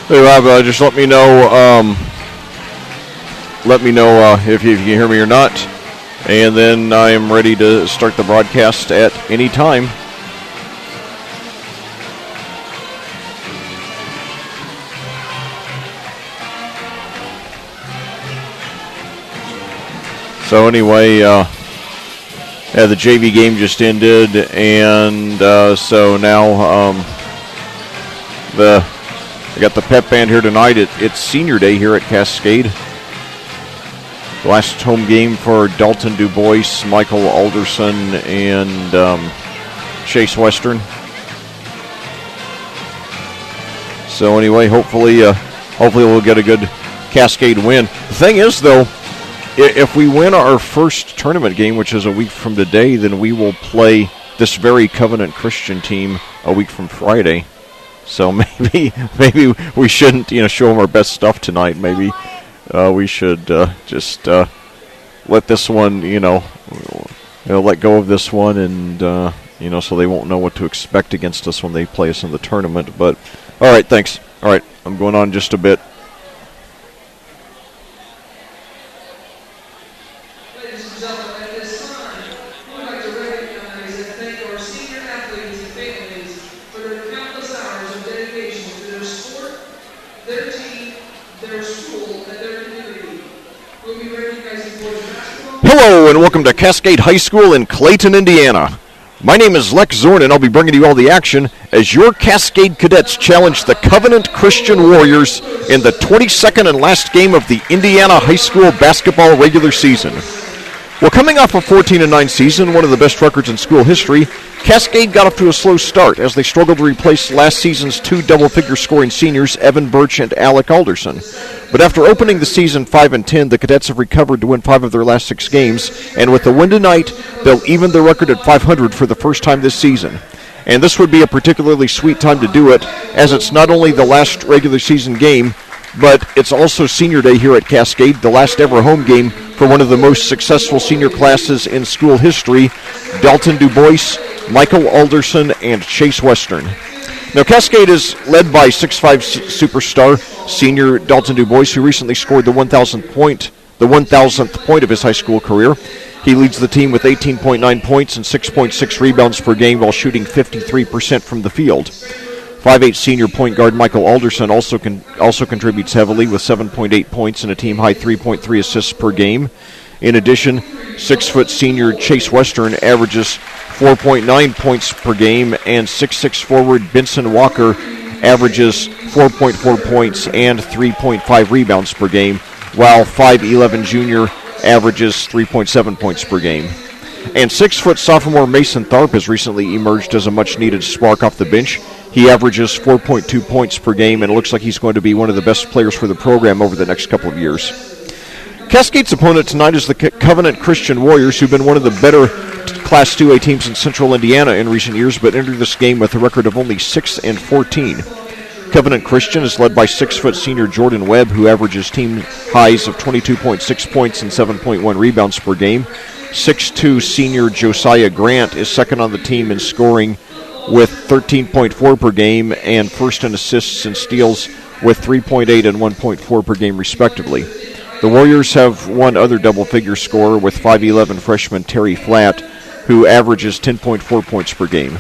Hey Rob, just let me know. If you can hear me or not, and then I am ready to start the broadcast at any time. So anyway, the JV game just ended, and so now I got the pep band here tonight. It's senior day here at Cascade. Last home game for Dalton DuBois, Michael Alderson, and Chase Western. So anyway, hopefully we'll get a good Cascade win. The thing is, though, if we win our first tournament game, which is a week from today, then we will play this very Covenant Christian team a week from Friday. So maybe we shouldn't show them our best stuff tonight. Maybe we should just let this one let go of this one, and so they won't know what to expect against us when they play us in the tournament. But all right, thanks. All right, I'm going on just a bit. Hello and welcome to Cascade High School in Clayton, Indiana. My name is Lec Zorn, and I'll be bringing you all the action as your Cascade Cadets challenge the Covenant Christian Warriors in the 22nd and last game of the Indiana High School basketball regular season. Well, coming off a 14-9 season, one of the best records in school history, Cascade got off to a slow start as they struggled to replace last season's two double-figure scoring seniors, Evan Birch and Alec Alderson. But after opening the season 5-10, the Cadets have recovered to win 5 of their last 6 games, and with the win tonight, they'll even their record at 500 for the first time this season. And this would be a particularly sweet time to do it, as it's not only the last regular season game, but it's also senior day here at Cascade, the last ever home game for one of the most successful senior classes in school history, Dalton DuBois, Michael Alderson, and Chase Western. Now, Cascade is led by 6'5" superstar senior Dalton DuBois, who recently scored the 1,000th point of his high school career. He leads the team with 18.9 points and 6.6 rebounds per game while shooting 53% from the field. 5'8" senior point guard Michael Alderson also contributes heavily with 7.8 points and a team-high 3.3 assists per game. In addition, 6' senior Chase Western averages 4.9 points per game, and 6'6" forward Benson Walker averages 4.4 points and 3.5 rebounds per game, while 5'11" junior averages 3.7 points per game. And 6' sophomore Mason Tharp has recently emerged as a much-needed spark off the bench. He averages 4.2 points per game, and it looks like he's going to be one of the best players for the program over the next couple of years. Cascade's opponent tonight is the Covenant Christian Warriors, who've been one of the better Class 2A teams in Central Indiana in recent years, but entered this game with a record of only 6-14. Covenant Christian is led by 6' senior Jordan Webb, who averages team highs of 22.6 points and 7.1 rebounds per game. 6'2" senior Josiah Grant is second on the team in scoring with 13.4 per game, and first in assists and steals with 3.8 and 1.4 per game respectively. The Warriors have one other double-figure scorer with 5'11" freshman Terry Flatt, who averages 10.4 points per game.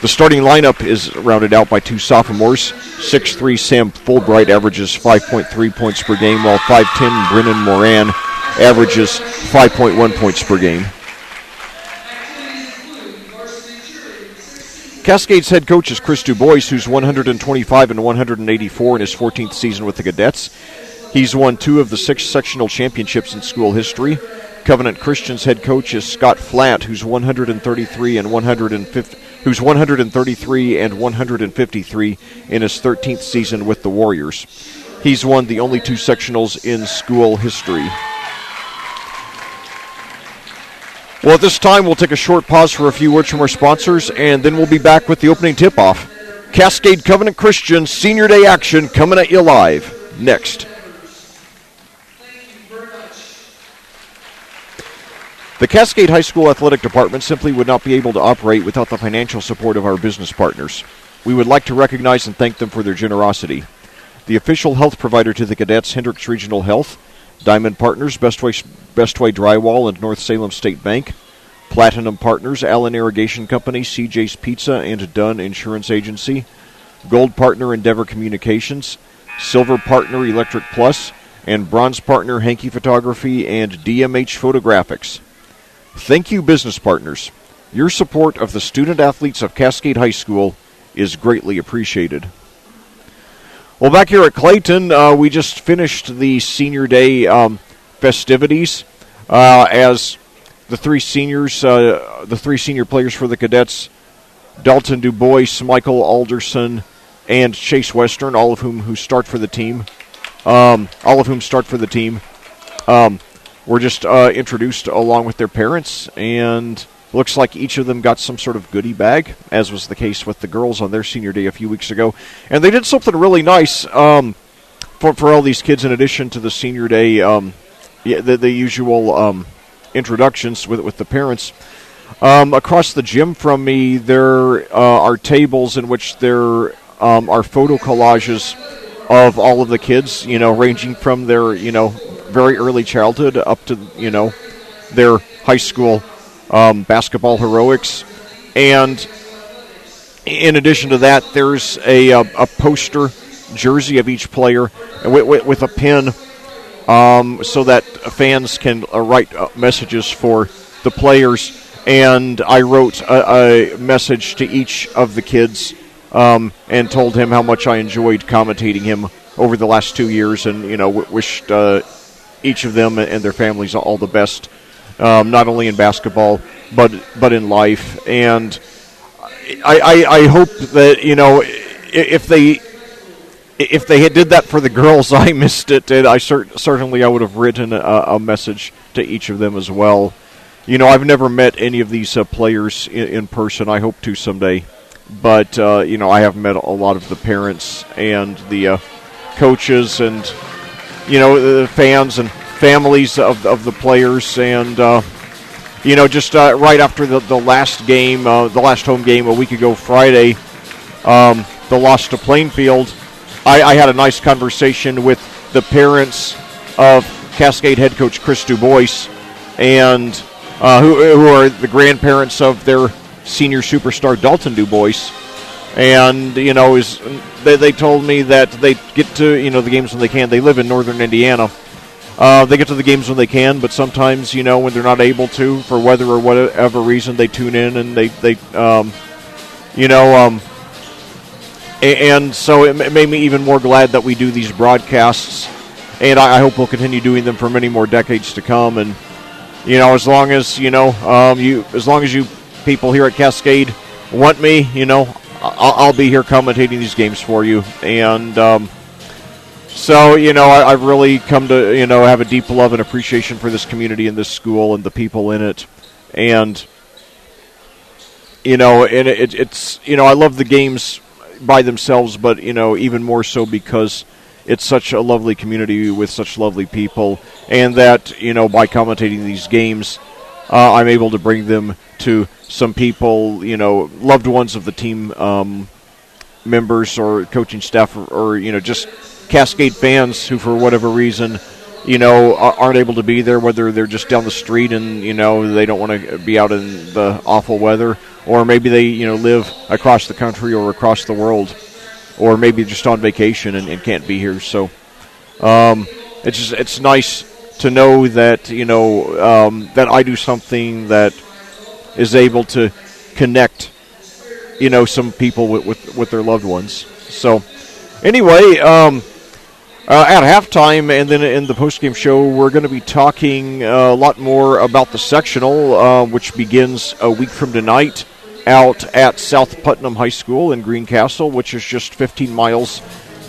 The starting lineup is rounded out by 2 sophomores. 6'3" Sam Fulbright averages 5.3 points per game, while 5'10" Brennan Moran averages 5.1 points per game. Cascade's head coach is Chris DuBois, who's 125 and 184 in his 14th season with the Cadets. He's won 2 of the 6 sectional championships in school history. Covenant Christian's head coach is Scott Flatt, who's 133 and 153 in his 13th season with the Warriors. He's won the only 2 sectionals in school history. Well, at this time, we'll take a short pause for a few words from our sponsors, and then we'll be back with the opening tip-off. Cascade Covenant Christian Senior Day action coming at you live next. The Cascade High School Athletic Department simply would not be able to operate without the financial support of our business partners. We would like to recognize and thank them for their generosity. the official health provider to the Cadets, Hendricks Regional Health, Diamond Partners, Best Way Drywall, and North Salem State Bank. Platinum Partners, Allen Irrigation Company, CJ's Pizza, and Dunn Insurance Agency. Gold Partner, Endeavor Communications. Silver Partner, Electric Plus. And Bronze Partner, Hankey Photography and DMH Photographics. Thank you, business partners. Your support of the student-athletes of Cascade High School is greatly appreciated. Well, back here at Clayton, we just finished the Senior Day festivities as the three senior players for the Cadets, Dalton DuBois, Michael Alderson, and Chase Western, all of whom start for the team. Were just introduced along with their parents, and looks like each of them got some sort of goodie bag, as was the case with the girls on their Senior Day a few weeks ago. And they did something really nice for all these kids, in addition to the Senior Day, the usual introductions with the parents. Across the gym from me, there are tables in which there are photo collages of all of the kids, ranging from their, very early childhood up to, their high school basketball heroics. And in addition to that, there's a poster jersey of each player with a pin so that fans can write messages for the players. And I wrote a message to each of the kids and told him how much I enjoyed commentating him over the last 2 years, and wished each of them and their families all the best, not only in basketball but in life. And I hope that if they had did that for the girls, I missed it, and I would have written a message to each of them as well. I've never met any of these players in person. I hope to someday. But, I have met a lot of the parents and the coaches and, the fans and families of the players. And, just right after the last game, the last home game a week ago Friday, the loss to Plainfield, I had a nice conversation with the parents of Cascade head coach Chris DuBois, and who are the grandparents of their senior superstar Dalton DuBois. And they told me that they get to the games when they can. They live in northern Indiana. They get to the games when they can, but sometimes when they're not able to for weather or whatever reason, they tune in and and so it made me even more glad that we do these broadcasts, and I hope we'll continue doing them for many more decades to come. And as long as you people here at Cascade want me, I'll be here commentating these games for you. And so I've really come to have a deep love and appreciation for this community and this school and the people in it. And it's I love the games by themselves, but even more so because it's such a lovely community with such lovely people, and that by commentating these games, I'm able to bring them to some people, loved ones of the team members or coaching staff, or just Cascade fans who, for whatever reason, aren't able to be there, whether they're just down the street and they don't want to be out in the awful weather, or maybe they live across the country or across the world, or maybe just on vacation and can't be here. So it's nice to know that that I do something that is able to connect some people with their loved ones. So anyway, at halftime and then in the postgame show, we're going to be talking a lot more about the sectional, which begins a week from tonight out at South Putnam High School in Greencastle, which is just 15 miles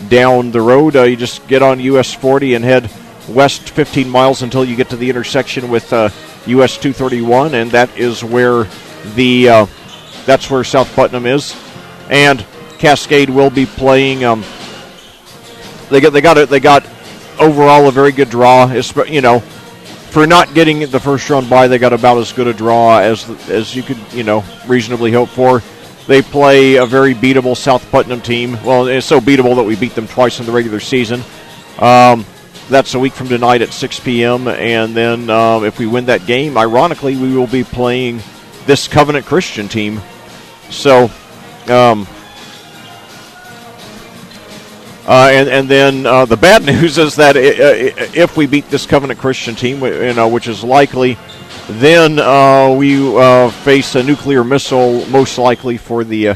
down the road. You just get on US 40 and head west 15 miles until you get to the intersection with US 231, and that is where that's where South Putnam is. And Cascade will be playing. They got overall a very good draw. For not getting the first round bye, they got about as good a draw as you could reasonably hope for. They play a very beatable South Putnam team. Well, it's so beatable that we beat them twice in the regular season. That's a week from tonight at 6 p.m. And then if we win that game, ironically, we will be playing this Covenant Christian team. So, and then the bad news is that if we beat this Covenant Christian team, which is likely, then we face a nuclear missile, most likely for the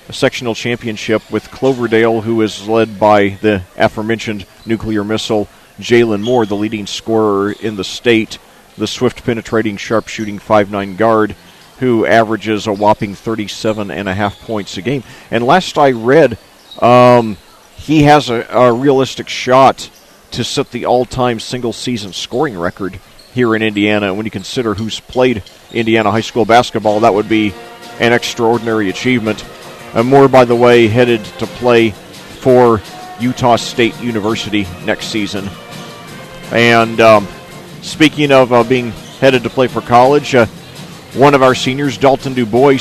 sectional championship with Cloverdale, who is led by the aforementioned nuclear missile Jalen Moore, the leading scorer in the state, the swift penetrating sharpshooting 5'9" guard who averages a whopping 37.5 points a game. And last I read, he has a realistic shot to set the all-time single-season scoring record here in Indiana. And when you consider who's played Indiana high school basketball, that would be an extraordinary achievement. Moore, by the way, headed to play for Utah State University next season. And speaking of being headed to play for college, one of our seniors, Dalton DuBois,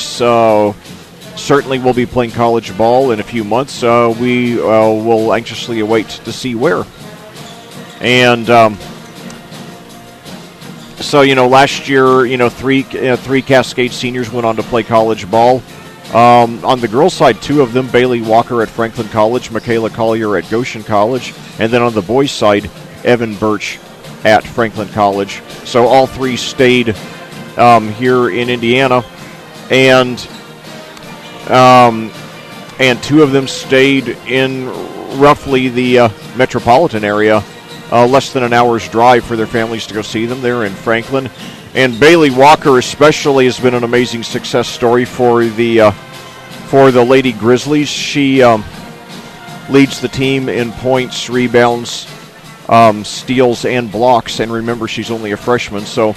certainly will be playing college ball in a few months. We will anxiously await to see where. And so, last year, three Cascade seniors went on to play college ball. On the girls' side, two of them, Bailey Walker at Franklin College, Michaela Collier at Goshen College, and then on the boys' side, Evan Birch at Franklin College. So all three stayed here in Indiana, and two of them stayed in roughly the metropolitan area, less than an hour's drive for their families to go see them there in Franklin. And Bailey Walker especially has been an amazing success story for the Lady Grizzlies. She leads the team in points, rebounds, steals, and blocks. And remember, she's only a freshman, so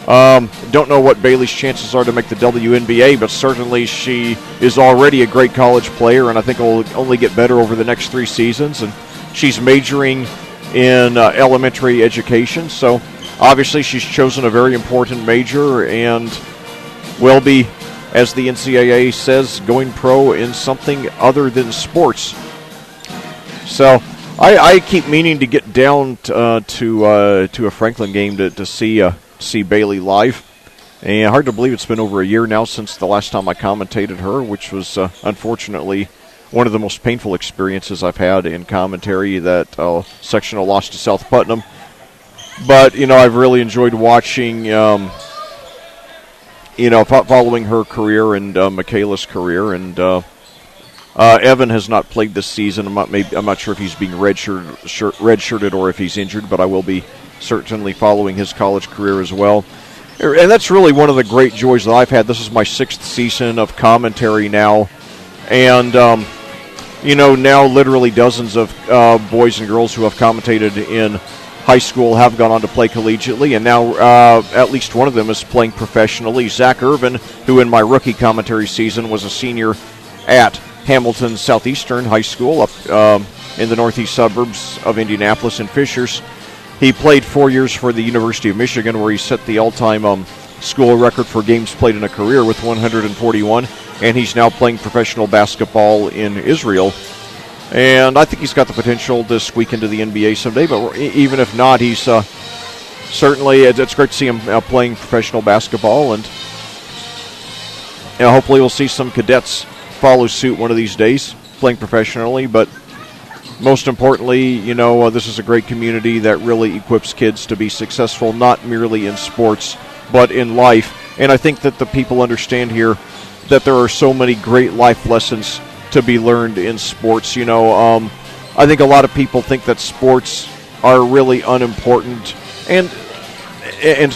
don't know what Bailey's chances are to make the WNBA, but certainly she is already a great college player, and I think will only get better over the next 3 seasons. And she's majoring in elementary education, so obviously she's chosen a very important major and will be, as the NCAA says, going pro in something other than sports. So I keep meaning to get down to a Franklin game to see Bailey live. And hard to believe it's been over a year now since the last time I commentated her, which was unfortunately one of the most painful experiences I've had in commentary, that sectional loss to South Putnam. But, I've really enjoyed watching, following her career and Michaela's career. And Evan has not played this season. I'm not sure if he's being redshirted or if he's injured, but I will be certainly following his college career as well. And that's really one of the great joys that I've had. This is my 6th season of commentary now. And, now literally dozens of boys and girls who have commentated in high school have gone on to play collegiately, and now at least one of them is playing professionally. Zach Irvin, who in my rookie commentary season was a senior at Hamilton Southeastern High School up in the northeast suburbs of Indianapolis in Fishers. He played 4 years for the University of Michigan, where he set the all-time school record for games played in a career with 141, and he's now playing professional basketball in Israel. And I think he's got the potential to squeak into the NBA someday, but even if not, he's certainly, it's great to see him playing professional basketball, and hopefully we'll see some cadets follow suit one of these days, playing professionally. But most importantly, this is a great community that really equips kids to be successful, not merely in sports, but in life. And I think that the people understand here that there are so many great life lessons to be learned in sports. I think a lot of people think that sports are really unimportant, and a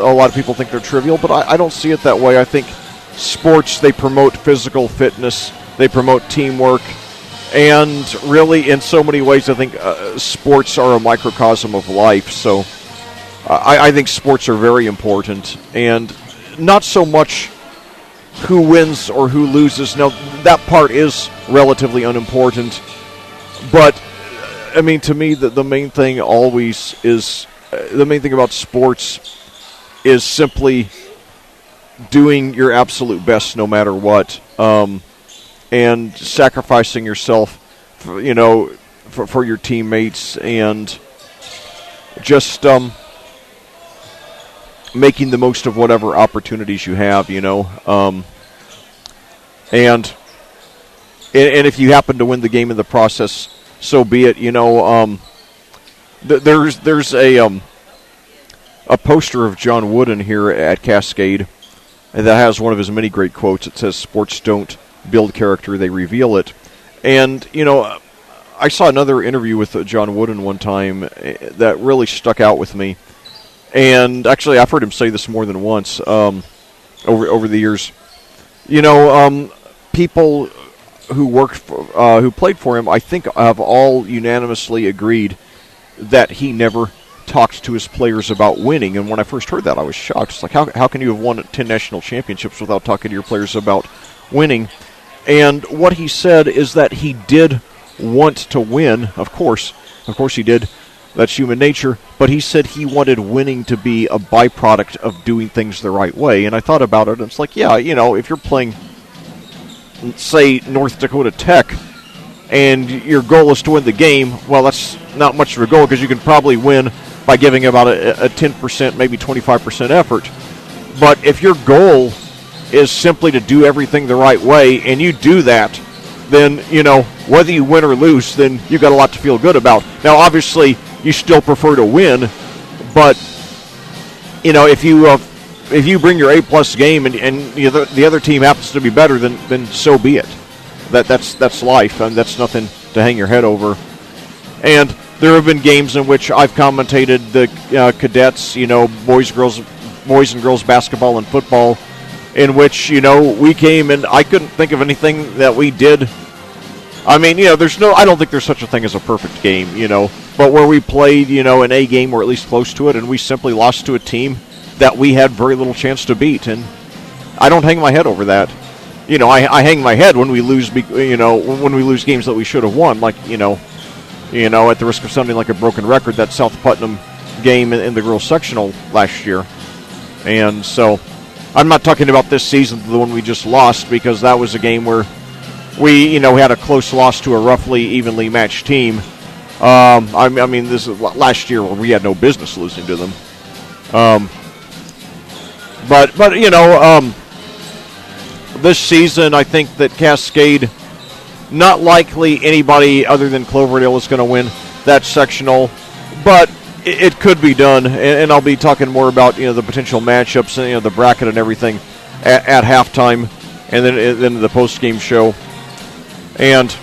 lot of people think they're trivial, but I don't see it that way. I think sports, they promote physical fitness, they promote teamwork, and really in so many ways I think sports are a microcosm of life. So I think sports are very important, and not so much who wins or who loses. Now, that part is relatively unimportant, but to me, the main thing always is, the main thing about sports is simply doing your absolute best no matter what, and sacrificing yourself, for your teammates, and just making the most of whatever opportunities you have, and if you happen to win the game in the process, so be it. There's a poster of John Wooden here at Cascade, and that has one of his many great quotes. It says, "Sports don't build character, they reveal it." And, I saw another interview with John Wooden one time that really stuck out with me. And actually, I've heard him say this more than once over the years. People who played for him, I think, have all unanimously agreed that he never talked to his players about winning. And when I first heard that, I was shocked. It's like, how can you have won 10 national championships without talking to your players about winning? And what he said is that he did want to win. Of course he did. That's human nature. But he said he wanted winning to be a byproduct of doing things the right way. And I thought about it, and it's like, yeah, if you're playing, say, North Dakota Tech, and your goal is to win the game, well, that's not much of a goal, because you can probably win by giving about a 10%, maybe 25% effort. But if your goal is simply to do everything the right way, and you do that, then, whether you win or lose, then you've got a lot to feel good about. Now, obviously, you still prefer to win, but, if you bring your A-plus game and the other team happens to be better, then so be it. That's life, and that's nothing to hang your head over. And there have been games in which I've commentated the cadets, boys and girls basketball and football, in which, we came and I couldn't think of anything that we did. I mean, I don't think there's such a thing as a perfect game, but where we played, an A game or at least close to it, and we simply lost to a team that we had very little chance to beat. And I don't hang my head over that. I hang my head when we lose, when we lose games that we should have won, like, at the risk of sounding like a broken record, that South Putnam game in the girls sectional last year. And so I'm not talking about this season, the one we just lost, because that was a game where we, had a close loss to a roughly evenly matched team. I mean, this is last year where we had no business losing to them. But this season, I think that Cascade, not likely anybody other than Cloverdale is going to win that sectional, but it could be done, and I'll be talking more about the potential matchups and the bracket and everything at halftime, and then the post-game show. And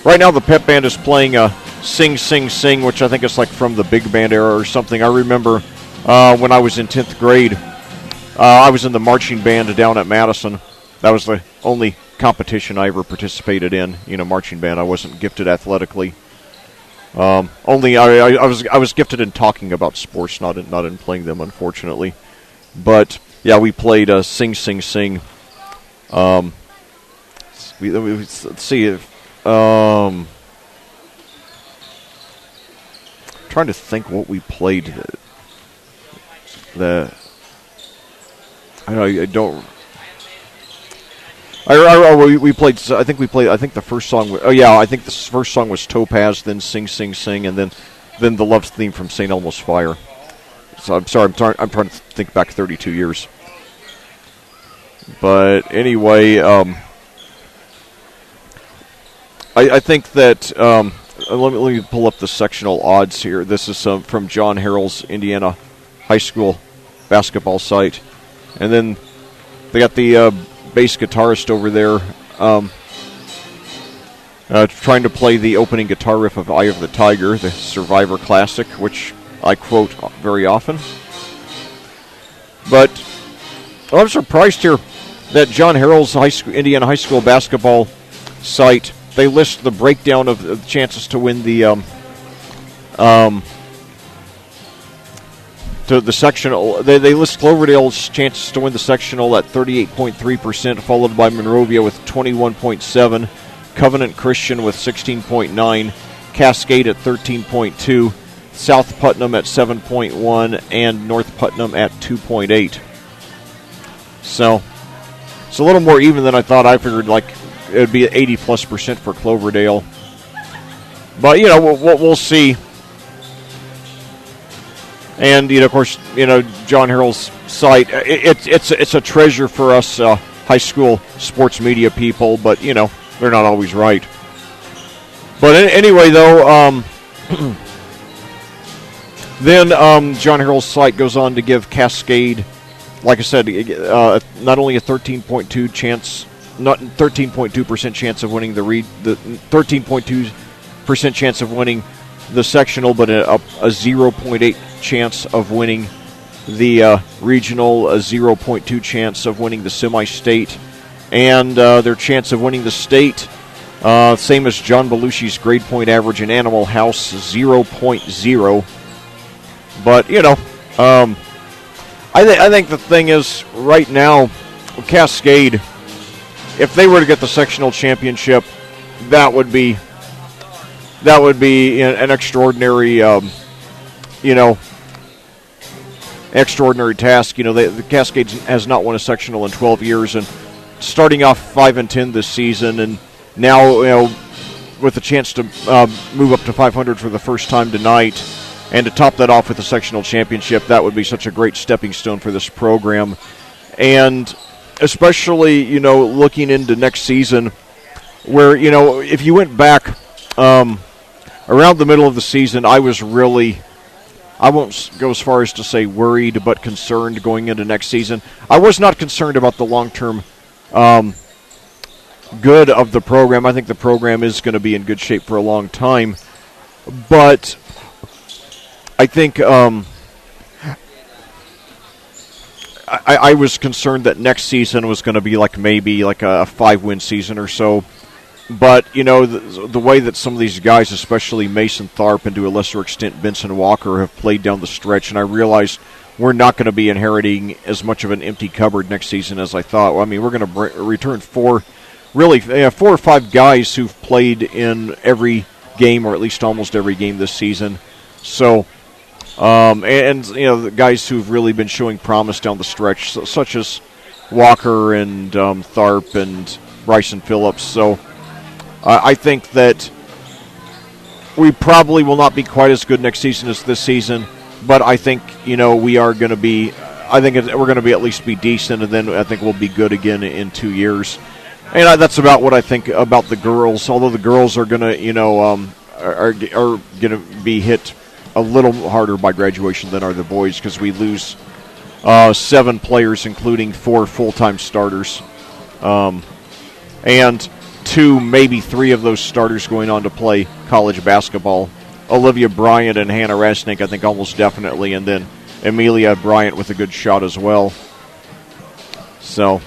right now the pep band is playing a Sing, Sing, Sing, which I think is like from the big band era or something. I remember when I was in 10th grade, I was in the marching band down at Madison. That was the only competition I ever participated in, marching band. I wasn't gifted athletically. Only I was gifted in talking about sports, not in playing them, unfortunately. But yeah, we played Sing, Sing, Sing. Let's see if trying to think what we played. We played. I think the first song. I think the first song was Topaz, then Sing, Sing, Sing, and then the love theme from St. Elmo's Fire. So I'm sorry. I'm trying to think back 32 years. But anyway, I think that let me pull up the sectional odds here. This is from John Harrell's Indiana High School basketball site, and then they got the bass guitarist over there trying to play the opening guitar riff of Eye of the Tiger, the Survivor classic, which I quote very often. But I'm surprised here that John Harrell's Indiana High School basketball site, they list the breakdown of the chances to win the sectional. They list Cloverdale's chances to win the sectional at 38.3%, followed by Monrovia with 21.7%, Covenant Christian with 16.9%, Cascade at 13.2%, South Putnam at 7.1%, and North Putnam at 2.8%. So it's a little more even than I thought. I figured like it would be 80+% for Cloverdale. But, we'll see. And, of course, John Harrell's site, it's a treasure for us high school sports media people, but, they're not always right. But anyway, though, then John Harrell's site goes on to give Cascade, like I said, not only a 13.2 chance, not 13.2% chance of winning the 13.2% chance of winning the sectional, but a 0.8 chance of winning the regional, a 0.2 chance of winning the semi-state, and their chance of winning the state, same as John Belushi's grade point average in Animal House, 0.0. But, I think the thing is, right now, Cascade, if they were to get the sectional championship, that would be an extraordinary, extraordinary task. The Cascade has not won a sectional in 12 years, and starting off 5-10 this season, and now with a chance to move up to 500 for the first time tonight, and to top that off with a sectional championship, that would be such a great stepping stone for this program, and especially looking into next season, where if you went back around the middle of the season, I was really, I won't go as far as to say worried, but concerned going into next season. I was not concerned about the long-term good of the program. I think the program is going to be in good shape for a long time. But I think I was concerned that next season was going to be maybe a 5-win season or so. But, the way that some of these guys, especially Mason Tharp and to a lesser extent Benson Walker, have played down the stretch, and I realized we're not going to be inheriting as much of an empty cupboard next season as I thought. I mean, we're going to return 4 or 5 guys who've played in every game, or at least almost every game this season. So, the guys who've really been showing promise down the stretch, such as Walker and Tharp and Bryson Phillips. So, I think that we probably will not be quite as good next season as this season, but I think, we are going to be, we're going to be at least be decent, and then I think we'll be good again in 2 years. And that's about what I think about the girls, although the girls are going to, are going to be hit a little harder by graduation than are the boys, because we lose 7 players, including 4 full-time starters. And 2, maybe 3 of those starters going on to play college basketball. Olivia Bryant and Hannah Rasnick, I think, almost definitely, and then Amelia Bryant with a good shot as well. So,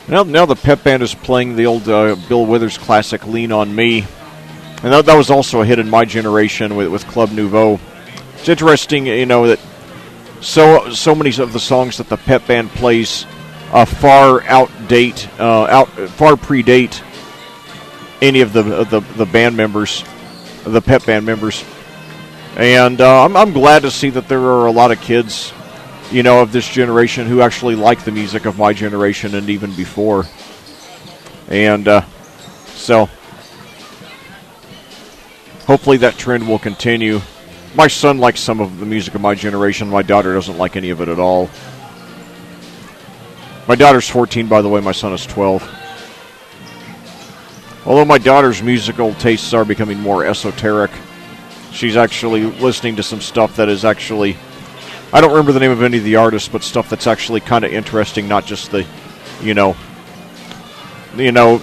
now the pep band is playing the old Bill Withers classic, Lean on Me. And that was also a hit in my generation with Club Nouveau. It's interesting, that so many of the songs that the pep band plays far predate any of the band members, the pep band members, and I'm glad to see that there are a lot of kids, of this generation who actually like the music of my generation and even before, and so hopefully that trend will continue. My son likes some of the music of my generation. My daughter doesn't like any of it at all. My daughter's 14, by the way. My son is 12. Although my daughter's musical tastes are becoming more esoteric, she's actually listening to some stuff that is actually, I don't remember the name of any of the artists, but stuff that's actually kind of interesting, not just the,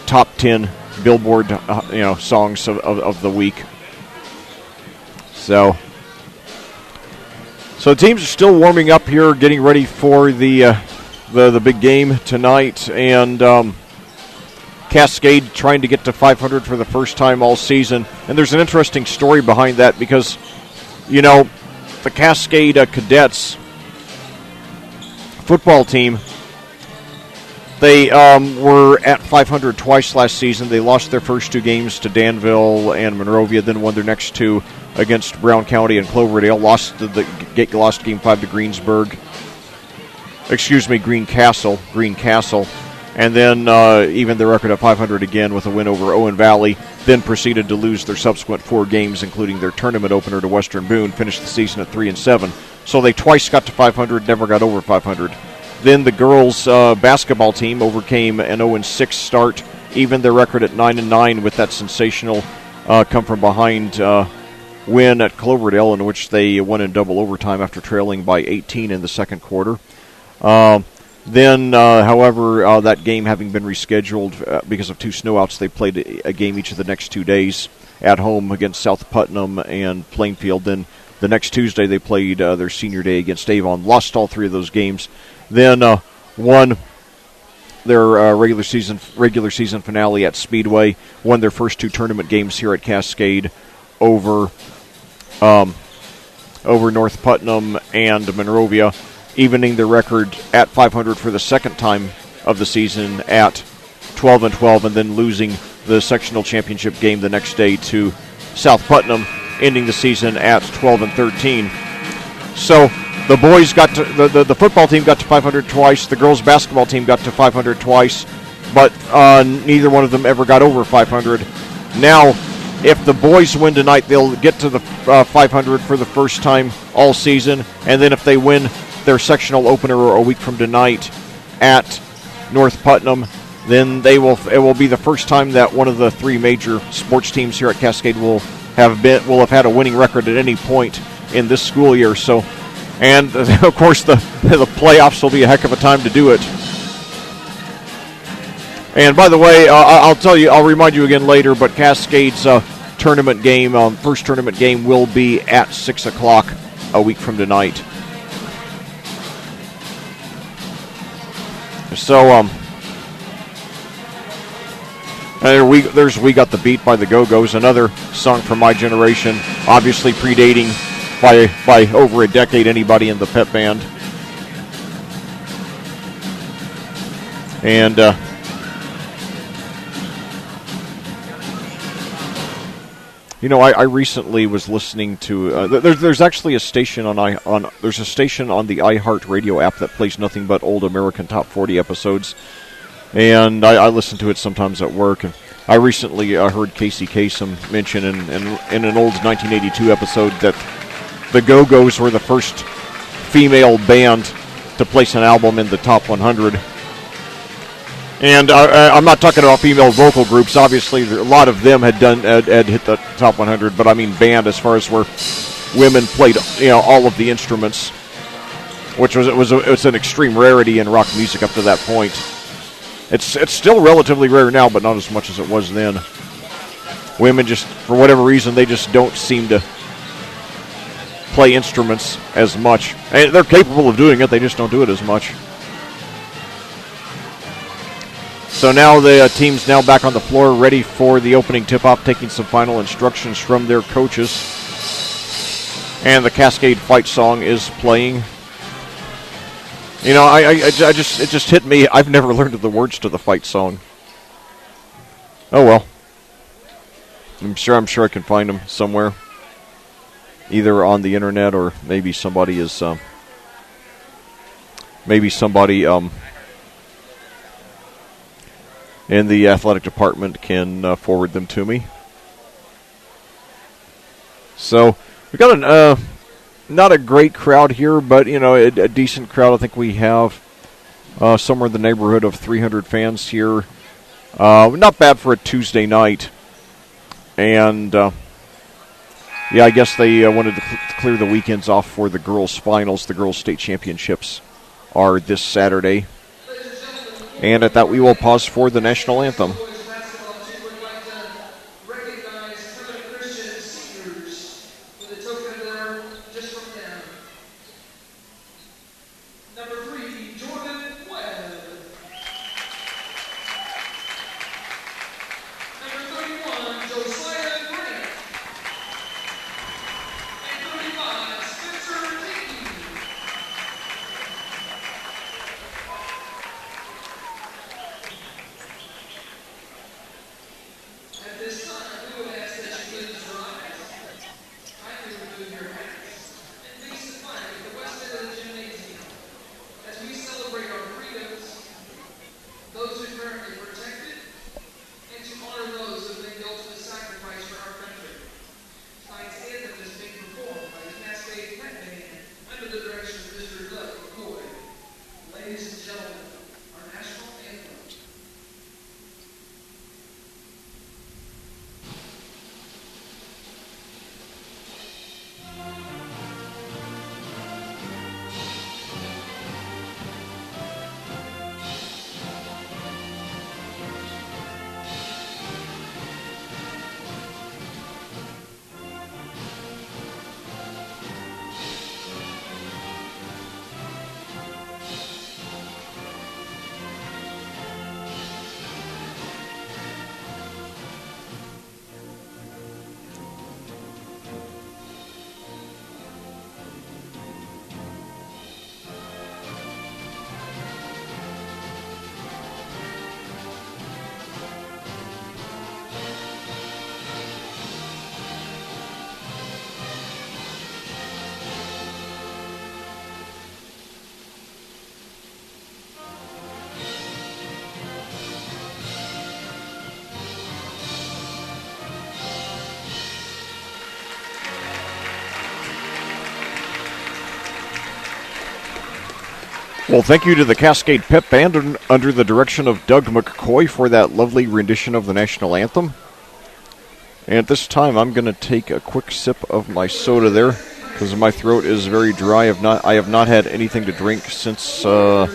top 10 Billboard, songs of the week. So teams are still warming up here, getting ready for the big game tonight, and Cascade trying to get to 500 for the first time all season. And there's an interesting story behind that, because, the Cascade Cadets football team, they were at 500 twice last season. They lost their first 2 games to Danville and Monrovia, then won their next 2 against Brown County and Cloverdale. Lost Game 5 to Greensburg. Greencastle. And then even the record at 500 again with a win over Owen Valley, then proceeded to lose their subsequent 4 games, including their tournament opener to Western Boone, finished the season at 3-7. So they twice got to 500, never got over 500. Then the girls' basketball team overcame an 0-6 start, even their record at 9-9 with that sensational come-from-behind win at Cloverdale, in which they won in double overtime after trailing by 18 in the second quarter. Then, however, that game having been rescheduled because of 2 snowouts, they played a game each of the next 2 days at home against South Putnam and Plainfield. Then the next Tuesday they played their senior day against Avon, lost all 3 of those games. Then won their regular season finale at Speedway, won their first 2 tournament games here at Cascade over North Putnam and Monrovia, evening their record at 500 for the second time of the season at 12-12, and then losing the sectional championship game the next day to South Putnam, ending the season at 12-13. So the boys got to the football team got to 500 twice. The girls basketball team got to 500 twice, but neither one of them ever got over 500. Now, if the boys win tonight, they'll get to the 500 for the first time all season, and then if they win their sectional opener a week from tonight at North Putnam, then it will be the first time that one of the 3 major sports teams here at Cascade will have had a winning record at any point in this school year. So, and of course the playoffs will be a heck of a time to do it. And by the way, I'll remind you again later, but Cascade's tournament game, first tournament game, will be at 6 o'clock a week from tonight. So, we got the beat by the Go-Go's, another song from my generation, obviously predating by over a decade anybody in the pep band. And I recently was listening to there's actually a station there's a station on the iHeart Radio app that plays nothing but old American Top 40 episodes, and I listen to it sometimes at work. And I recently heard Casey Kasem mention in an old 1982 episode that the Go-Go's were the first female band to place an album in the top 100. And I'm not talking about female vocal groups. Obviously, a lot of them had hit the top 100, but I mean band, as far as where women played, all of the instruments, which was an extreme rarity in rock music up to that point. It's still relatively rare now, but not as much as it was then. Women just, for whatever reason, they just don't seem to play instruments as much. And they're capable of doing it, they just don't do it as much. So now the team's now back on the floor, ready for the opening tip-off, taking some final instructions from their coaches. And the Cascade fight song is playing. It just hit me. I've never learned the words to the fight song. Oh well. I'm sure I can find them somewhere, either on the internet or maybe somebody in the athletic department can forward them to me. So we got not a great crowd here, but a decent crowd. I think we have somewhere in the neighborhood of 300 fans here. Not bad for a Tuesday night. And I guess they wanted to clear the weekends off for the girls' finals. The girls' state championships are this Saturday. And at that, we will pause for the national anthem. Well, thank you to the Cascade Pep Band under the direction of Doug McCoy for that lovely rendition of the national anthem. And at this time, I'm going to take a quick sip of my soda there because my throat is very dry. I have not had anything to drink since I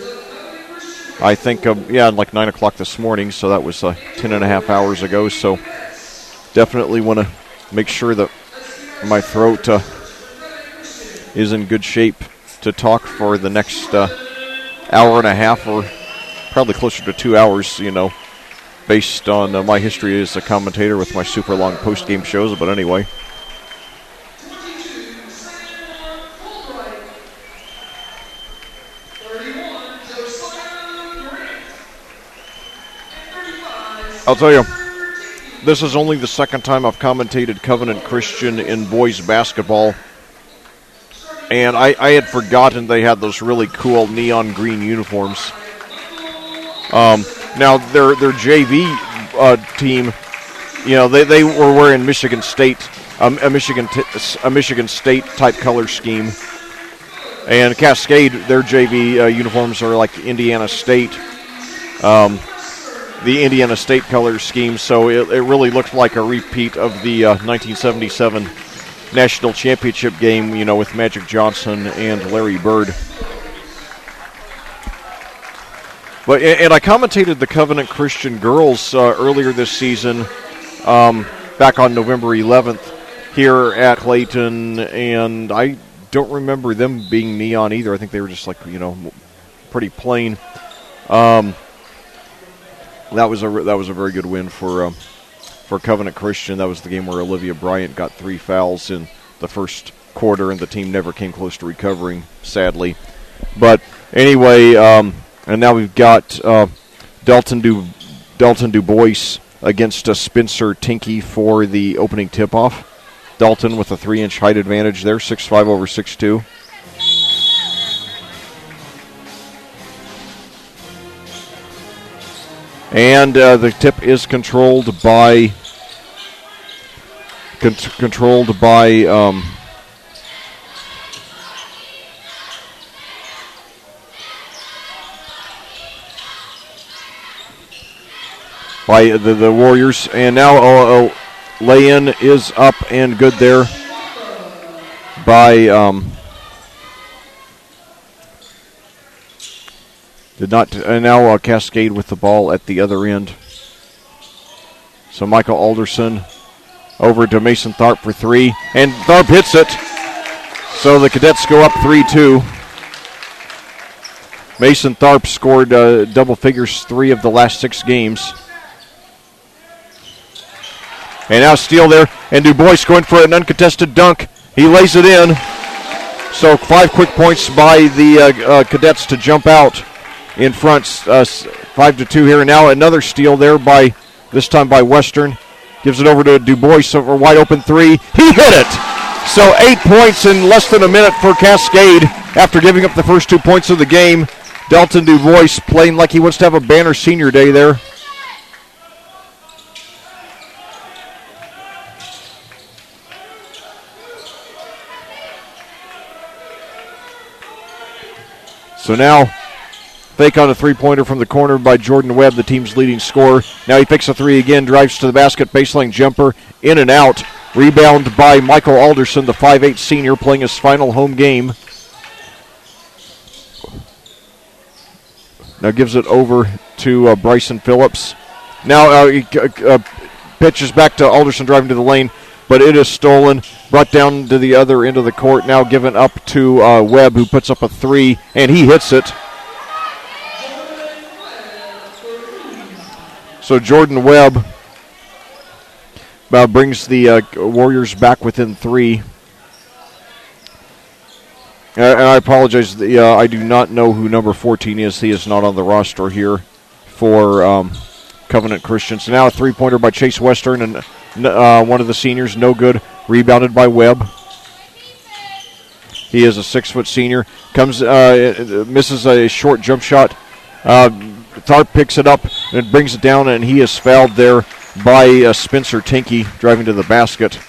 think like 9 o'clock this morning. So that was 10 and a half hours ago. So definitely want to make sure that my throat is in good shape to talk for the next hour and a half, or probably closer to 2 hours, based on my history as a commentator with my super long post-game shows. But anyway. I'll tell you, this is only the second time I've commentated Covenant Christian in boys basketball. And I had forgotten they had those really cool neon green uniforms. Now their JV team, they were wearing Michigan State, a Michigan State type color scheme. And Cascade, their JV uniforms are like Indiana State, the Indiana State color scheme. So it really looked like a repeat of the 1977 National Championship game, with Magic Johnson and Larry Bird. And I commentated the Covenant Christian girls earlier this season, back on November 11th here at Clayton, and I don't remember them being neon either. I think they were just pretty plain. That was a very good win for Covenant Christian. That was the game where Olivia Bryant got 3 fouls in the first quarter, and the team never came close to recovering, sadly. But anyway, and now we've got Dalton DuBois against Spencer Tinky for the opening tip-off. Dalton with a 3-inch height advantage there, 6'5" over 6'2". And the tip is controlled by the Warriors. And now lay-in is up and good there by and now Cascade with the ball at the other end. So Michael Alderson over to Mason Tharp for 3, and Tharp hits it. So the Cadets go up 3-2. Mason Tharp scored double figures 3 of the last 6 games. And now steal there, and DuBois going for an uncontested dunk. He lays it in. So 5 quick points by the Cadets to jump out in front, 5-2 here. And now another steal there this time by Western. Gives it over to DuBois for a wide open 3. He hit it! So 8 points in less than a minute for Cascade after giving up the first 2 points of the game. Dalton DuBois playing like he wants to have a banner senior day there. So now, fake on a three-pointer from the corner by Jordan Webb, the team's leading scorer. Now he picks a 3 again, drives to the basket, baseline jumper, in and out. Rebound by Michael Alderson, the 5'8 senior, playing his final home game. Now gives it over to Bryson Phillips. Now he pitches back to Alderson driving to the lane, but it is stolen. Brought down to the other end of the court, now given up to Webb, who puts up a 3, and he hits it. So Jordan Webb brings the Warriors back within 3. And I apologize, I do not know who number 14 is. He is not on the roster here for Covenant Christian. So now a three-pointer by Chase Western, and one of the seniors, no good. Rebounded by Webb. He is a 6-foot senior. Misses a short jump shot. Tharp picks it up and brings it down, and he is fouled there by Spencer Tinky driving to the basket.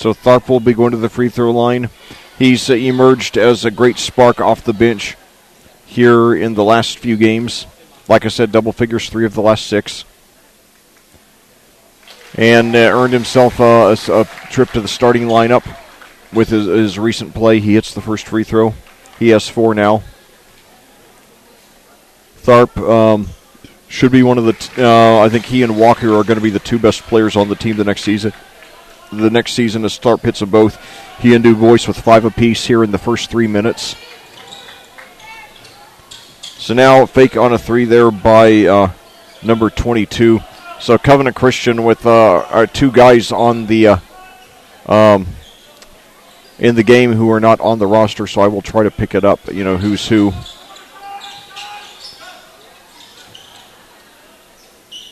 So Tharp will be going to the free throw line. He's emerged as a great spark off the bench here in the last few games. Like I said, double figures 3 of the last 6. And earned himself a trip to the starting lineup with his recent play. He hits the first free throw. He has 4 now. Tharp should be one of the, I think he and Walker are going to be the 2 best players on the team the next season. The next season as Tharp hits them both. He and DuBois with 5 apiece here in the first 3 minutes. So now fake on a 3 there by number 22. So Covenant Christian with our 2 guys on the in the game who are not on the roster, so I will try to pick it up, who's who.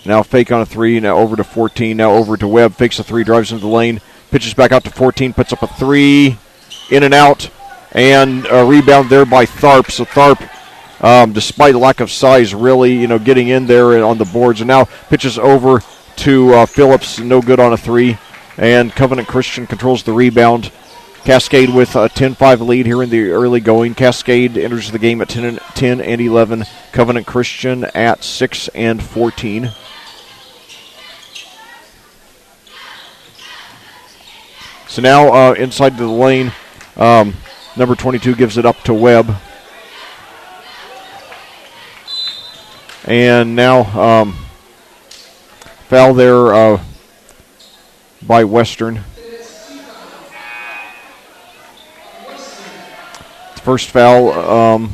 Now fake on a 3, now over to 14, now over to Webb, fakes a 3, drives into the lane, pitches back out to 14, puts up a 3, in and out, and a rebound there by Tharp. So Tharp, despite lack of size, really, getting in there on the boards, and now pitches over to Phillips, no good on a 3, and Covenant Christian controls the rebound. Cascade with a 10-5 lead here in the early going. Cascade enters the game at 10 and 11. Covenant Christian at 6 and 14. So now inside the lane, number 22 gives it up to Webb. And now foul there by Western. First foul.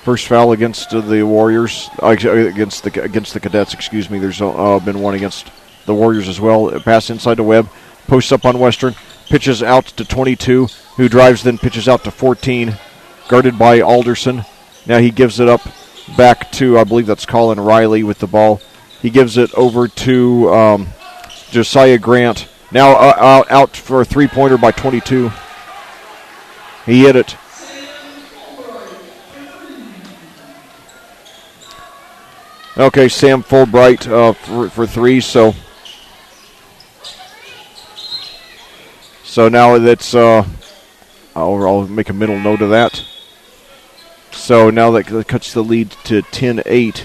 First foul against the Warriors, against the Cadets. Excuse me. There's been one against the Warriors as well. Pass inside to Webb, posts up on Western, pitches out to 22, who drives, then pitches out to 14, guarded by Alderson. Now he gives it up back to, I believe that's Colin Riley with the ball. He gives it over to Josiah Grant. Now out for a 3-pointer by 22. He hit it. Okay, Sam Fulbright for 3. So now that's I'll make a mental note of that. So now that cuts the lead to 10-8.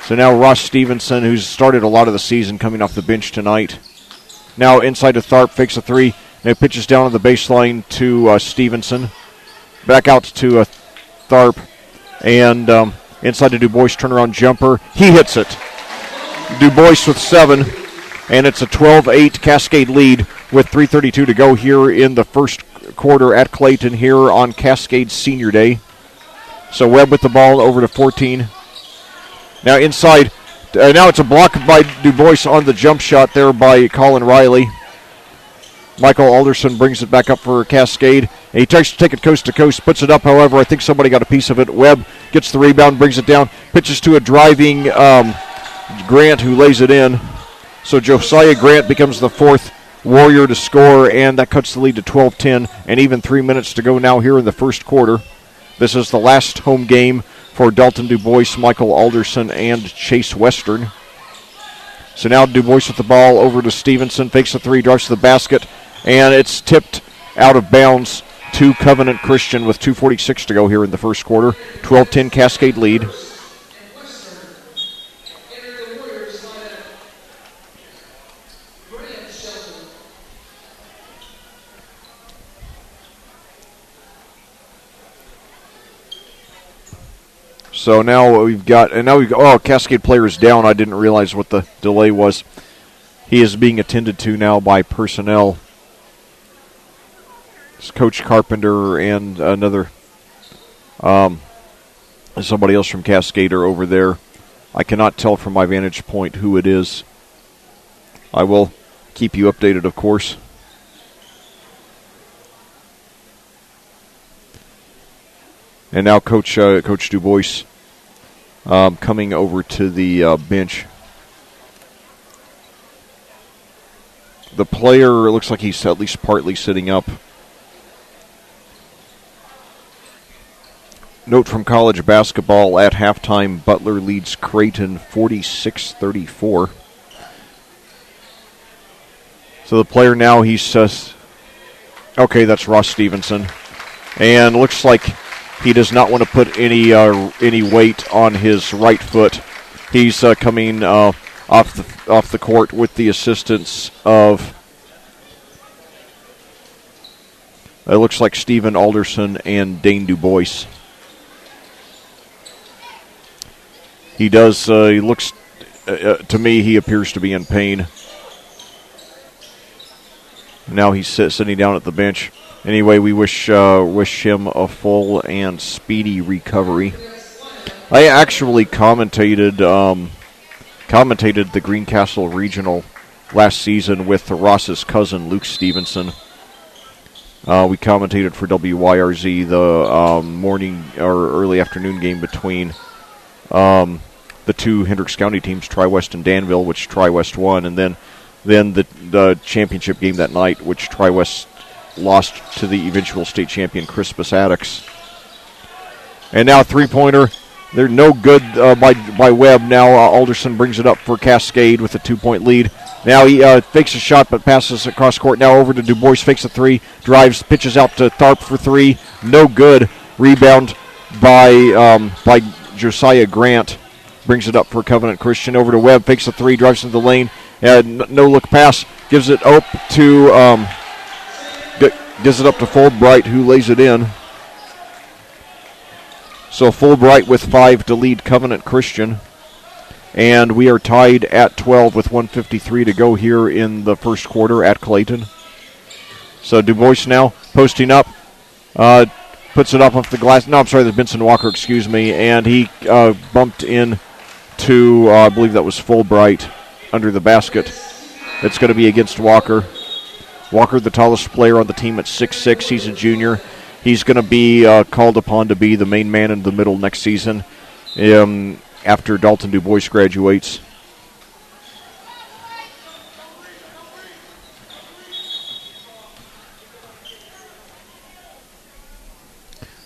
So now Ross Stevenson, who's started a lot of the season, coming off the bench tonight. Now inside to Tharp, fakes a 3. Now pitches down on the baseline to Stevenson. Back out to Tharp. And inside to DuBois, turnaround jumper. He hits it. DuBois with 7. And it's a 12-8 Cascade lead with 3:32 to go here in the first quarter at Clayton here on Cascade Senior Day. So Webb with the ball over to 14. Now inside, now it's a block by DuBois on the jump shot there by Colin Riley. Michael Alderson brings it back up for Cascade. And he tries to take it coast to coast, puts it up, however, I think somebody got a piece of it. Webb gets the rebound, brings it down, pitches to a driving Grant who lays it in. So Josiah Grant becomes the 4th Warrior to score, and that cuts the lead to 12-10, and even 3 minutes to go now here in the first quarter. This is the last home game for Dalton DuBois, Michael Alderson, and Chase Western. So now DuBois with the ball over to Stevenson, fakes a 3, drives to the basket, and it's tipped out of bounds to Covenant Christian with 2:46 to go here in the first quarter. 12-10 Cascade lead. So now we've got, Cascade player is down. I didn't realize what the delay was. He is being attended to now by personnel. It's Coach Carpenter and another, somebody else from Cascade are over there. I cannot tell from my vantage point who it is. I will keep you updated, of course. And now Coach DuBois coming over to the bench. The player looks like he's at least partly sitting up. Note from college basketball at halftime, Butler leads Creighton 46-34. So the player now, he says, okay, that's Ross Stevenson. And looks like he does not want to put any weight on his right foot. He's coming off the court with the assistance of, it looks like Stephen Alderson and Dane DuBois. He does, he looks, to me, he appears to be in pain. Now he's sitting down at the bench. Anyway, we wish him a full and speedy recovery. I actually commentated the Greencastle Regional last season with Ross's cousin, Luke Stevenson. We commentated for WYRZ the morning or early afternoon game between the two Hendricks County teams, Tri-West and Danville, which Tri-West won, and then the championship game that night, which Tri-West lost to the eventual state champion Crispus Attucks. And now three-pointer. They're no good by Webb. Now Alderson brings it up for Cascade with a 2-point lead. Now he fakes a shot but passes across court. Now over to DuBois, fakes a three, drives, pitches out to Tharp for three. No good. Rebound by Josiah Grant. Brings it up for Covenant Christian. Over to Webb, fakes a three, drives into the lane. No-look pass. Gives it up to Fulbright, who lays it in. So Fulbright with 5 to lead Covenant Christian. And we are tied at 12 with 1:53 to go here in the first quarter at Clayton. So DuBois now posting up. Puts it up off the glass. No, I'm sorry, that's Benson Walker, excuse me. And he bumped in to, I believe that was Fulbright, under the basket. It's going to be against Walker. Walker, the tallest player on the team at 6'6". He's a junior. He's going to be called upon to be the main man in the middle next season after Dalton DuBois graduates.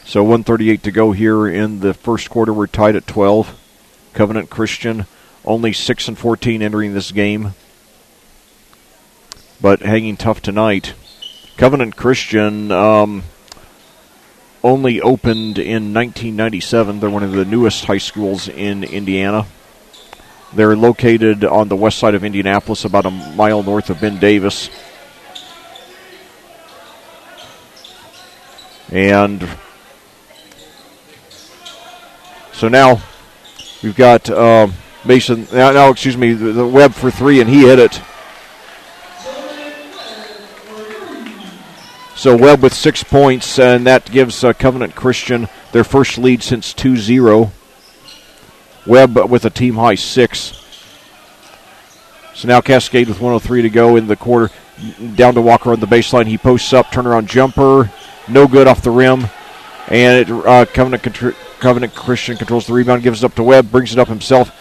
So 1:38 to go here in the first quarter. We're tied at 12. Covenant Christian only 6-14 entering this game, but hanging tough tonight. Covenant Christian only opened in 1997. They're one of the newest high schools in Indiana. They're located on the west side of Indianapolis, about a mile north of Ben Davis. And so now we've got Mason, the Webb for three, and he hit it. So Webb with 6 points, and that gives Covenant Christian their first lead since 2-0. Webb with a team-high 6. So now Cascade with 1:03 to go in the quarter. Down to Walker on the baseline. He posts up, turnaround jumper. No good off the rim. And Covenant Christian controls the rebound, gives it up to Webb, brings it up himself.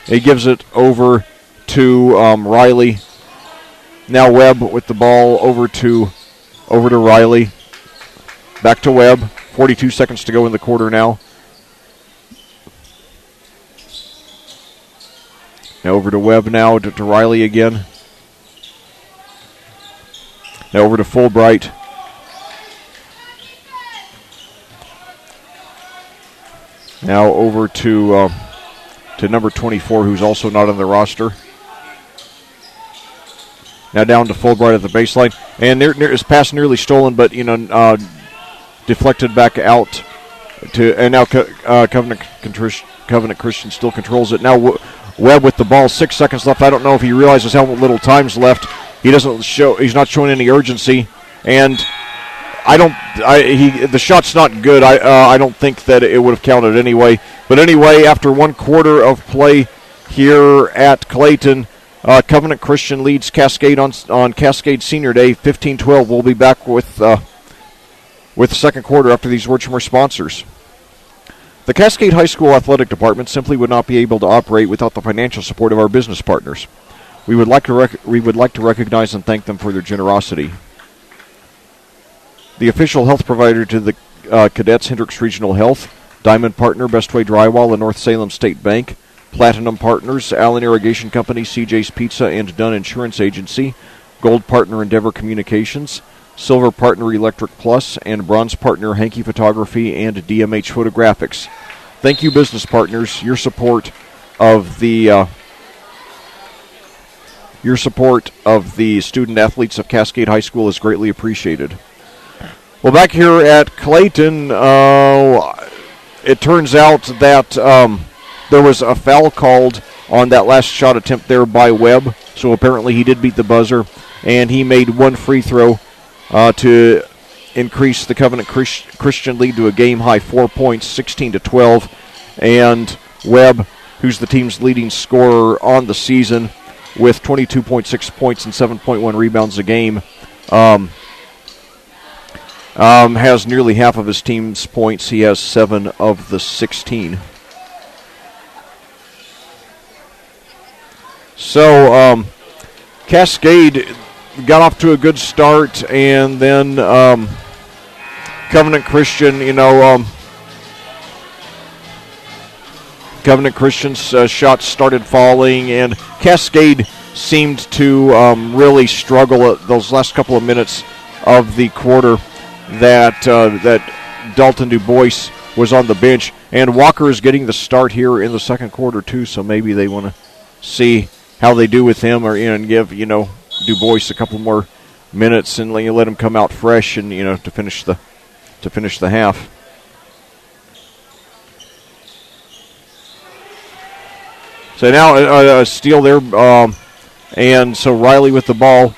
He gives it over to Riley. Now Webb with the ball over to Riley. Back to Webb. 42 seconds to go in the quarter now. Now over to Webb now, to Riley again. Now over to Fulbright. Now over to number 24, who's also not on the roster. Now down to Fulbright at the baseline. And his pass nearly stolen, but, deflected back out. And now Covenant Christian still controls it. Now Webb with the ball, 6 seconds left. I don't know if he realizes how little time's left. He's not showing any urgency. And the shot's not good. I don't think that it would have counted anyway. But anyway, after 1 quarter of play here at Clayton, Covenant Christian leads Cascade on Cascade Senior Day, 15-12. We'll be back with the second quarter after these words from our sponsors. The Cascade High School Athletic Department simply would not be able to operate without the financial support of our business partners. We would like to recognize and thank them for their generosity. The official health provider to the Cadets, Hendricks Regional Health, Diamond Partner, Bestway Drywall, and North Salem State Bank. Platinum Partners, Allen Irrigation Company, CJ's Pizza, and Dunn Insurance Agency. Gold Partner, Endeavor Communications. Silver Partner, Electric Plus, and Bronze Partner, Hankey Photography and DMH Photographics. Thank you, business partners. Your support of the student athletes of Cascade High School is greatly appreciated. Well, back here at Clayton, it turns out that there was a foul called on that last shot attempt there by Webb. So apparently he did beat the buzzer, and he made one free throw to increase the Covenant Christian lead to a game-high 4 points, 16-12. And Webb, who's the team's leading scorer on the season with 22.6 points and 7.1 rebounds a game, has nearly half of his team's points. He has 7 of the 16. So Cascade got off to a good start, and then Covenant Christian, Covenant Christian's shots started falling, and Cascade seemed to really struggle at those last couple of minutes of the quarter that Dalton DuBois was on the bench. And Walker is getting the start here in the second quarter, too, so maybe they want to see how they do with him, and give, DuBois a couple more minutes and let him come out fresh and, to finish the half. So now a steal there, and so Riley with the ball.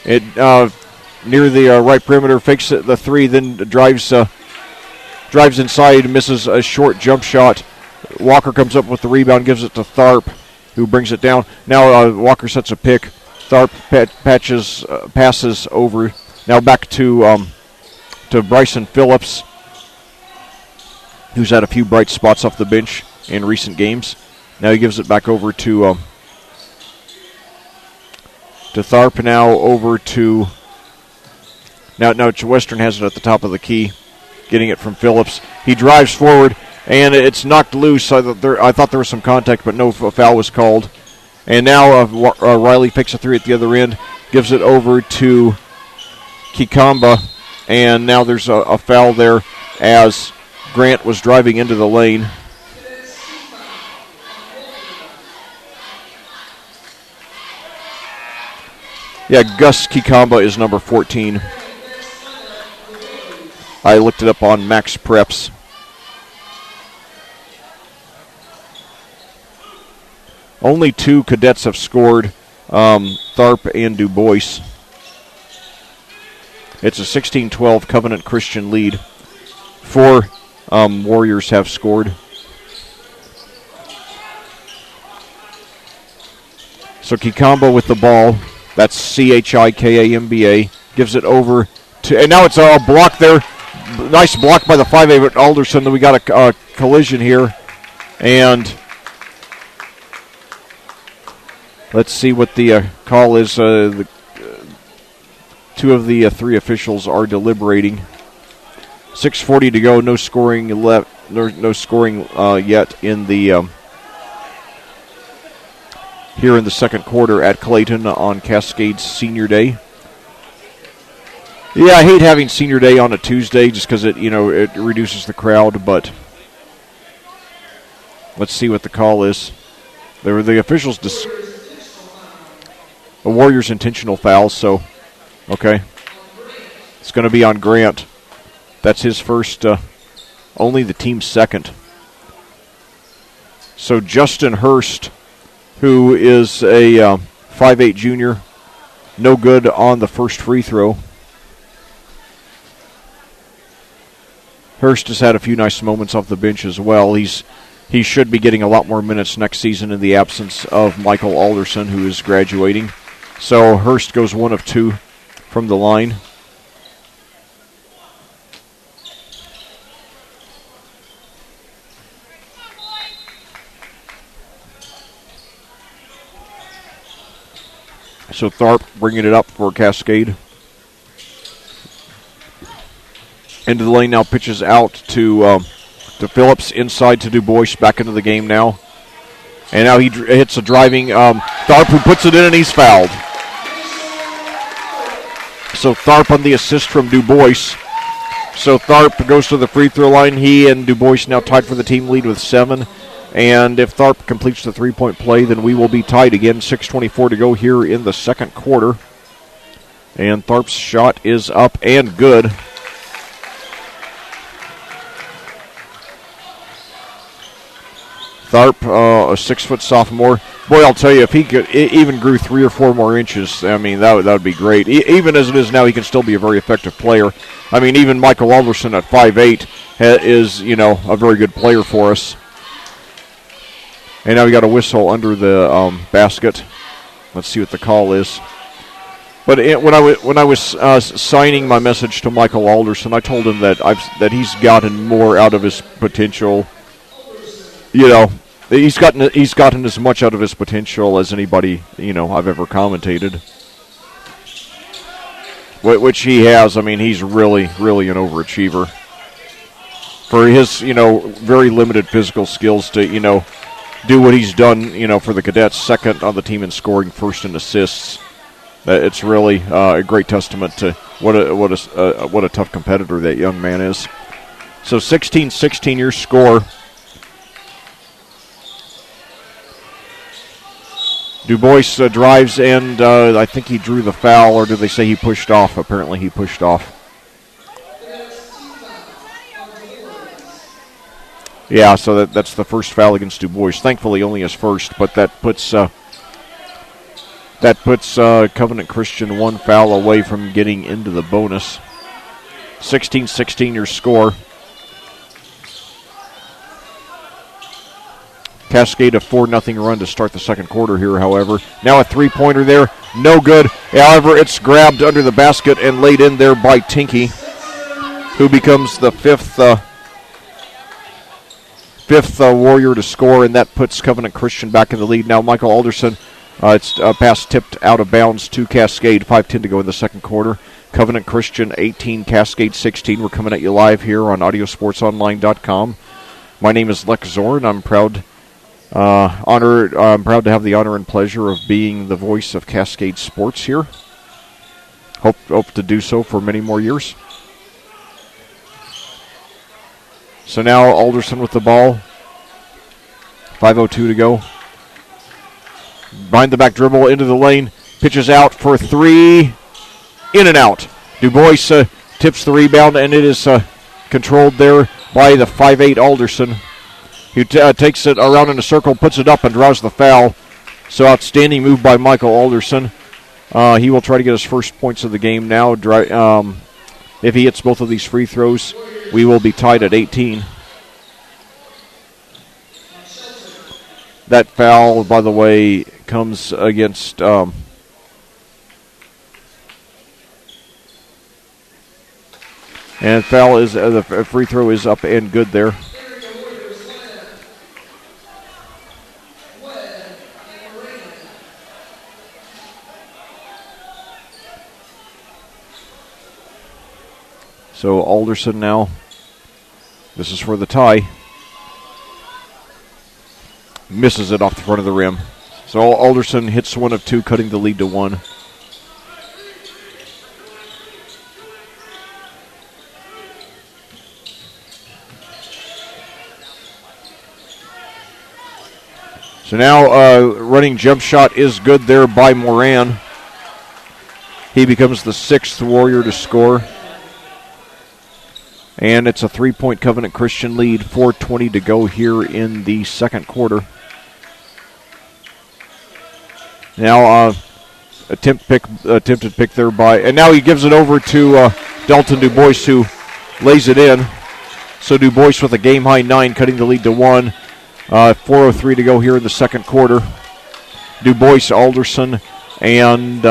It near the right perimeter, fakes the three, then drives inside, misses a short jump shot. Walker comes up with the rebound, gives it to Tharp, who brings it down. Now Walker sets a pick. Tharp passes over. Now back to Bryson Phillips, who's had a few bright spots off the bench in recent games. Now he gives it back over to Tharp. Now over to now Western has it at the top of the key, getting it from Phillips. He drives forward, and it's knocked loose. I thought there was some contact, but no foul was called. And now Riley picks a three at the other end, gives it over to Kikamba, and now there's a foul there as Grant was driving into the lane. Yeah, Gus Kikamba is number 14. I looked it up on Max Preps. Only 2 cadets have scored, Tharp and DuBois. It's a 16-12 Covenant Christian lead. 4 Warriors have scored. So Kikamba with the ball. That's Chikamba. Gives it over to, and now it's a block there. Nice block by the 5'8" at Alderson. Then we got a collision here. And let's see what the call is. 2 of the 3 officials are deliberating. 6:40 to go. No scoring left. No scoring yet in the here in the second quarter at Clayton on Cascade's Senior Day. Yeah, I hate having Senior Day on a Tuesday just because it reduces the crowd. But let's see what the call is. There were the officials. A Warriors intentional foul. So okay, it's going to be on Grant. That's his first. Only the team's second. So Justin Hurst, who is a 5'8" junior, no good on the first free throw. Hurst has had a few nice moments off the bench as well. He should be getting a lot more minutes next season in the absence of Michael Alderson, who is graduating. So Hurst goes 1 of 2 from the line. So Tharp bringing it up for Cascade. Into the lane now, pitches out to To Phillips, inside to DuBois, back into the game now. And now he hits a driving Tharp, who puts it in, and he's fouled. So Tharp on the assist from DuBois. So Tharp goes to the free throw line. He and DuBois now tied for the team lead with 7. And if Tharp completes the three-point play, then we will be tied again. 6:24 to go here in the second quarter. And Tharp's shot is up and good. Tharp, a 6-foot sophomore. Boy, I'll tell you, if he could even grew 3 or 4 more inches, I mean, that would be great. Even as it is now, he can still be a very effective player. I mean, even Michael Alderson at 5'8" is, a very good player for us. And now we got a whistle under the basket. Let's see what the call is. But when I was signing my message to Michael Alderson, I told him that he's gotten more out of his potential. He's gotten as much out of his potential as anybody I've ever commentated. Which he has. I mean, he's really, really an overachiever. For his very limited physical skills to do what he's done for the Cadets, second on the team in scoring, first in assists. It's really a great testament to what a tough competitor that young man is. So 16-16 your score. DuBois drives, and I think he drew the foul, or did they say he pushed off? Apparently he pushed off. Yeah, so that's the first foul against DuBois. Thankfully only his first, but that puts Covenant Christian 1 foul away from getting into the bonus. 16-16 your score. Cascade a 4-0 run to start the second quarter here, however. Now a three-pointer there, no good. However, it's grabbed under the basket and laid in there by Tinky, who becomes the fifth Warrior to score, and that puts Covenant Christian back in the lead. Now Michael Alderson, it's a pass tipped out of bounds to Cascade. 5:10 to go in the second quarter. Covenant Christian 18, Cascade 16. We're coming at you live here on audiosportsonline.com. My name is Lec Zorn. I'm proud to have the honor and pleasure of being the voice of Cascade Sports here. Hope to do so for many more years. So now Alderson with the ball. 5:02 to go. Behind the back dribble into the lane. Pitches out for 3. In and out. DuBois tips the rebound, and it is controlled there by the 5'8" Alderson. He takes it around in a circle, puts it up, and draws the foul. So outstanding move by Michael Alderson. He will try to get his first points of the game now. If he hits both of these free throws, we will be tied at 18. That foul, by the way, comes against... and foul is the free throw is up and good there. So Alderson now, this is for the tie. Misses it off the front of the rim. So Alderson hits one of 2, cutting the lead to 1. So now running jump shot is good there by Moran. He becomes the 6th Warrior to score. And it's a 3-point Covenant Christian lead, 4:20 to go here in the second quarter. Now attempted pick there by, and now he gives it over to Dalton DuBois, who lays it in. So DuBois with a game-high 9, cutting the lead to 1. 4:03 to go here in the second quarter. DuBois, Alderson, and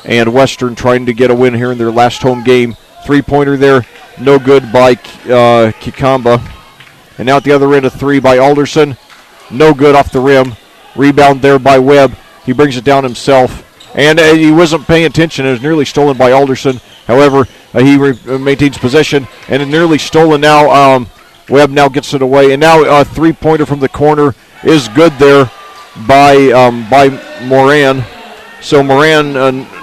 Western trying to get a win here in their last home game. Three-pointer there, no good by Kikamba. And now at the other end, a 3 by Alderson. No good off the rim. Rebound there by Webb. He brings it down himself. And he wasn't paying attention. It was nearly stolen by Alderson. However, He maintains possession, and it nearly stolen now. Webb now gets it away, and now a three-pointer from the corner is good there by Moran. So Moran,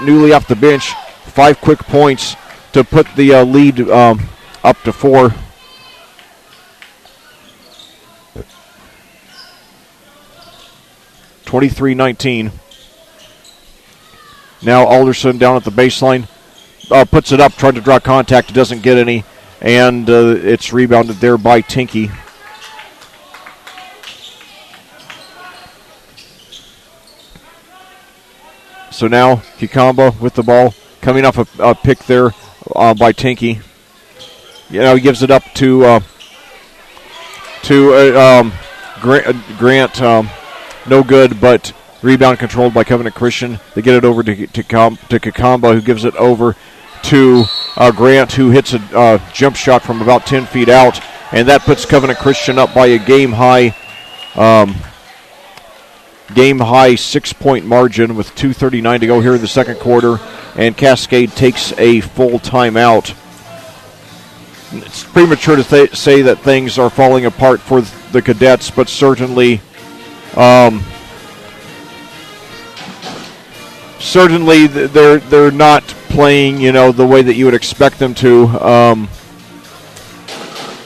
newly off the bench, 5 quick points to put the lead up to 4. (23-19). Now Alderson down at the baseline, puts it up, trying to draw contact, doesn't get any, and it's rebounded there by Tinky. So now Kikamba with the ball, coming off a pick there by Tinky. He gives it up to Grant. No good, but rebound controlled by Covenant Christian. They get it over to Kikamba, who gives it over to Grant, who hits a jump shot from about 10 feet out, and that puts Covenant Christian up by a game high 6-point margin with 2:39 to go here in the second quarter, and Cascade takes a full timeout. It's premature to say that things are falling apart for the Cadets, but certainly they're not playing, the way that you would expect them to.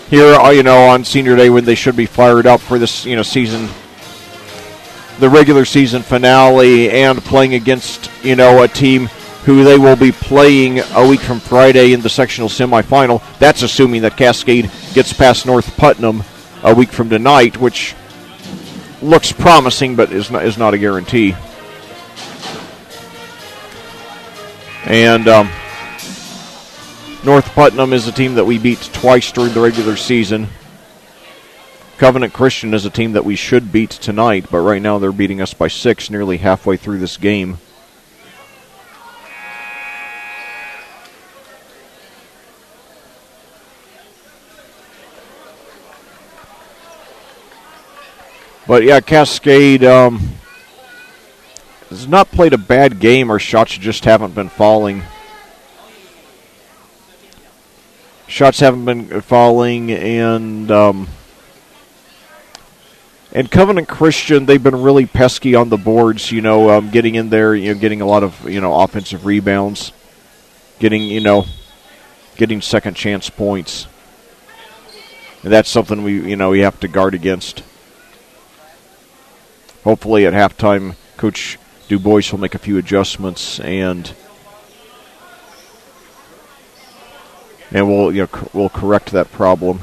Here, on Senior Day when they should be fired up for this, season, the regular season finale, and playing against, a team who they will be playing a week from Friday in the sectional semifinal. That's assuming that Cascade gets past North Putnam a week from tonight, which looks promising but is not a guarantee. And North Putnam is a team that we beat twice during the regular season. Covenant Christian is a team that we should beat tonight, but right now they're beating us by 6 nearly halfway through this game. But yeah, Cascade has not played a bad game. Our shots just haven't been falling. And Covenant Christian, they've been really pesky on the boards, getting in there, getting a lot of, offensive rebounds, getting second chance points. And that's something we have to guard against. Hopefully at halftime, Coach DuBois will make a few adjustments, and we'll correct that problem.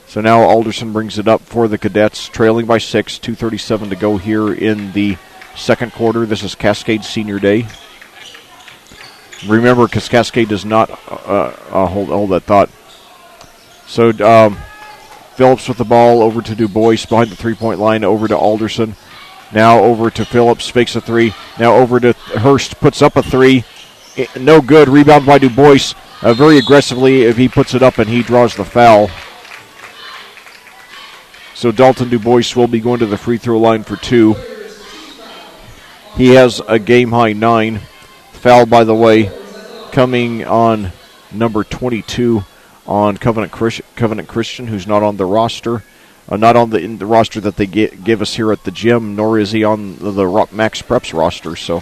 So now Alderson brings it up for the Cadets, trailing by 6, 2:37 to go here in the second quarter. This is Cascade Senior Day. Remember, because Cascade does not hold that thought. So Phillips with the ball over to DuBois behind the three-point line, over to Alderson. Now over to Phillips, fakes a three. Now over to Hurst, puts up a three. No good. Rebound by DuBois. Very aggressively, if he puts it up, and he draws the foul. So Dalton DuBois will be going to the free throw line for 2. He has a game-high 9. Foul, by the way, coming on number 22 on Covenant Christian, who's not on the roster. Not on the roster that they give us here at the gym, nor is he on the Max Preps roster. So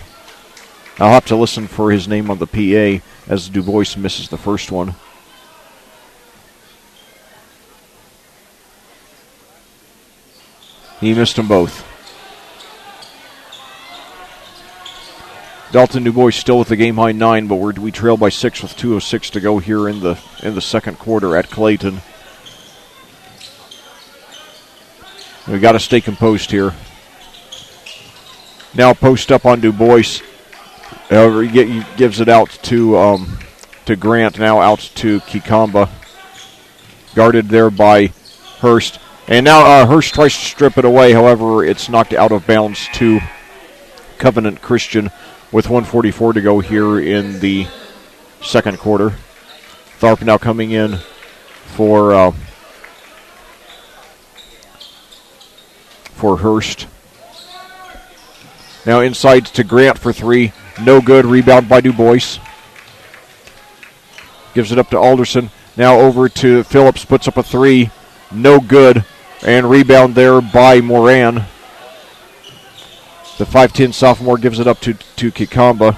I'll have to listen for his name on the PA as DuBois misses the first one. He missed them both. Dalton DuBois still with the game-high 9, but we trail by 6 with 2:06 to go here in the second quarter at Clayton. We got to stay composed here. Now post up on DuBois. He gives it out to Grant. Now out to Kikamba. Guarded there by Hurst. And now Hurst tries to strip it away. However, it's knocked out of bounds to Covenant Christian with 1:44 to go here in the second quarter. Tharp now coming in for Hurst. Now inside to Grant for three. No good. Rebound by DuBois. Gives it up to Alderson. Now over to Phillips. Puts up a three. No good. And rebound there by Moran. The 5'10 sophomore gives it up to Kikamba.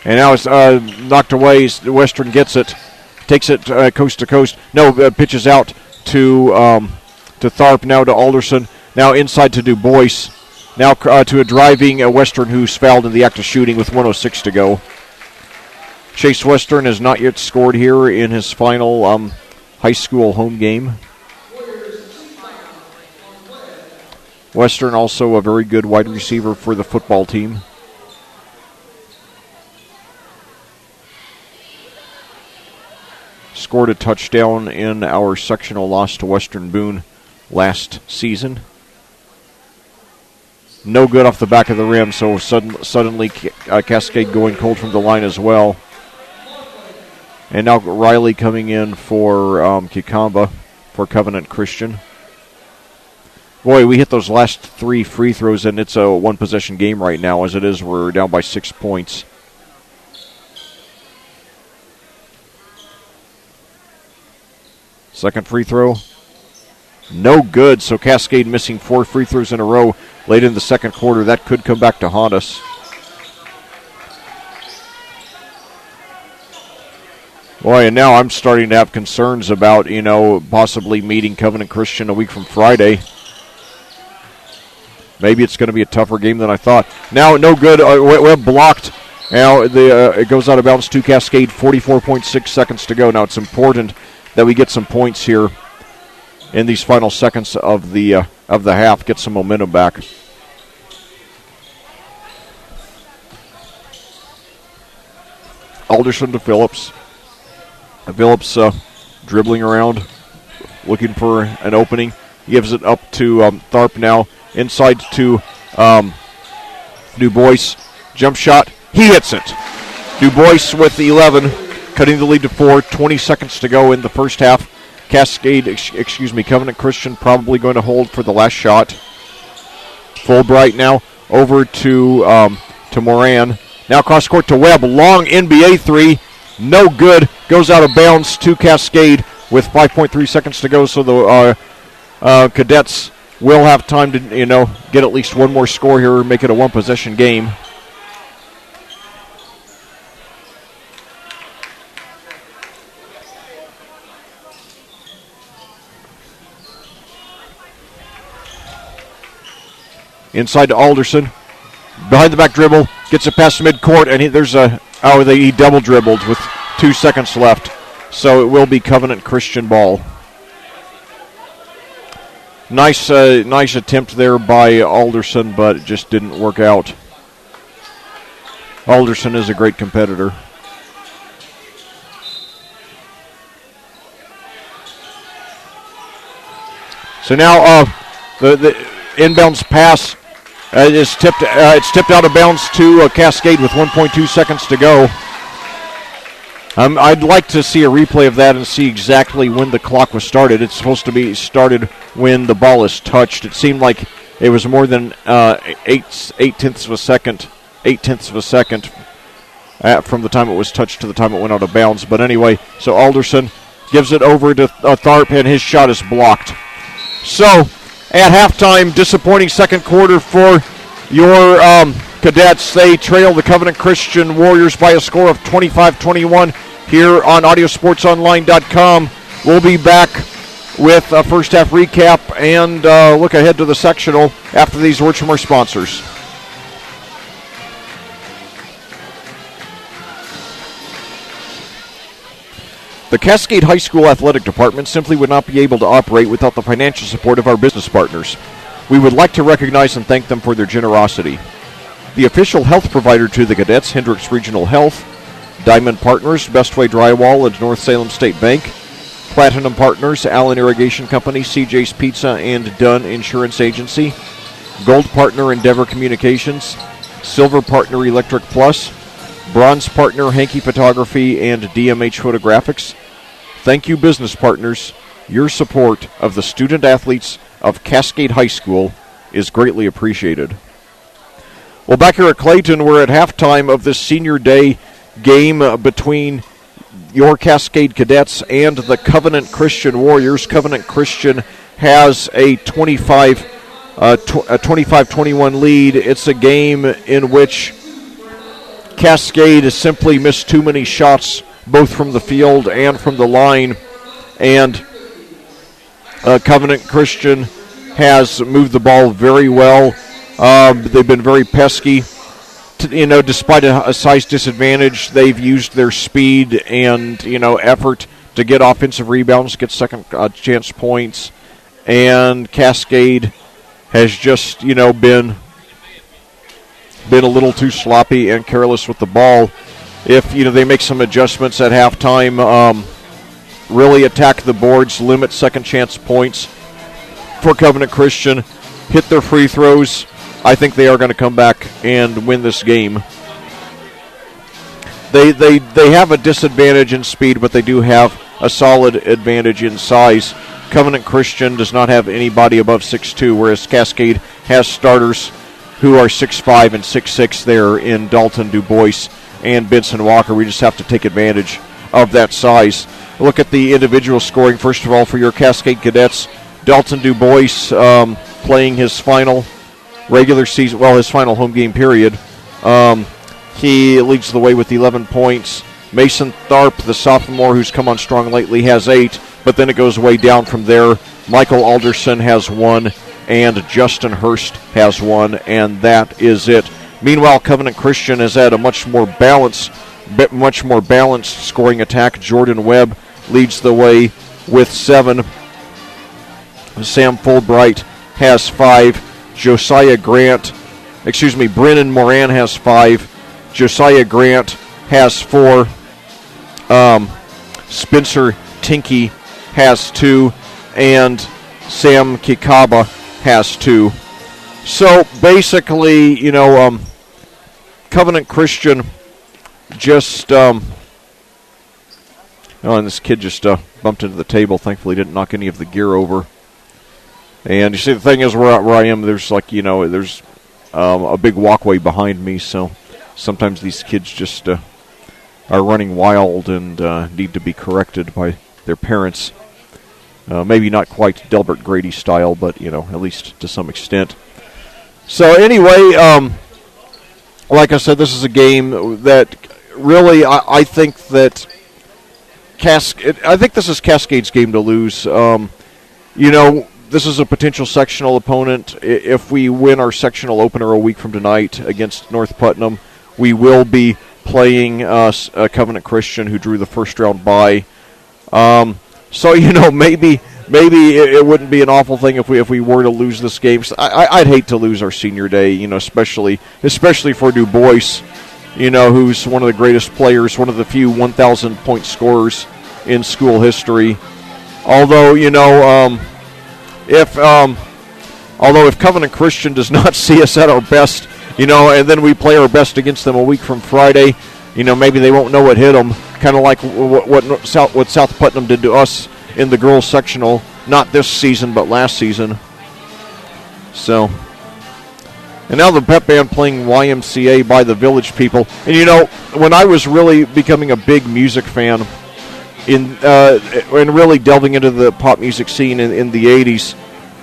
And now it's knocked away. Western gets it. Takes it coast to coast. No, pitches out to Tharp. Now to Alderson. Now inside to DuBois. Now to a driving Western who's fouled in the act of shooting with 1:06 to go. Chase Western has not yet scored here in his final high school home game. Western also a very good wide receiver for the football team. Scored a touchdown in our sectional loss to Western Boone last season. No good off the back of the rim, so suddenly Cascade going cold from the line as well. And now Riley coming in for Kikamba for Covenant Christian. Boy, we hit those last three free throws, and it's a one-possession game right now. As it is, we're down by 6 points. Second free throw. No good, so Cascade missing 4 free throws in a row late in the second quarter. That could come back to haunt us. Boy, and now I'm starting to have concerns about, possibly meeting Covenant Christian a week from Friday. Maybe it's going to be a tougher game than I thought. Now, no good. Webb blocked. Now, it goes out of bounds to Cascade. 44.6 seconds to go. Now, it's important that we get some points here in these final seconds of the half. Get some momentum back. Alderson to Phillips. Phillips dribbling around, looking for an opening. He gives it up to Tharp now. Inside to DuBois. Jump shot. He hits it. DuBois with 11, cutting the lead to 4. 20 seconds to go in the first half. Covenant Christian probably going to hold for the last shot. Fulbright now over to Moran. Now cross court to Webb. Long NBA three. No good. Goes out of bounds to Cascade with 5.3 seconds to go. So the Cadets will have time to, get at least one more score here, make it a one-possession game. Inside to Alderson. Behind the back dribble. Gets it past midcourt, and he double dribbled with 2 seconds left. So it will be Covenant Christian ball. Nice attempt there by Alderson, but it just didn't work out. Alderson is a great competitor. So now the inbounds pass is tipped. It's tipped out of bounds to Cascade with 1.2 seconds to go. I'd like to see a replay of that and see exactly when the clock was started. It's supposed to be started when the ball is touched. It seemed like it was more than 8/10 of a second from the time it was touched to the time it went out of bounds. But anyway, so Alderson gives it over to Tharp, and his shot is blocked. So at halftime, disappointing second quarter for your Cadets. They trail the Covenant Christian Warriors by a score of 25-21 here on audiosportsonline.com. We'll be back with a first half recap and look ahead to the sectional after these words from our sponsors. The Cascade High School Athletic Department simply would not be able to operate without the financial support of our business partners. We would like to recognize and thank them for their generosity. The official health provider to the Cadets, Hendricks Regional Health. Diamond Partners, Bestway Drywall and North Salem State Bank. Platinum Partners, Allen Irrigation Company, CJ's Pizza, and Dunn Insurance Agency. Gold Partner, Endeavor Communications. Silver Partner, Electric Plus. Bronze Partner, Hankey Photography and DMH Photographics. Thank you, business partners. Your support of the student athletes of Cascade High School is greatly appreciated. Well, back here at Clayton, we're at halftime of this senior day game between your Cascade Cadets and the Covenant Christian Warriors. Covenant Christian has a 25-21 lead. It's a game in which Cascade has simply missed too many shots, both from the field and from the line, and Covenant Christian has moved the ball very well. They've been very pesky. Despite a size disadvantage, they've used their speed and effort to get offensive rebounds, get second chance points, and Cascade has just been a little too sloppy and careless with the ball. If they make some adjustments at halftime, really attack the boards, limit second chance points for Covenant Christian, hit their free throws, I think they are going to come back and win this game. They have a disadvantage in speed, but they do have a solid advantage in size. Covenant Christian does not have anybody above 6'2", whereas Cascade has starters who are 6'5" and 6'6" there in Dalton DuBois and Benson Walker. We just have to take advantage of that size. Look at the individual scoring. First of all, for your Cascade Cadets, Dalton DuBois playing his final regular season, his final home game period. He leads the way with 11 points. Mason Tharp, the sophomore who's come on strong lately, has 8, but then it goes way down from there. Michael Alderson has 1, and Justin Hurst has 1, and that is it. Meanwhile, Covenant Christian has had a much more balanced scoring attack. Jordan Webb leads the way with 7. Sam Fulbright has 5. Brennan Moran has 5. Josiah Grant has 4. Spencer Tinky has 2. And Sam Kikaba has 2. So basically, Covenant Christian just, and this kid just bumped into the table. Thankfully, didn't knock any of the gear over. And you see, the thing is, where I am, there's there's a big walkway behind me, so sometimes these kids just are running wild and need to be corrected by their parents. Maybe not quite Delbert Grady style, but, at least to some extent. So anyway, like I said, this is a game that really, I think that this is Cascade's game to lose. This is a potential sectional opponent. If we win our sectional opener a week from tonight against North Putnam, we will be playing Covenant Christian, who drew the first round bye. So maybe it wouldn't be an awful thing if we were to lose this game. I'd hate to lose our senior day, especially for DuBois, who's one of the greatest players, one of the few 1,000-point scorers in school history. Although if Covenant Christian does not see us at our best, and then we play our best against them a week from Friday, maybe they won't know what hit them. Kind of like what South Putnam did to us in the girls sectional, not this season but last season. So, and now the pep band playing YMCA by the Village People. And when I was really becoming a big music fan, and really delving into the pop music scene in the 80s,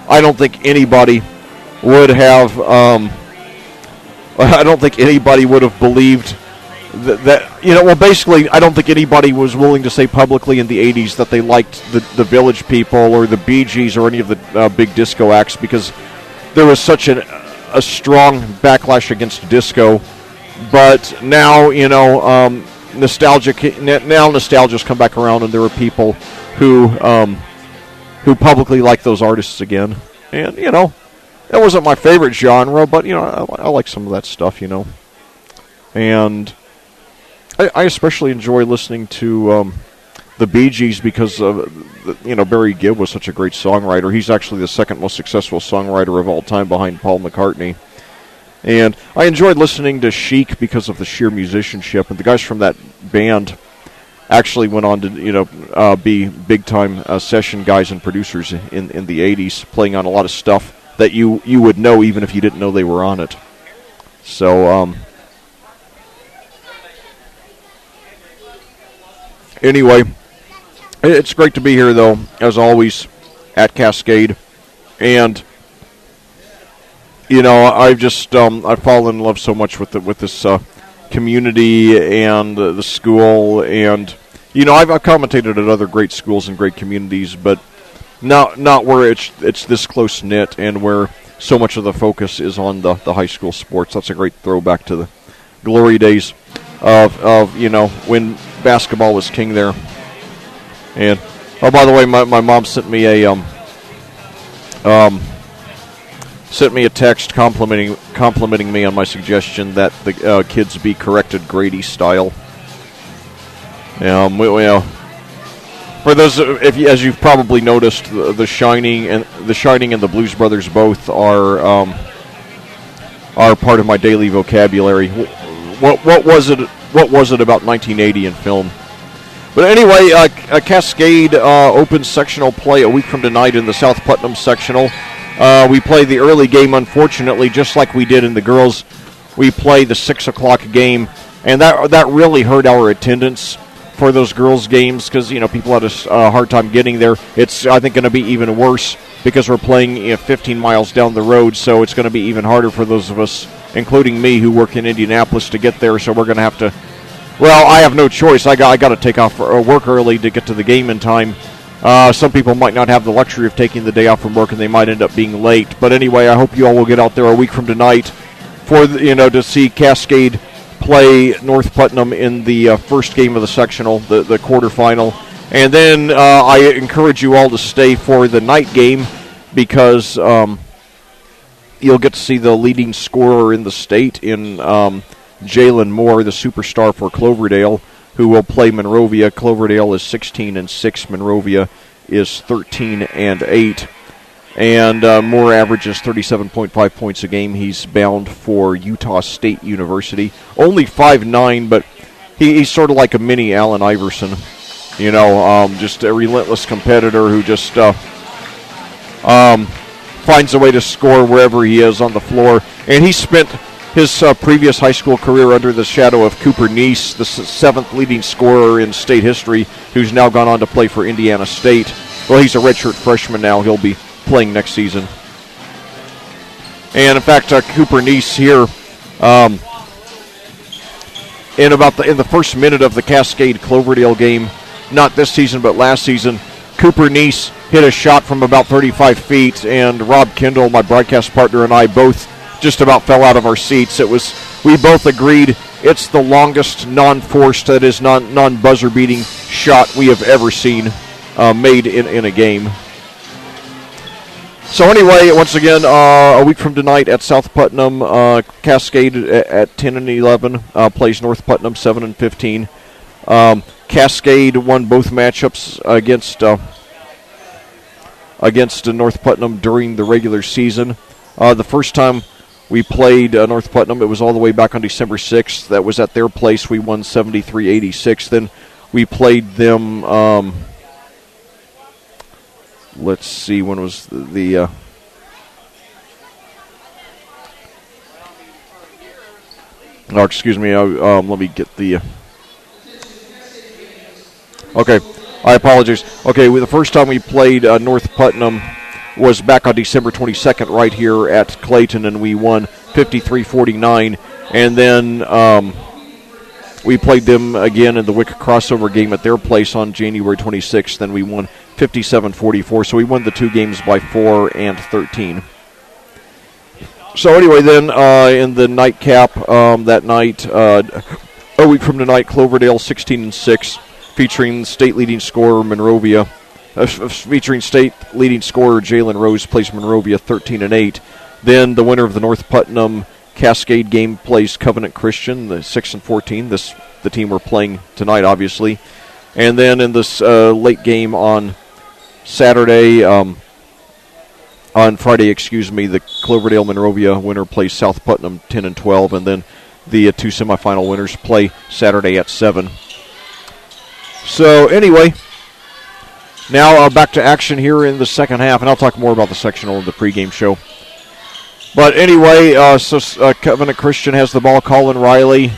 I don't think anybody would have believed that basically, I don't think anybody was willing to say publicly in the 80s that they liked the Village People or the Bee Gees or any of the big disco acts, because there was such a strong backlash against disco. But now, nostalgia's come back around, and there are people who publicly like those artists again. And that wasn't my favorite genre, but I like some of that stuff. And I especially enjoy listening to the Bee Gees because Barry Gibb was such a great songwriter. He's actually the second most successful songwriter of all time behind Paul McCartney. And I enjoyed listening to Chic because of the sheer musicianship. And the guys from that band actually went on to be big time session guys and producers in the 80s, playing on a lot of stuff that you would know even if you didn't know they were on it. So anyway, it's great to be here though, as always, at Cascade, and I've just I've fallen in love so much with this community and the school, and I've commentated at other great schools and great communities, but not where it's this close knit and where so much of the focus is on the high school sports. That's a great throwback to the glory days of when basketball was king there. And by the way, my mom sent me a text complimenting me on my suggestion that the kids be corrected Grady style. For those, as you've probably noticed, the Shining and the Blues Brothers both are part of my daily vocabulary. What was it about 1980 in film? But anyway, Cascade opens sectional play a week from tonight in the South Putnam sectional. We play the early game, unfortunately, just like we did in the girls. We play the 6 o'clock game, and that really hurt our attendance for those girls' games because people had a hard time getting there. It's, I think, going to be even worse because we're playing 15 miles down the road, so it's going to be even harder for those of us, including me, who work in Indianapolis, to get there. So we're going to have to. Well, I have no choice. I got to take off work early to get to the game in time. Some people might not have the luxury of taking the day off from work, and they might end up being late. But anyway, I hope you all will get out there a week from tonight for to see Cascade play North Putnam in the first game of the sectional, the quarterfinal. And then I encourage you all to stay for the night game because you'll get to see the leading scorer in the state in Jalen Moore, the superstar for Cloverdale, who will play Monrovia. Cloverdale is 16-6. Monrovia is 13-8. And Moore averages 37.5 points a game. He's bound for Utah State University. Only 5'9", but he's sort of like a mini Allen Iverson. Just a relentless competitor who just finds a way to score wherever he is on the floor. And he spent his previous high school career under the shadow of Cooper Neese, the seventh leading scorer in state history, who's now gone on to play for Indiana State. Well, he's a redshirt freshman now. He'll be playing next season. And in fact, Cooper Neese here, in the first minute of the Cascade Cloverdale game, not this season but last season, Cooper Neese hit a shot from about 35 feet, and Rob Kendall, my broadcast partner, and I both just about fell out of our seats. We both agreed it's the longest non-forced, that is non-buzzer beating shot we have ever seen made in a game. So anyway, once again, a week from tonight at South Putnam, Cascade at 10 and 11 plays North Putnam 7 and 15. Cascade won both matchups against North Putnam during the regular season. The first time we played North Putnam, it was all the way back on December 6th. That was at their place. We won 73-86. Then we played them. Let's see, when was the oh, excuse me, let me get the okay, I apologize. Okay, the first time we played North Putnam was back on December 22nd right here at Clayton, and we won 53-49. And then we played them again in the WIC crossover game at their place on January 26th, and we won 57-44. So we won the two games by 4 and 13. So anyway, then in the nightcap that night, a week from tonight, Cloverdale 16-6, featuring state leading scorer Monrovia. Featuring state leading scorer Jalen Rose plays Monrovia 13-8. Then the winner of the North Putnam Cascade game plays Covenant Christian, the 6-14. The team we're playing tonight, obviously. And then in this late game on Friday, the Cloverdale Monrovia winner plays South Putnam 10-12, and then the two semifinal winners play Saturday at 7. So anyway, now back to action here in the second half, and I'll talk more about the sectional in the pregame show. But anyway, Covenant Christian has the ball. Colin Riley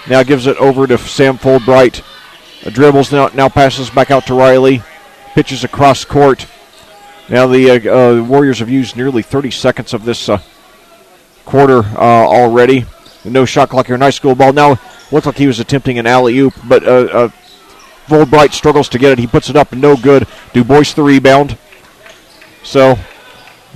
now gives it over to Sam Fulbright. Dribbles now passes back out to Riley. Pitches across court. Now the Warriors have used nearly 30 seconds of this quarter already. No shot clock here. Nice school ball. Now looked like he was attempting an alley-oop, but Fulbright struggles to get it. He puts it up, no good. DuBois the rebound. So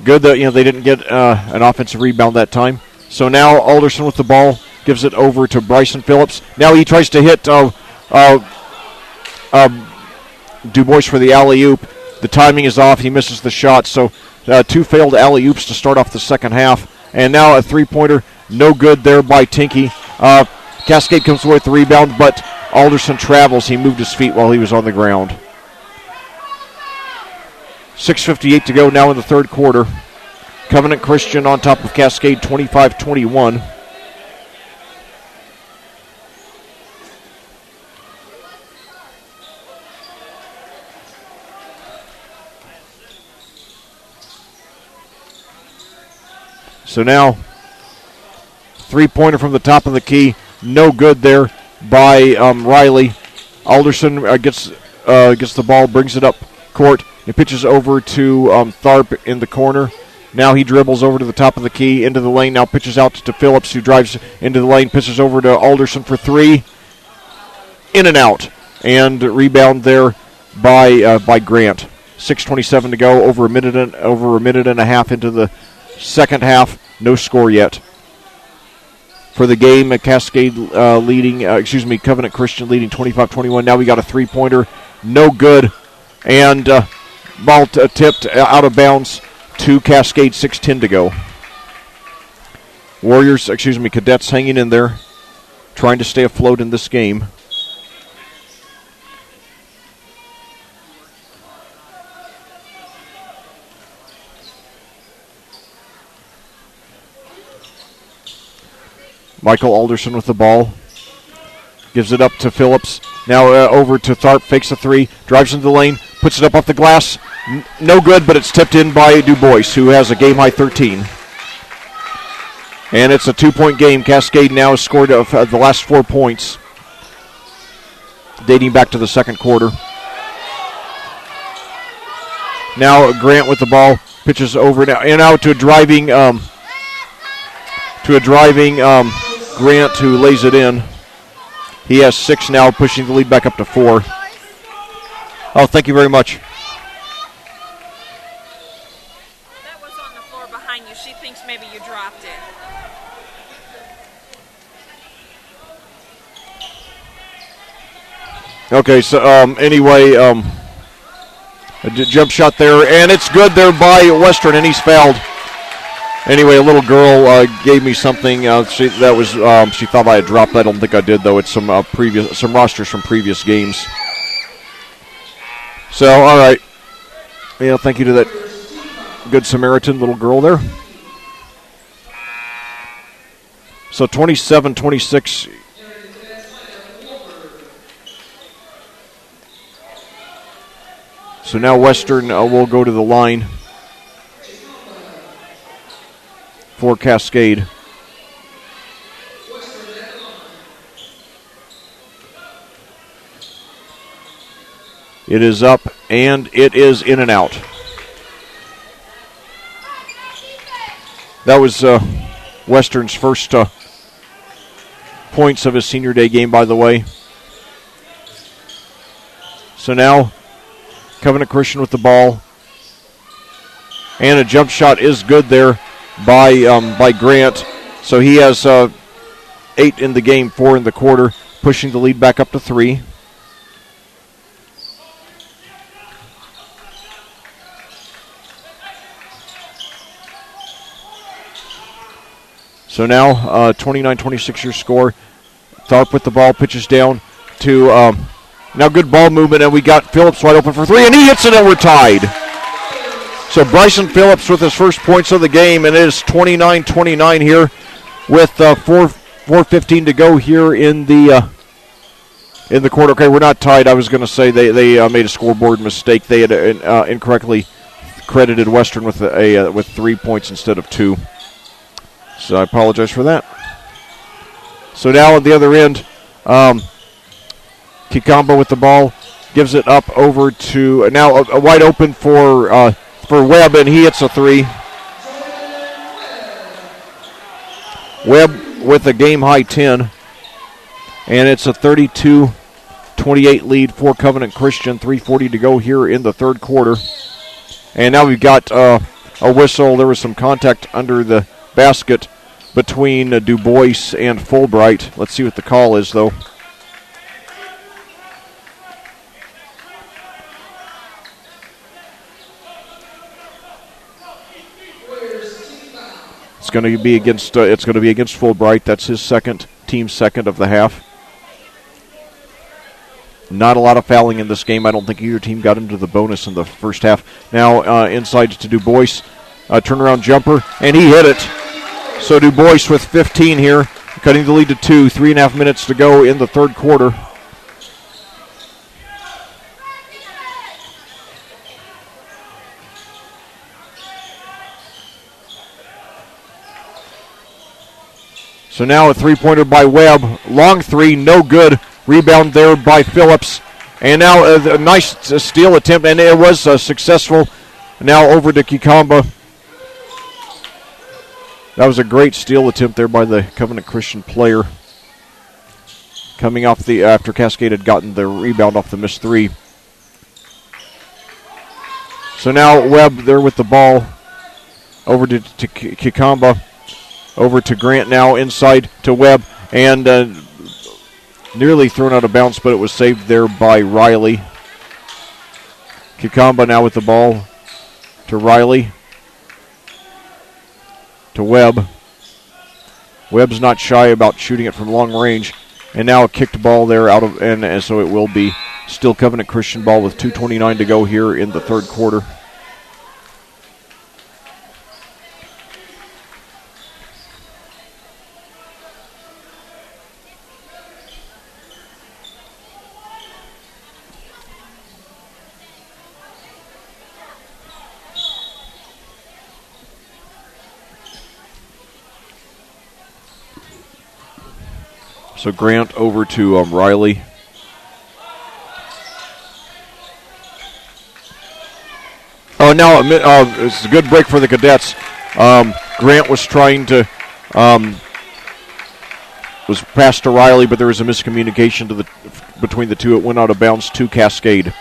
good that they didn't get an offensive rebound that time. So now Alderson with the ball gives it over to Bryson Phillips. Now he tries to hit DuBois for the alley-oop. The timing is off. He misses the shot. So 2 failed alley-oops to start off the second half. And now a three-pointer. No good there by Tinky. Cascade comes away with the rebound, but Alderson travels. He moved his feet while he was on the ground. 6:58 to go now in the third quarter. Covenant Christian on top of Cascade 25-21. So now, three-pointer from the top of the key. No good there by Riley. Alderson gets the ball, brings it up court. He pitches over to Tharp in the corner. Now he dribbles over to the top of the key, into the lane. Now pitches out to Phillips, who drives into the lane, pitches over to Alderson for 3. In and out. And rebound there by Grant. 6:27 to go, over a minute and a half into the second half. No score yet. For the game, Cascade Covenant Christian leading 25-21. Now we got a three-pointer. No good. And ball tipped out of bounds to Cascade, 6:10 to go. Cadets hanging in there, trying to stay afloat in this game. Michael Alderson with the ball. Gives it up to Phillips. Now over to Tharp. Fakes a 3. Drives into the lane. Puts it up off the glass. No good, but it's tipped in by DuBois, who has a game-high 13. And it's a 2-point game. Cascade now has scored the last 4 points, dating back to the second quarter. Now Grant with the ball. Pitches over now and out to a driving Grant, who lays it in. He has 6 now, pushing the lead back up to 4. Oh, thank you very much. That was on the floor behind you. She thinks maybe you dropped it. Okay, so anyway, a jump shot there, and it's good there by Western, and he's fouled. Anyway, a little girl gave me something. She thought I had dropped. I don't think I did, though. It's some rosters from previous games. So, all right. Yeah, thank you to that Good Samaritan little girl there. So 27-26. So now Western will go to the line for Cascade. It is up, and it is in and out. That was Western's first points of his senior day game, by the way. So now Covenant Christian with the ball. And a jump shot is good there by Grant. So he has 8 in the game, 4 in the quarter, pushing the lead back up to 3. So now 29-26 your score. Tharp with the ball, pitches down to now good ball movement, and we got Phillips wide open for 3, and he hits it, and we're tied. So Bryson Phillips with his first points of the game, and it is 29-29 here with 4:15 to go here in the in the quarter. Okay, we're not tied. I was going to say they made a scoreboard mistake. They had incorrectly credited Western with 3 points instead of 2. So I apologize for that. So now at the other end, Kikamba with the ball, gives it up over to now a wide open for Webb, and he hits a 3. Webb with a game-high 10, and it's a 32-28 lead for Covenant Christian. 3:40 to go here in the third quarter. And now we've got a whistle. There was some contact under the basket between DuBois and Fulbright. Let's see what the call is, though. It's going to be against Fulbright. That's his team second of the half. Not a lot of fouling in this game. I don't think either team got into the bonus in the first half. Now inside to DuBois, turnaround jumper, and he hit it. So DuBois with 15 here, cutting the lead to 2. 3.5 minutes to go in the third quarter. So now a three-pointer by Webb. Long 3, no good. Rebound there by Phillips. And now a nice steal attempt, and it was successful. Now over to Kikamba. That was a great steal attempt there by the Covenant Christian player. Coming off after Cascade had gotten the rebound off the missed 3. So now Webb there with the ball. Over to Kikamba. Over to Grant now, inside to Webb, and nearly thrown out of bounds, but it was saved there by Riley. Kikamba now with the ball to Riley. To Webb. Webb's not shy about shooting it from long range, and now a kicked ball there and so it will be still Covenant Christian ball with 2:29 to go here in the third quarter. So Grant over to Riley. Oh, now it's a good break for the Cadets. Grant was trying to was passed to Riley, but there was a miscommunication between the two. It went out of bounds to Cascade.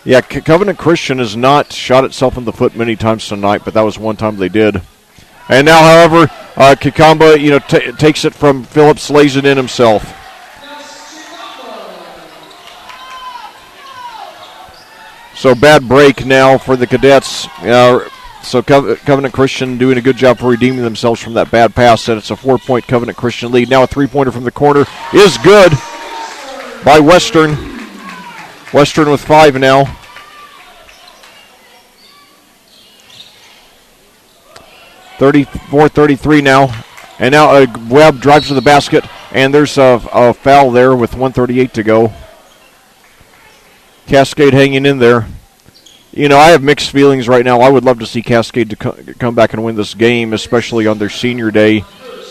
Yeah, Covenant Christian has not shot itself in the foot many times tonight, but that was one time they did. And now, however, Kikamba, takes it from Phillips, lays it in himself. So bad break now for the Cadets. So Covenant Christian doing a good job for redeeming themselves from that bad pass, and it's a 4-point Covenant Christian lead. Now a three-pointer from the corner is good by Western. Western with 5 now. .34-33 now. And now Webb drives to the basket, and there's a foul there with 1:38 to go. Cascade hanging in there. I have mixed feelings right now. I would love to see Cascade to come back and win this game, especially on their senior day,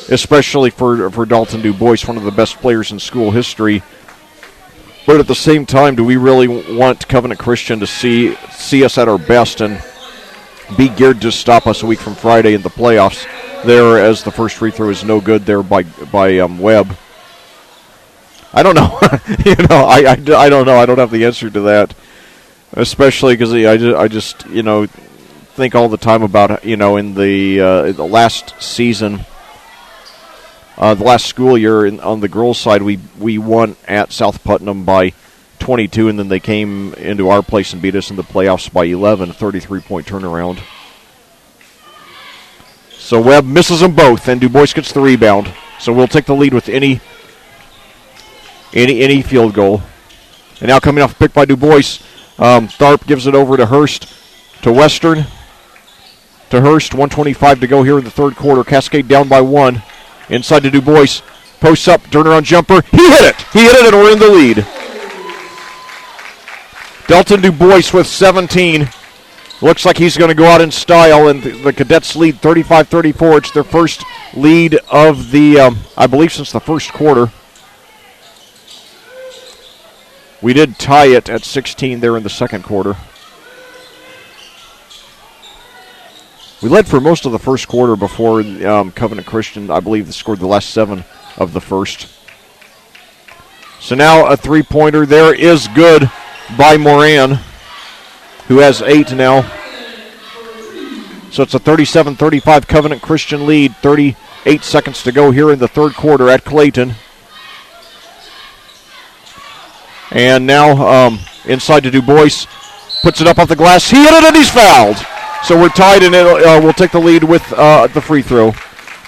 especially for Dalton DuBois, one of the best players in school history. But at the same time, do we really want Covenant Christian to see us at our best and be geared to stop us a week from Friday in the playoffs there, as the first free throw is no good there by Webb? I don't know. I don't know. I don't have the answer to that, especially because I just think all the time about in the last season, the last school year on the girls' side, we won at South Putnam by 22, and then they came into our place and beat us in the playoffs by 11, a 33-point turnaround. So Webb misses them both, and DuBois gets the rebound. So we'll take the lead with any field goal. And now coming off a pick by DuBois, Tharp gives it over to Hurst, to Western, to Hurst. 1:25 to go here in the third quarter. Cascade down by 1. Inside to DuBois. Posts up, turnaround jumper. He hit it! He hit it, and we're in the lead. Dalton DuBois with 17. Looks like he's going to go out in style, and the Cadets lead 35-34. It's their first lead of the, I believe, since the first quarter. We did tie it at 16 there in the second quarter. We led for most of the first quarter before Covenant Christian, I believe, scored the last 7 of the first. So now a three-pointer there is good by Moran, who has 8 now. So it's a 37-35 Covenant Christian lead. 38 seconds to go here in the third quarter at Clayton. And now inside to DuBois. Puts it up off the glass. He hit it and he's fouled. So we're tied, and we'll take the lead with the free throw.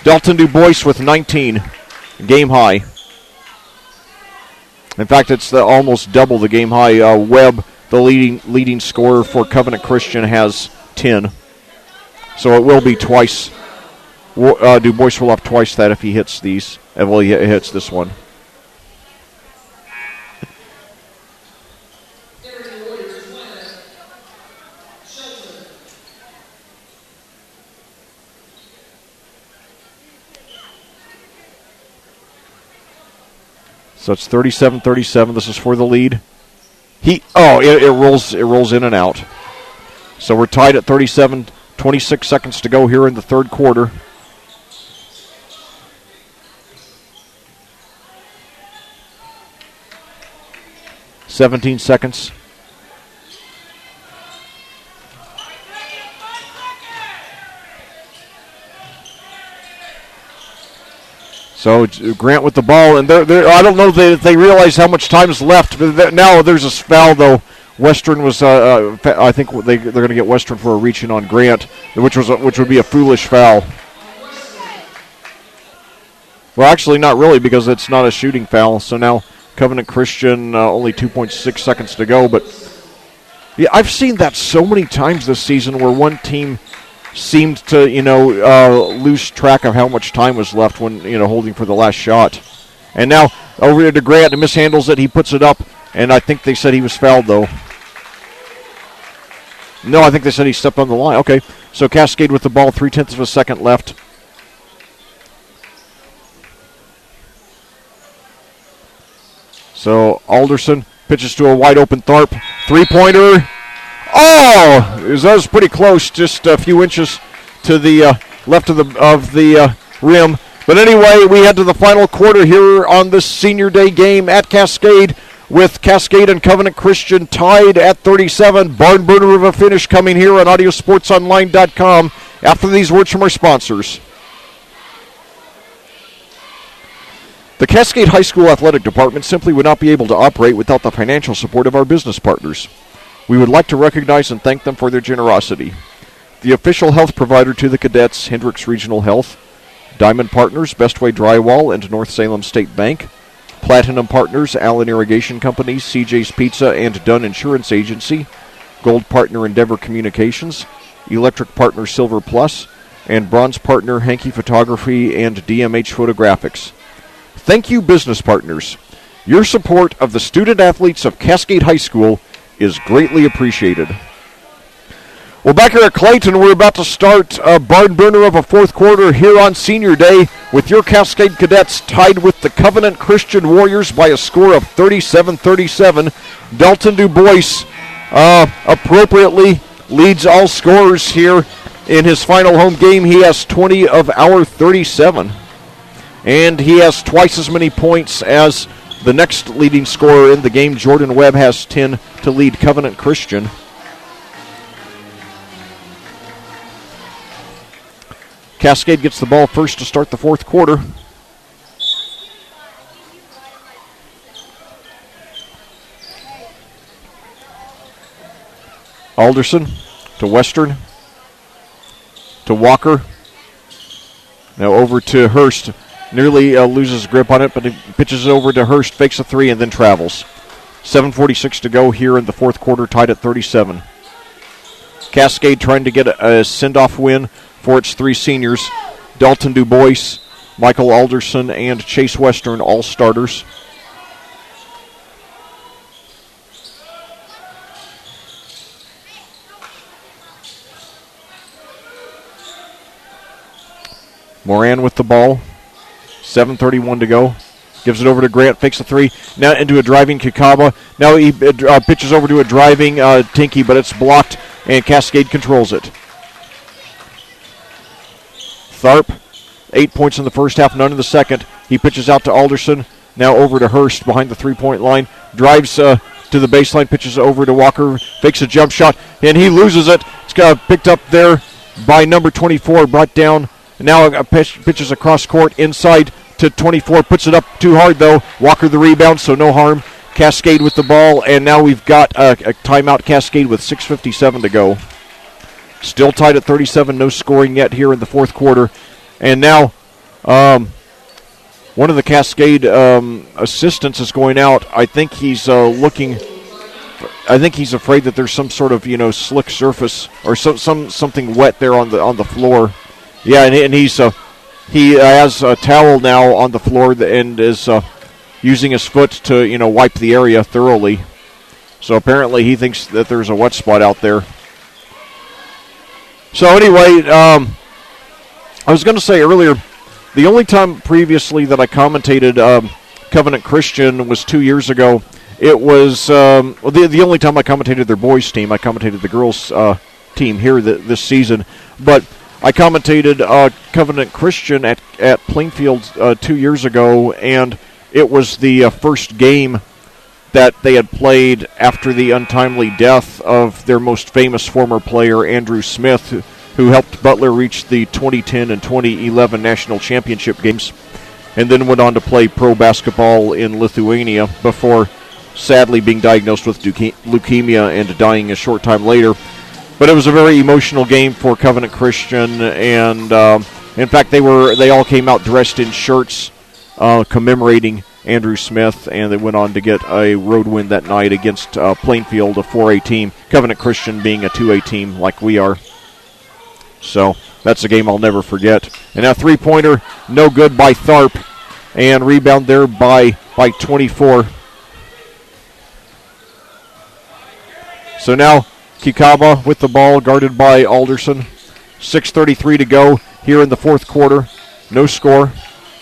Dalton DuBois with 19. Game high. In fact, it's almost double the game high. Webb, the leading scorer for Covenant Christian, has 10. So it will be twice. DuBois will have twice that if he hits these. Well, he hits this one. So it's 37-37. This is for the lead. It rolls in and out. So we're tied at 37. 26 seconds to go here in the third quarter. $17 seconds. So Grant with the ball, and I don't know if they realize how much time is left. Now there's a foul, though. Western was, I think they're going to get Western for a reach-in on Grant, which would be a foolish foul. Well, actually, not really, because it's not a shooting foul. So now Covenant Christian, only 2.6 seconds to go. But yeah, I've seen that so many times this season where one team seemed to, lose track of how much time was left when, holding for the last shot. And now over to Grant, and mishandles it. He puts it up, and I think they said he was fouled, though. No, I think they said he stepped on the line. Okay, so Cascade with the ball, 0.3 of a second left. So Alderson pitches to a wide-open Tharp. Three-pointer. Oh! That was pretty close, just a few inches to the left of the rim. But anyway, we head to the final quarter here on this Senior Day game at Cascade, with Cascade and Covenant Christian tied at 37. Barn burner of a finish coming here on audiosportsonline.com after these words from our sponsors. The Cascade High School Athletic Department simply would not be able to operate without the financial support of our business partners. We would like to recognize and thank them for their generosity. The official health provider to the cadets, Hendricks Regional Health. Diamond Partners, Bestway Drywall, and North Salem State Bank. Platinum Partners, Allen Irrigation Company, CJ's Pizza, and Dunn Insurance Agency. Gold Partner, Endeavor Communications. Electric Partner, Silver Plus. And Bronze Partner, Hankey Photography and DMH Photographics. Thank you, business partners. Your support of the student athletes of Cascade High School is greatly appreciated. Well, back here at Clayton, we're about to start a barn burner of a fourth quarter here on Senior Day with your Cascade Cadets tied with the Covenant Christian Warriors by a score of 37-37. Dalton DuBois appropriately leads all scorers here in his final home game. He has 20 of our 37. And he has twice as many points as the next leading scorer in the game. Jordan Webb has 10 to lead Covenant Christian. Cascade gets the ball first to start the fourth quarter. Alderson to Western to Walker. Now over to Hurst. Nearly loses grip on it, but he pitches it over to Hurst, fakes a three, and then travels. 7:46 to go here in the fourth quarter, tied at 37. Cascade trying to get a send-off win for its three seniors. Dalton DuBois Michael Alderson and Chase Western, all starters. Moran with the ball. 7:31 to go. Gives it over to Grant, fakes a three. Now into a driving Kikaba. Now he pitches over to a driving Tinky, but it's blocked, and Cascade controls it. Tharp, 8 points in the first half, none in the second. He pitches out to Alderson. Now over to Hurst behind the three-point line. Drives to the baseline, pitches over to Walker, fakes a jump shot, and he loses it. It's picked up there by number 24, brought down. Now pitches across court inside to 24, puts it up too hard though. Walker the rebound, so no harm. Cascade with the ball, and now we've got a timeout. Cascade with 6:57 to go. Still tied at 37, no scoring yet here in the fourth quarter. And now one of the Cascade assistants is going out. I think he's looking. I think he's afraid that there's some sort of slick surface or something wet there on the floor. Yeah, and he has a towel now on the floor and is using his foot to wipe the area thoroughly. So apparently he thinks that there's a wet spot out there. So anyway, I was going to say earlier, the only time previously that I commentated Covenant Christian was 2 years ago. It was the only time I commentated their boys' team. I commentated the girls' team here this season. But I commentated Covenant Christian at Plainfield 2 years ago, and it was the first game that they had played after the untimely death of their most famous former player, Andrew Smith, who helped Butler reach the 2010 and 2011 national championship games, and then went on to play pro basketball in Lithuania before sadly being diagnosed with leukemia and dying a short time later. But it was a very emotional game for Covenant Christian, and in fact they all came out dressed in shirts commemorating Andrew Smith, and they went on to get a road win that night against Plainfield, a 4A team, Covenant Christian being a 2A team like we are. So that's a game I'll never forget. And now three-pointer, no good by Tharp, and rebound there by 24. So now Kikaba with the ball, guarded by Alderson. 6:33 to go here in the fourth quarter. No score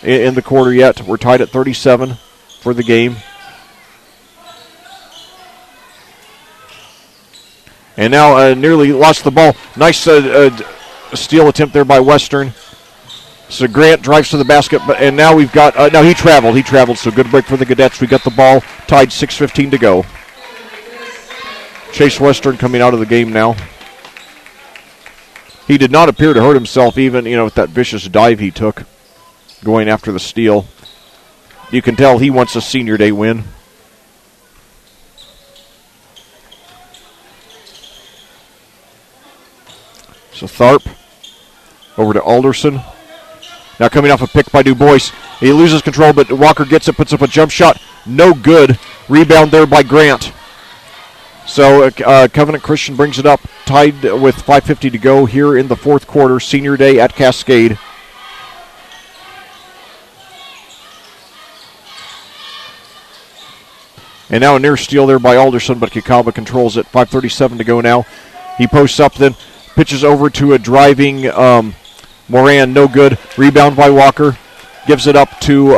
in the quarter yet. We're tied at 37 for the game. And now nearly lost the ball. Nice steal attempt there by Western. So Grant drives to the basket, and now we've got, no, he traveled, so good break for the Cadets. We got the ball, tied 6:15 to go. Chase Western coming out of the game now. He did not appear to hurt himself, even, with that vicious dive he took going after the steal. You can tell he wants a senior day win. So Tharp over to Alderson. Now coming off a pick by DuBois. He loses control, but Walker gets it, puts up a jump shot. No good. Rebound there by Grant. So Covenant Christian brings it up, tied with 5:50 to go here in the fourth quarter. Senior day at Cascade. And now a near steal there by Alderson, but Kikaba controls it. 5:37 to go now. He posts up, then pitches over to a driving Moran, no good. Rebound by Walker. Gives it up to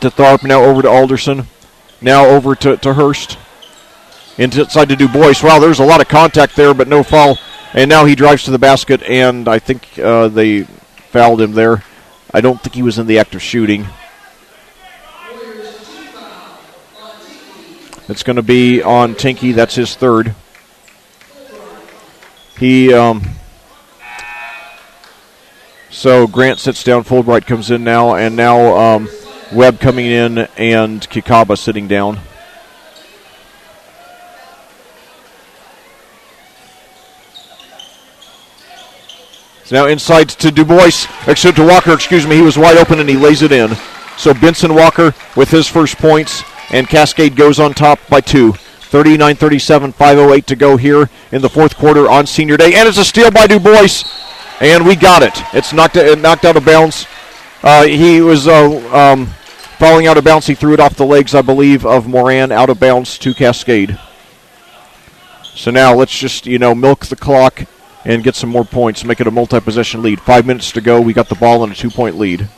Tharp, now over to Alderson. Now over to Hurst. Inside to DuBois. Wow, there's a lot of contact there, but no foul. And now he drives to the basket, and I think they fouled him there. I don't think he was in the act of shooting. It's going to be on Tinky. That's his third. So Grant sits down, Fulbright comes in now, and now Webb coming in, and Kikaba sitting down. So now inside to DuBois, to Walker, he was wide open and he lays it in. So Benson Walker with his first points, and Cascade goes on top by 2. 39-37, 5:08 to go here in the fourth quarter on senior day. And it's a steal by DuBois. And we got it. It knocked out of bounds. He was falling out of bounds. He threw it off the legs, I believe, of Moran, out of bounds to Cascade. So now let's just, milk the clock and get some more points, make it a multi-possession lead. 5 minutes to go. We got the ball in a 2-point lead.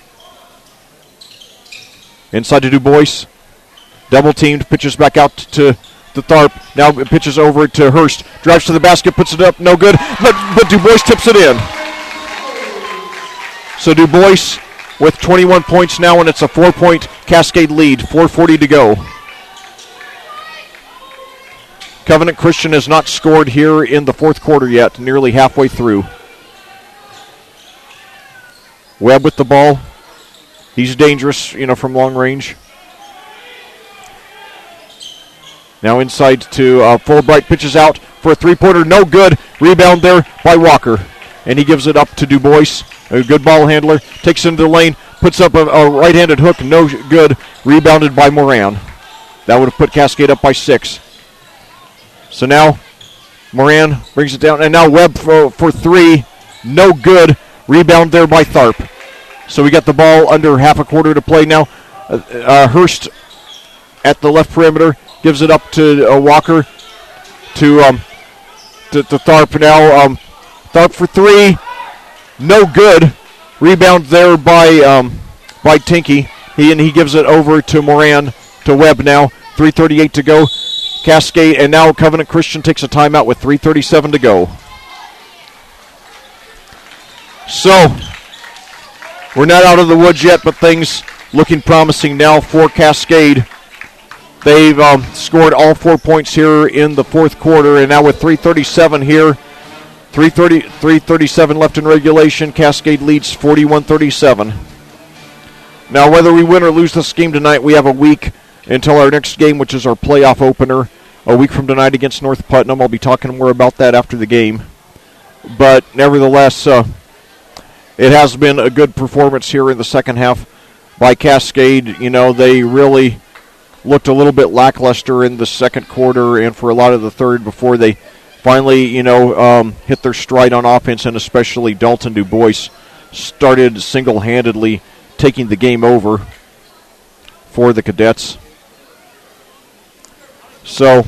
Inside to DuBois. Double teamed, pitches back out to Tharp. Now it pitches over to Hurst. Drives to the basket, puts it up, no good. But DuBois tips it in. So DuBois with 21 points now, and it's a 4-point Cascade lead. 4:40 to go. Covenant Christian has not scored here in the fourth quarter yet, nearly halfway through. Webb with the ball. He's dangerous, from long range. Now inside to Fulbright, pitches out for a three-pointer, no good. Rebound there by Walker. And he gives it up to DuBois, a good ball handler. Takes into the lane, puts up a right-handed hook, no good. Rebounded by Moran. That would have put Cascade up by 6. So now Moran brings it down, and now Webb for 3, no good. Rebound there by Tharp. So we got the ball under half a quarter to play now. Hurst at the left perimeter gives it up to Walker to Tharp. Now Tharp for 3, no good. Rebound there by Tinky. He gives it over to Moran to Webb now. 3:38 to go. Cascade, and now Covenant Christian takes a timeout with 3:37 to go. So we're not out of the woods yet, but things looking promising now for Cascade. They've scored all 4 points here in the fourth quarter, and now with 3:37 here, 3:37 left in regulation, Cascade leads 41-37. Now, whether we win or lose this game tonight, we have a week until our next game, which is our playoff opener, a week from tonight against North Putnam. I'll be talking more about that after the game. But nevertheless, it has been a good performance here in the second half by Cascade. They really looked a little bit lackluster in the second quarter and for a lot of the third before they finally, hit their stride on offense, and especially Dalton DuBois started single-handedly taking the game over for the Cadets. So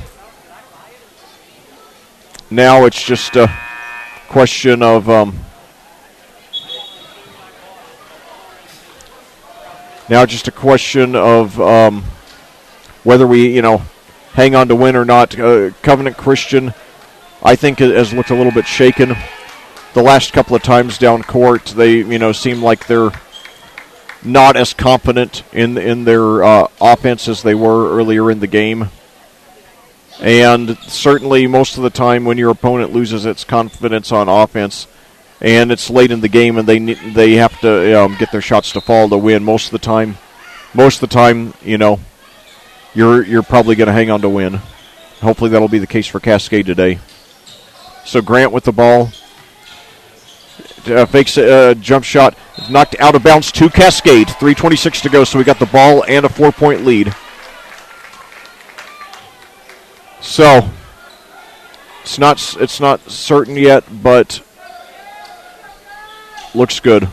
now it's just a question of whether we, hang on to win or not. Covenant Christian, I think, has looked a little bit shaken. The last couple of times down court, they, seem like they're not as confident in their offense as they were earlier in the game. And certainly most of the time when your opponent loses its confidence on offense and it's late in the game and they have to get their shots to fall to win, most of the time, you're probably going to hang on to win. Hopefully that'll be the case for Cascade today. So Grant with the ball. Fakes a jump shot. Knocked out of bounds to Cascade. 3:26 to go, so we got the ball and a 4-point lead. So it's not certain yet, but looks good.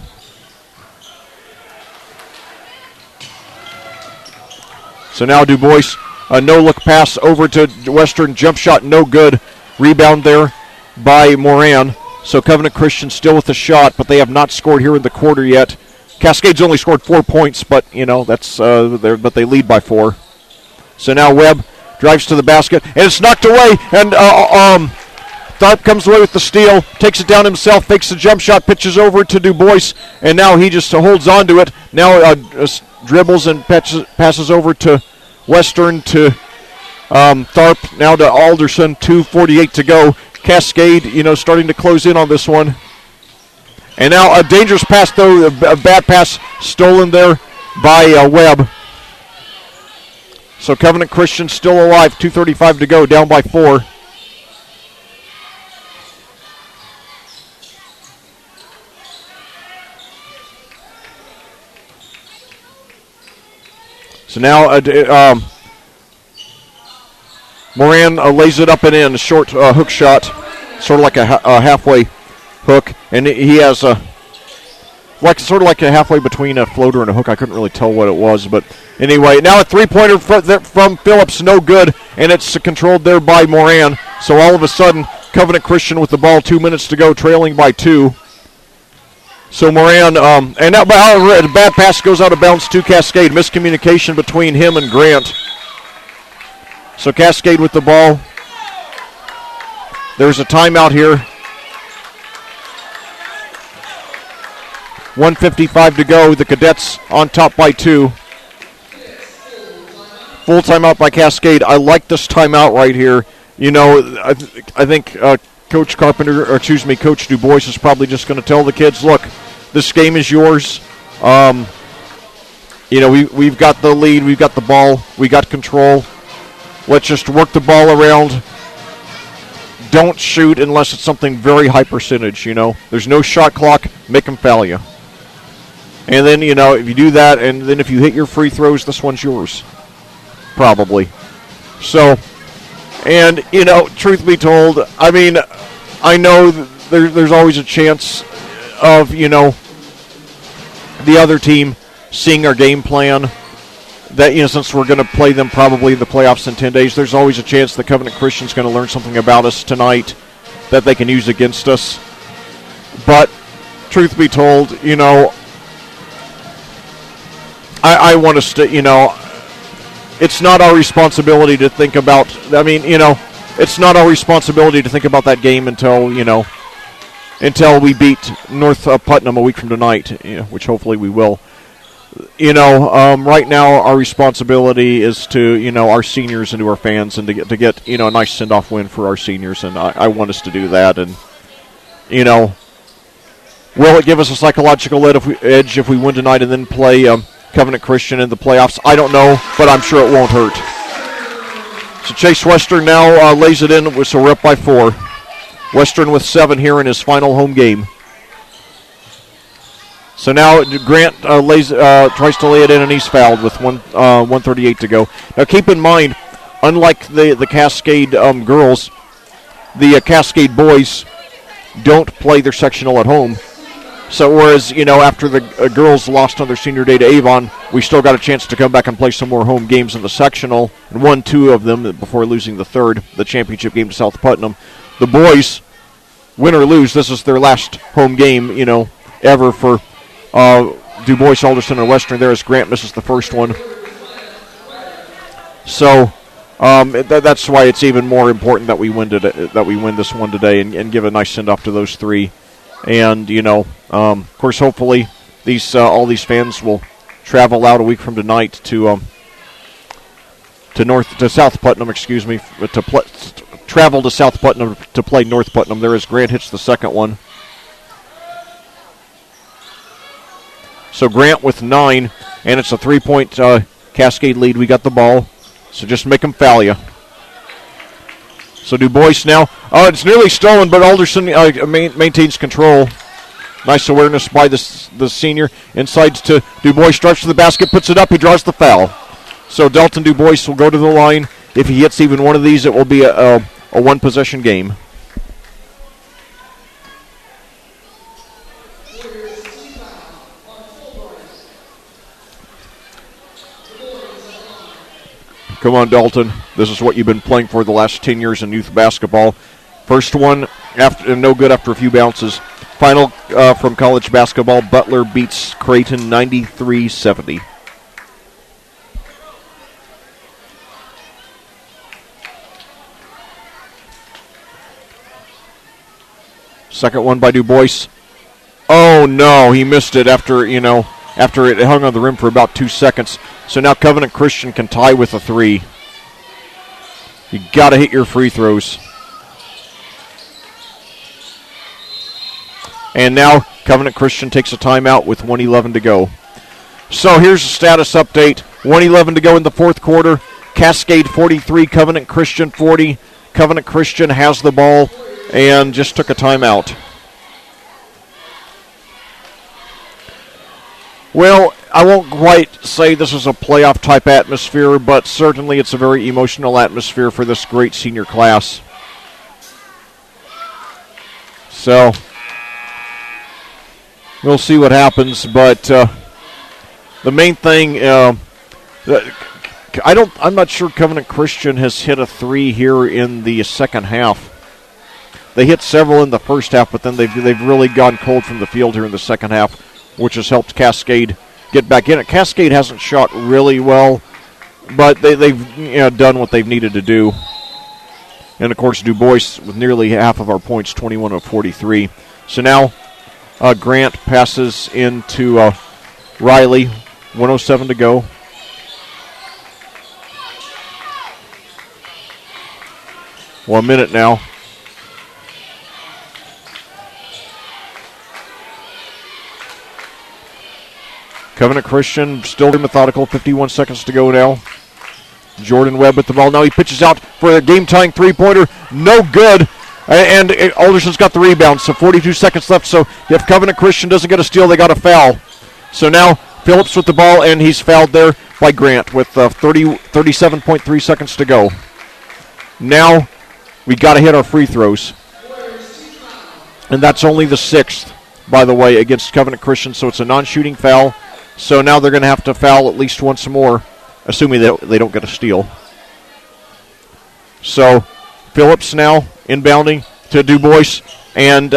So now DuBois, a no-look pass over to Western. Jump shot, no good. Rebound there by Moran. So Covenant Christian still with the shot, but they have not scored here in the quarter yet. Cascade's only scored 4 points, but but they lead by 4. So now Webb drives to the basket, and it's knocked away. And Tharp comes away with the steal, takes it down himself, fakes the jump shot, pitches over to DuBois, and now he just holds on to it. Now dribbles and passes over to Western to Tharp. Now to Alderson. 2:48 to go. Cascade, starting to close in on this one. And now a dangerous pass, though, a bad pass stolen there by Webb. So Covenant Christian still alive, 2:35 to go, down by 4. So now Moran lays it up and in, a short hook shot, sort of like a halfway hook. And he has a sort of like a halfway between a floater and a hook. I couldn't really tell what it was, but anyway, now a three-pointer from Phillips, no good, and it's controlled there by Moran. So all of a sudden, Covenant Christian with the ball, 2 minutes to go, trailing by 2. So Moran, and now a bad pass goes out of bounds to Cascade. Miscommunication between him and Grant. So Cascade with the ball. There's a timeout here. 1:55 to go. The Cadets on top by 2. Full timeout by Cascade. I like this timeout right here. You know, I think Coach Coach DuBois is probably just going to tell the kids, look, this game is yours. You know, we've got the lead. We've got the ball. We got control. Let's just work the ball around. Don't shoot unless it's something very high percentage, you know. There's no shot clock. Make them foul you. And then, you know, if you do that, and then if you hit your free throws, this one's yours. Probably. So, and, you know, truth be told, I mean, I know there's always a chance of, you know, the other team seeing our game plan. That, you know, since we're going to play them probably in the playoffs in 10 days, there's always a chance the Covenant Christian's going to learn something about us tonight that they can use against us. But, truth be told, you know, I want us to, you know, it's not our responsibility to think about, I mean, you know, it's not our responsibility to think about that game until, you know, until we beat North Putnam a week from tonight, you know, which hopefully we will. You know, right now our responsibility is to, you know, our seniors and to our fans and to get you know, a nice send-off win for our seniors, and I want us to do that. And, you know, will it give us a psychological edge if we win tonight and then play Covenant Christian in the playoffs? I don't know, but I'm sure it won't hurt. So Chase Western now lays it in, so we're up by 4. Western with 7 here in his final home game. So now Grant tries to lay it in, and he's fouled with 1:38 to go. Now keep in mind, unlike the Cascade girls, the Cascade boys don't play their sectional at home. So whereas, you know, after the girls lost on their senior day to Avon, we still got a chance to come back and play some more home games in the sectional, and won 2 of them before losing the third, the championship game to South Putnam. The boys, win or lose, this is their last home game, you know, ever for DuBois, Alderson, and Western there as Grant misses the first one. So that's why it's even more important that we win this one today and give a nice send-off to those 3. And, you know, of course, hopefully all these fans will travel out a week from tonight to South Putnam, travel to South Putnam to play North Putnam. There as Grant hits the second one. So Grant with 9, and it's a 3-point Cascade lead. We got the ball, so just make them foul you. So DuBois now. Oh, it's nearly stolen, but Alderson maintains control. Nice awareness by the senior. Inside to DuBois, drives to the basket, puts it up. He draws the foul. So Dalton DuBois will go to the line. If he hits even one of these, it will be a one-possession game. Come on, Dalton. This is what you've been playing for the last 10 years in youth basketball. First one, no good after a few bounces. Final from college basketball, Butler beats Creighton 93-70. Second one by DuBois. Oh, no, he missed it after it hung on the rim for about 2 seconds. So now Covenant Christian can tie with a 3. You got to hit your free throws. And now Covenant Christian takes a timeout with 1:11 to go. So here's a status update. 1:11 to go in the fourth quarter. Cascade 43, Covenant Christian 40. Covenant Christian has the ball and just took a timeout. Well, I won't quite say this is a playoff-type atmosphere, but certainly it's a very emotional atmosphere for this great senior class. So, we'll see what happens. But the main thing, I'm not sure Covenant Christian has hit a three here in the second half. They hit several in the first half, but then they've really gone cold from the field here in the second half, which has helped Cascade get back in it. Cascade hasn't shot really well, but they've done what they've needed to do. And, of course, DuBois with nearly half of our points, 21 of 43. So now Grant passes into Riley, 1:07 to go. Well, a minute now. Covenant Christian still methodical, 51 seconds to go now. Jordan Webb with the ball. Now he pitches out for a game-tying three-pointer. No good. And Alderson's got the rebound, so 42 seconds left. So if Covenant Christian doesn't get a steal, they got a foul. So now Phillips with the ball, and he's fouled there by Grant with 37.3 seconds to go. Now we got to hit our free throws. And that's only the sixth, by the way, against Covenant Christian, so it's a non-shooting foul. So now they're going to have to foul at least once more, assuming that they don't get a steal. So Phillips now inbounding to DuBois and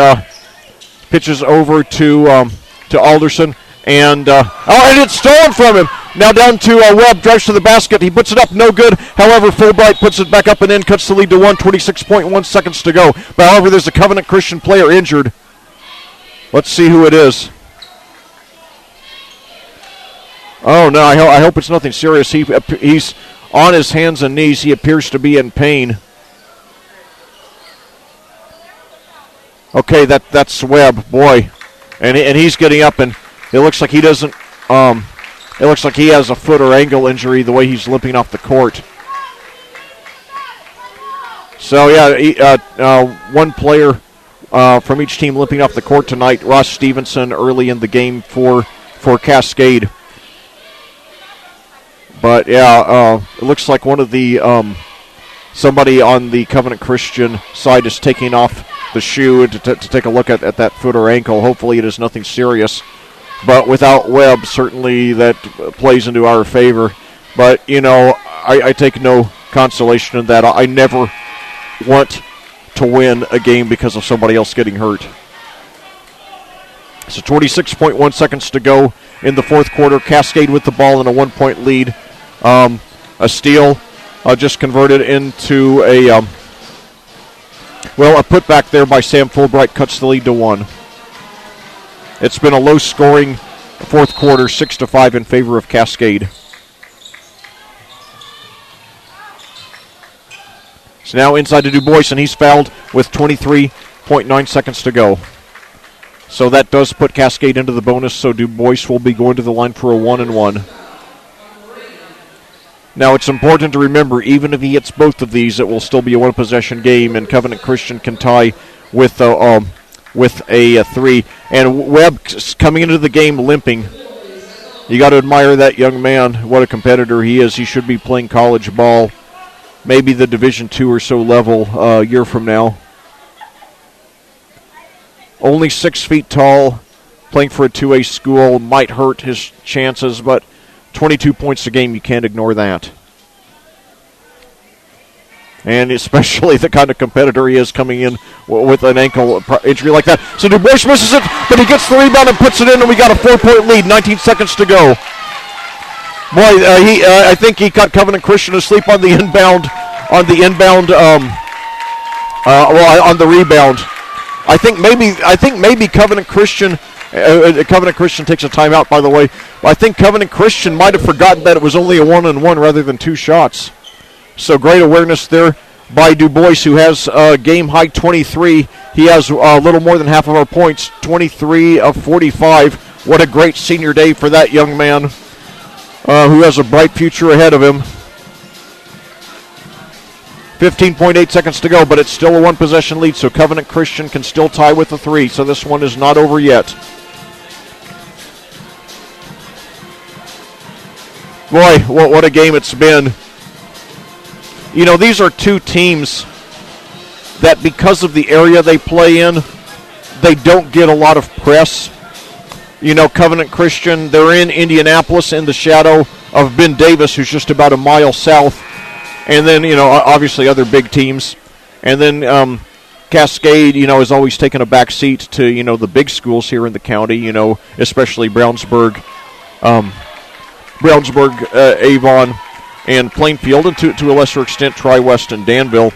pitches over to Alderson. And it's stolen from him. Now down to Webb, drives to the basket. He puts it up, no good. However, Fulbright puts it back up and in, cuts the lead to 26.1 seconds to go. But however, there's a Covenant Christian player injured. Let's see who it is. Oh, no, I hope it's nothing serious. He's on his hands and knees. He appears to be in pain. Okay, that's Webb, boy. And he's getting up, and it looks like he doesn't, it looks like he has a foot or ankle injury the way he's limping off the court. So, yeah, one player from each team limping off the court tonight. Ross Stevenson early in the game for Cascade. But, yeah, it looks like one of the, somebody on the Covenant Christian side is taking off the shoe to take a look at that foot or ankle. Hopefully it is nothing serious. But without Webb, certainly that plays into our favor. But, I take no consolation in that. I never want to win a game because of somebody else getting hurt. So 26.1 seconds to go in the fourth quarter. Cascade with the ball in a 1-point lead. A steal just converted into a putback there by Sam Fulbright cuts the lead to 1. It's been a low-scoring fourth quarter, 6-5 in favor of Cascade. So now inside to DuBois, and he's fouled with 23.9 seconds to go. So that does put Cascade into the bonus, so DuBois will be going to the line for a 1-and-1. Now, it's important to remember, even if he hits both of these, it will still be a one-possession game, and Covenant Christian can tie with a 3. And Webb coming into the game limping. You got to admire that young man, what a competitor he is. He should be playing college ball, maybe the Division II or so level a year from now. Only 6 feet tall, playing for a 2A school might hurt his chances, but 22 points a game, you can't ignore that. And especially the kind of competitor he is coming in with an ankle injury like that. So DuBois misses it, but he gets the rebound and puts it in, and we got a 4-point lead, 19 seconds to go. Boy, I think he cut Covenant Christian asleep on the inbound, on the rebound. I think maybe Covenant Christian. Covenant Christian takes a timeout, by the way. I think Covenant Christian might have forgotten that it was only a 1-and-1 rather than 2 shots. So great awareness there by DuBois, who has game high 23. He has a little more than half of our points, 23 of 45. What a great senior day for that young man, who has a bright future ahead of him. 15.8 seconds to go, but it's still a one-possession lead, so Covenant Christian can still tie with the 3. So this one is not over yet. Boy, what a game it's been. These are two teams that, because of the area they play in, they don't get a lot of press. Covenant Christian, they're in Indianapolis in the shadow of Ben Davis, who's just about a mile south. And then, obviously other big teams. And then Cascade, has always taken a back seat to, the big schools here in the county, especially Brownsburg, Avon, and Plainfield, and to a lesser extent Tri-West and Danville.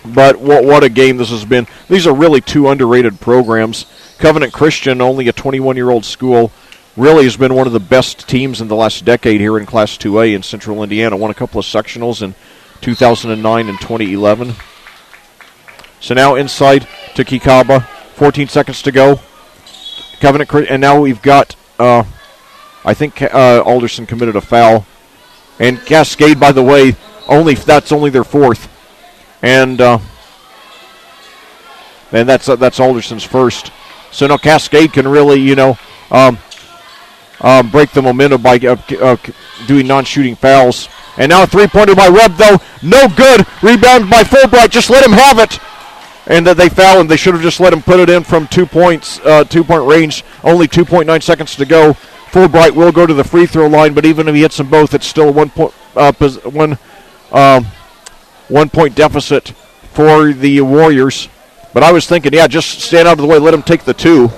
But what a game this has been. These are really two underrated programs. Covenant Christian, only a 21-year-old school, really has been one of the best teams in the last decade here in Class 2A in Central Indiana. Won a couple of sectionals in 2009 and 2011. So now inside to Kikaba. 14 seconds to go. Covenant, and now we've got, I think Alderson committed a foul. And Cascade, by the way, that's only their fourth. And that's Alderson's first. So now Cascade can really, break the momentum by doing non-shooting fouls. And now a three-pointer by Webb, though. No good. Rebound by Fulbright. Just let him have it. And they foul him. They should have just let him put it in from 2 points, 2-point range. Only 2.9 seconds to go. Fulbright will go to the free throw line, but even if he hits them both, it's still a 1 point deficit for the Warriors. But I was thinking, just stand out of the way, let him take the two.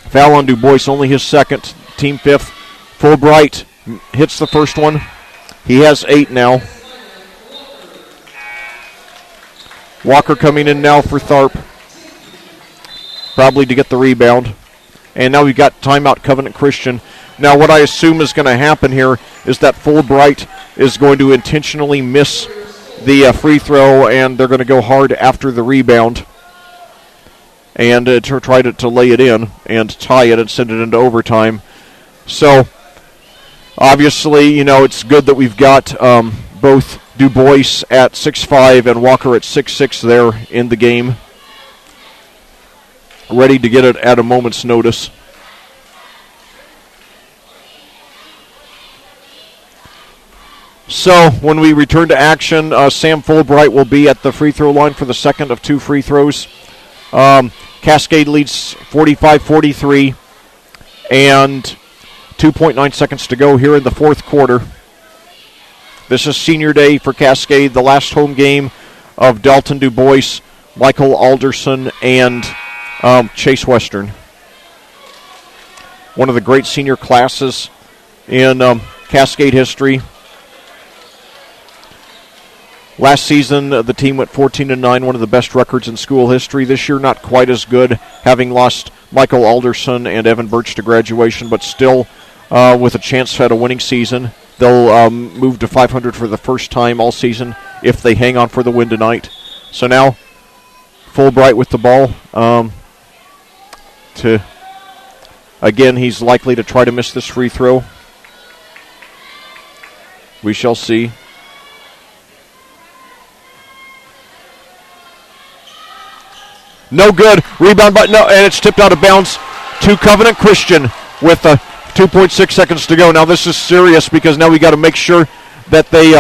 Foul on DuBois, only his second, team fifth. Fulbright hits the first one. He has 8 now. Walker coming in now for Tharp, probably to get the rebound. And now we've got timeout Covenant Christian. Now what I assume is going to happen here is that Fulbright is going to intentionally miss the free throw, and they're going to go hard after the rebound and try to lay it in and tie it and send it into overtime. So obviously, it's good that we've got both DuBois at 6'5" and Walker at 6'6" there in the game, ready to get it at a moment's notice. So when we return to action, Sam Fulbright will be at the free throw line for the second of 2 free throws. Cascade leads 45-43, and 2.9 seconds to go here in the fourth quarter. This is senior day for Cascade, the last home game of Dalton DuBois, Michael Alderson, and Chase Western. One of the great senior classes in Cascade history. Last season, the team went 14-9, one of the best records in school history. This year, not quite as good, having lost Michael Alderson and Evan Birch to graduation, but still with a chance at a winning season. They'll move to 500 for the first time all season if they hang on for the win tonight. So now, Fulbright with the ball. Again, he's likely to try to miss this free throw. We shall see. No good. Rebound, and it's tipped out of bounds to Covenant Christian with 2.6 seconds to go. Now this is serious because now we got to make sure that they,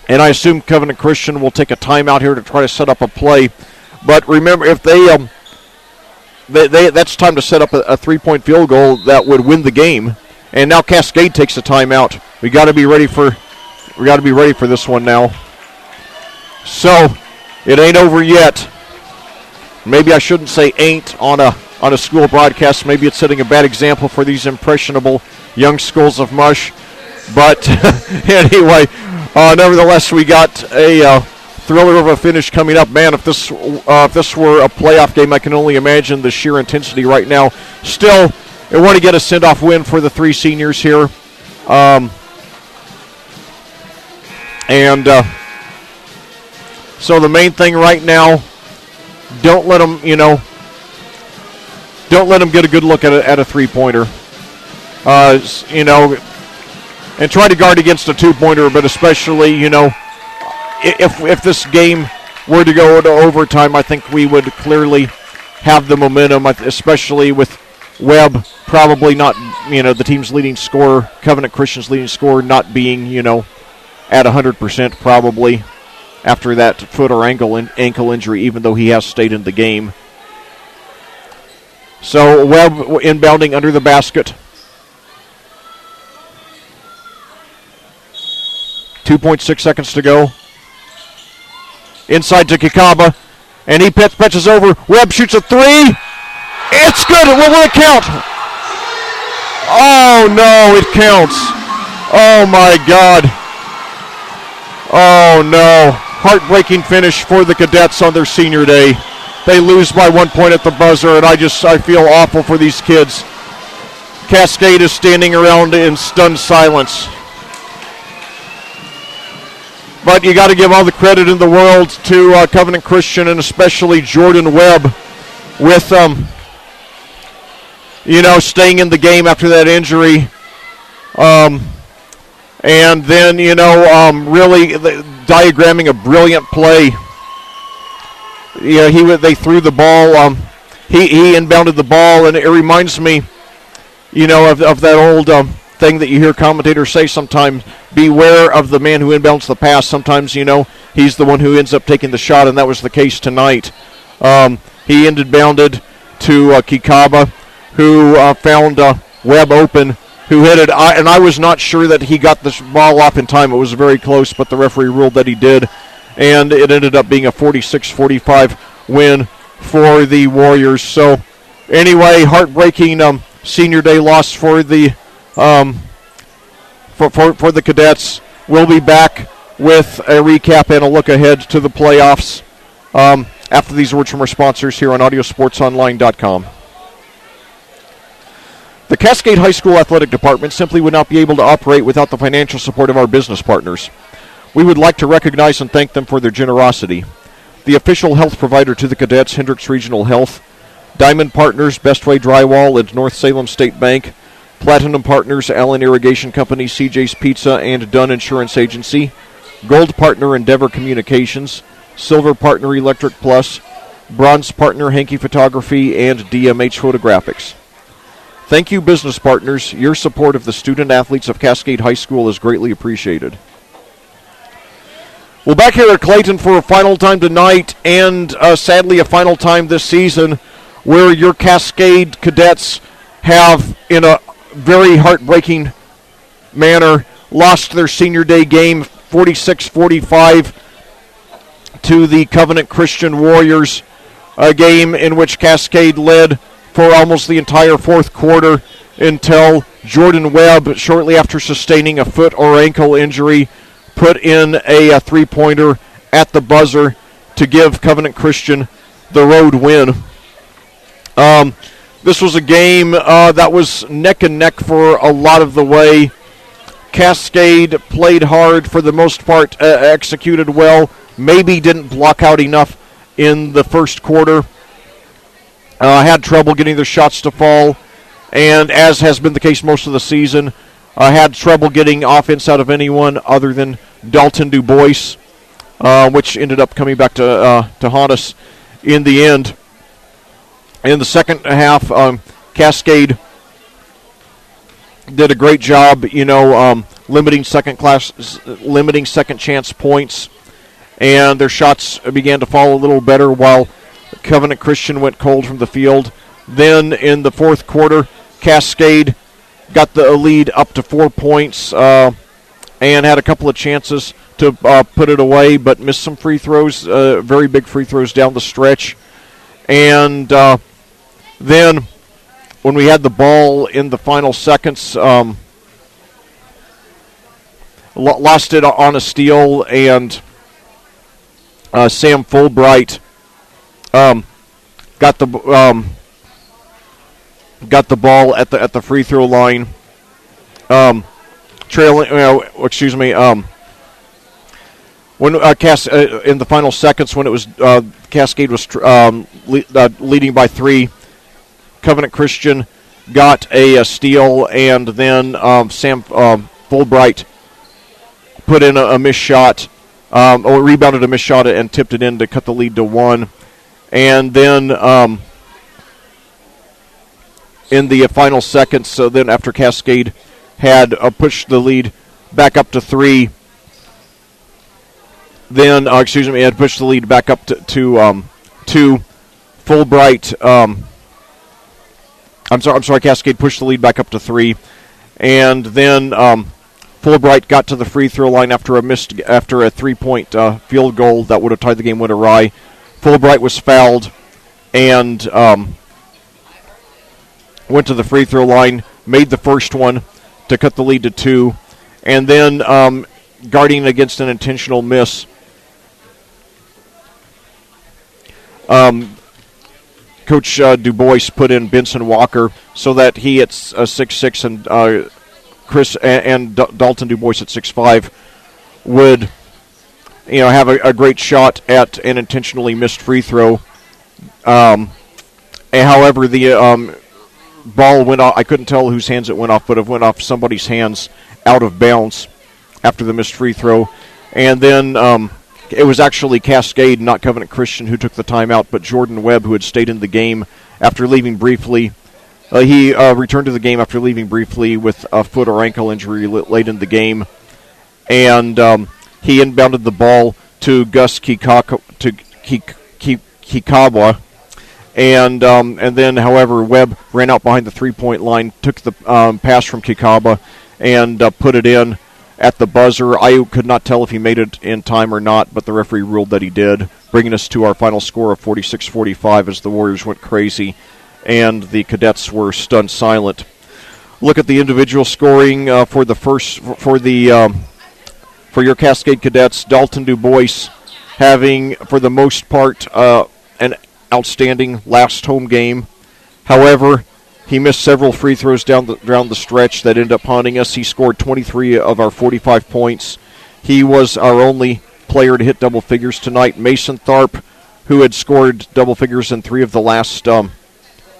and I assume Covenant Christian will take a timeout here to try to set up a play. But remember, if they that's time to set up a 3-point field goal that would win the game. And now Cascade takes a timeout. We got to be ready for this one now. So it ain't over yet. Maybe I shouldn't say ain't on a school broadcast. Maybe it's setting a bad example for these impressionable young skulls of mush. But anyway, nevertheless, we got a thriller of a finish coming up. Man, if this were a playoff game, I can only imagine the sheer intensity right now. Still, I want to get a send-off win for the 3 seniors here. So the main thing right now, don't let them get a good look at a 3-pointer. And try to guard against a 2-pointer, but especially, if this game were to go into overtime, I think we would clearly have the momentum, especially with Webb probably not, the team's leading scorer, Covenant Christian's leading scorer, not being, at 100% probably after that foot or ankle injury, even though he has stayed in the game. So Webb inbounding under the basket. 2.6 seconds to go. Inside to Kikaba, and he pitches over. Webb shoots a three. It's good. Will it count? Oh, no, it counts. Oh, my God. Oh, no. Heartbreaking finish for the Cadets on their senior day. They lose by 1 point at the buzzer, and I feel awful for these kids. Cascade is standing around in stunned silence. But you got to give all the credit in the world to Covenant Christian, and especially Jordan Webb with, staying in the game after that injury. And then, really diagramming a brilliant play. They threw the ball. He inbounded the ball, and it reminds me, of that old thing that you hear commentators say sometimes: beware of the man who inbounds the pass. Sometimes, he's the one who ends up taking the shot, and that was the case tonight. He inbounded to Kikaba, who found Webb open, who hit it. And I was not sure that he got the ball off in time. It was very close, but the referee ruled that he did. And it ended up being a 46-45 win for the Warriors. So, anyway, heartbreaking senior day loss for the for the Cadets. We'll be back with a recap and a look ahead to the playoffs after these words from our sponsors here on audiosportsonline.com. The Cascade High School Athletic Department simply would not be able to operate without the financial support of our business partners. We would like to recognize and thank them for their generosity. The official health provider to the Cadets, Hendricks Regional Health, Diamond Partners, Bestway Drywall, and North Salem State Bank, Platinum Partners, Allen Irrigation Company, CJ's Pizza, and Dunn Insurance Agency, Gold Partner, Endeavor Communications, Silver Partner, Electric Plus, Bronze Partner, Hankey Photography, and DMH Photographics. Thank you, business partners. Your support of the student-athletes of Cascade High School is greatly appreciated. Well, back here at Clayton for a final time tonight, and sadly a final time this season, where your Cascade Cadets have, in a very heartbreaking manner, lost their senior day game 46-45 to the Covenant Christian Warriors, a game in which Cascade led for almost the entire fourth quarter until Jordan Webb, shortly after sustaining a foot or ankle injury, put in a three-pointer at the buzzer to give Covenant Christian the road win. This was a game that was neck and neck for a lot of the way. Cascade played hard for the most part, executed well, maybe didn't block out enough in the first quarter. Had trouble getting their shots to fall, and as has been the case most of the season, had trouble getting offense out of anyone other than Dalton DuBois, which ended up coming back to haunt us in the end. In the second half, Cascade did a great job, limiting second chance points, and their shots began to fall a little better while Covenant Christian went cold from the field. Then in the fourth quarter, Cascade got the lead up to 4 points and had a couple of chances to put it away, but missed some free throws, very big free throws down the stretch. And then when we had the ball in the final seconds, lost it on a steal, and Sam Fulbright got the ball at the free throw line, trailing. When in the final seconds, when it was Cascade was leading by 3, Covenant Christian got a steal, and then Sam Fulbright put in a missed shot, or rebounded a missed shot and tipped it in to cut the lead to 1. And then in the final seconds, then after Cascade had pushed the lead back up to 3, then, had pushed the lead back up to 2, Fulbright I'm sorry, Cascade pushed the lead back up to 3. And then Fulbright got to the free throw line after a 3-point field goal that would have tied the game went awry. Fulbright was fouled and went to the free throw line, made the first one to cut the lead to 2, and then guarding against an intentional miss, Coach DuBois put in Benson Walker so that he at 6'6" and Chris and Dalton DuBois at 6'5" would, have a great shot at an intentionally missed free throw. However, the ball went off. I couldn't tell whose hands it went off, but it went off somebody's hands out of bounds after the missed free throw. And then it was actually Cascade, not Covenant Christian, who took the timeout, but Jordan Webb, who had stayed in the game after leaving briefly. He returned to the game after leaving briefly with a foot or ankle injury late in the game. And he inbounded the ball to Gus Kikawa. And then, however, Webb ran out behind the three-point line, took the pass from Kikawa, and put it in at the buzzer. I could not tell if he made it in time or not, but the referee ruled that he did, bringing us to our final score of 46-45 as the Warriors went crazy and the Cadets were stunned silent. Look at the individual scoring for your Cascade Cadets. Dalton DuBois having, for the most part, an outstanding last home game. However, he missed several free throws down the stretch that ended up haunting us. He scored 23 of our 45 points. He was our only player to hit double figures tonight. Mason Tharp, who had scored double figures in 3 of the last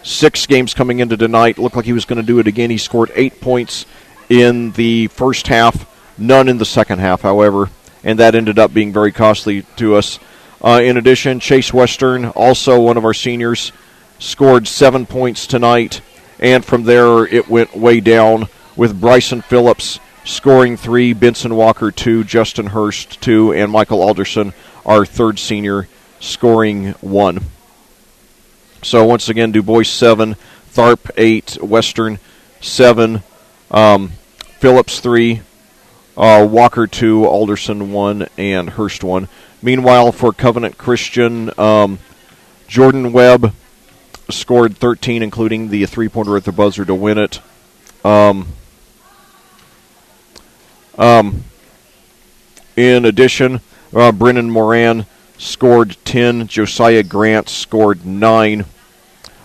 6 games coming into tonight, looked like he was going to do it again. He scored 8 points in the first half, none in the second half, however, and that ended up being very costly to us. In addition, Chase Western, also one of our seniors, scored 7 points tonight, and from there it went way down with Bryson Phillips scoring 3, Benson Walker 2, Justin Hurst 2, and Michael Alderson, our third senior, scoring 1. So once again, DuBois 7, Tharp 8, Western 7, Phillips 3, Walker 2, Alderson 1, and Hurst 1. Meanwhile, for Covenant Christian, Jordan Webb scored 13, including the three-pointer at the buzzer to win it. In addition, Brennan Moran scored 10. Josiah Grant scored 9.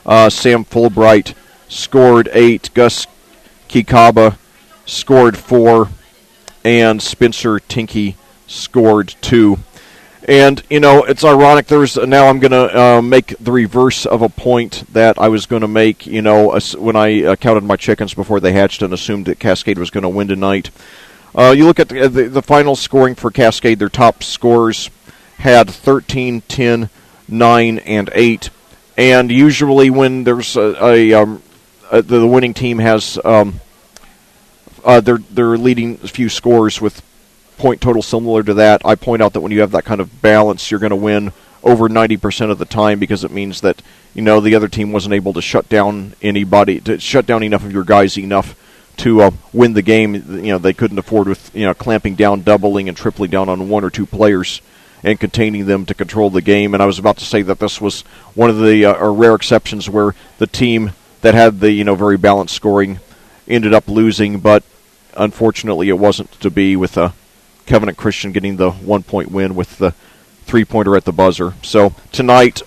Sam Fulbright scored 8. Gus Kikawa scored 4. And Spencer Tinky scored 2. And, it's ironic. Now I'm going to make the reverse of a point that I was going to make, when I counted my chickens before they hatched and assumed that Cascade was going to win tonight. You look at the final scoring for Cascade, their top scorers had 13, 10, 9, and 8. And usually when there's the winning team has their leading few scores with point total similar to that, I point out that when you have that kind of balance, you're going to win over 90% of the time, because it means that the other team wasn't able to shut down enough of your guys enough to win the game. They couldn't afford with clamping down, doubling, and tripling down on 1 or 2 players and containing them to control the game. And I was about to say that this was one of the rare exceptions where the team that had the very balanced scoring ended up losing, but unfortunately it wasn't to be, with Covenant Christian getting the 1-point win with the three-pointer at the buzzer. So tonight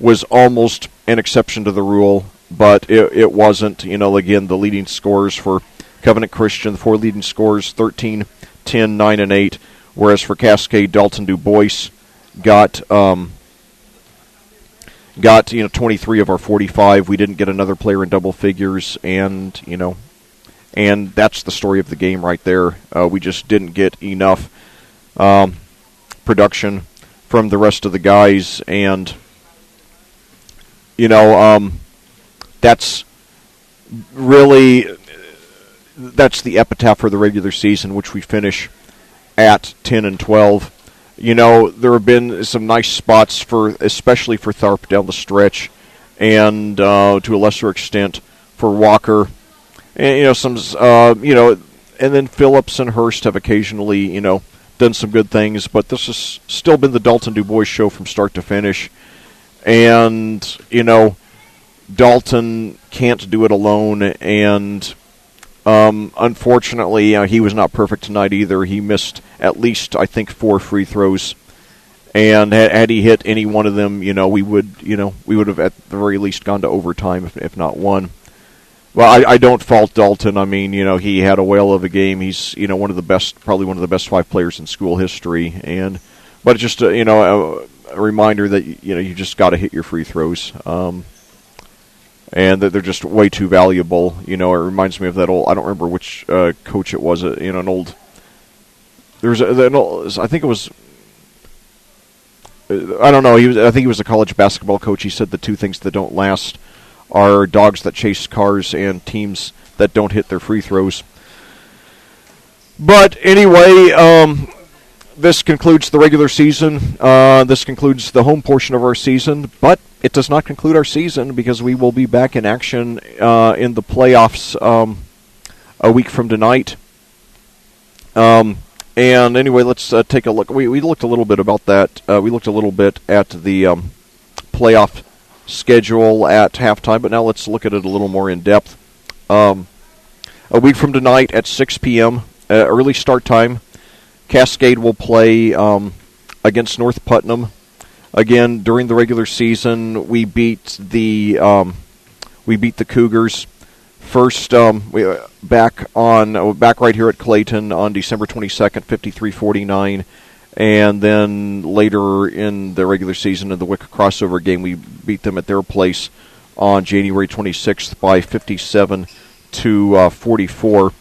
was almost an exception to the rule, but it wasn't. Again, the leading scorers for Covenant Christian, the 4 leading scorers, 13, 10, 9, and 8, whereas for Cascade, Dalton DuBois got 23 of our 45. We didn't get another player in double figures, and that's the story of the game right there. We just didn't get enough production from the rest of the guys, and that's the epitaph for the regular season, which we finish at 10-12. There have been some nice spots especially for Tharp down the stretch, and to a lesser extent for Walker. And, and then Phillips and Hurst have occasionally, done some good things, but this has still been the Dalton DuBois show from start to finish. And, Dalton can't do it alone, and unfortunately, he was not perfect tonight either. He missed at least, I think, 4 free throws, and had he hit any one of them, we would have at the very least gone to overtime, if not won. Well, I don't fault Dalton. I mean, he had a whale of a game. He's, probably one of the best 5 players in school history, but it's just a reminder that you just got to hit your free throws. And that they're just way too valuable. It reminds me of that old, I don't remember which coach it was, an old, I think it was, I don't know, I think he was a college basketball coach. He said the 2 things that don't last are dogs that chase cars and teams that don't hit their free throws. But anyway, this concludes the regular season. This concludes the home portion of our season, but it does not conclude our season because we will be back in action in the playoffs a week from tonight. And anyway, let's take a look. We looked a little bit about that. We looked a little bit at the playoff schedule at halftime, but now let's look at it a little more in depth. A week from tonight at 6 p.m., early start time, Cascade will play against North Putnam. Again, during the regular season, we beat the Cougars first. Back right here at Clayton on December 22nd, 53-49, and then later in the regular season in the WIC crossover game, we beat them at their place on January 26th by 57-44.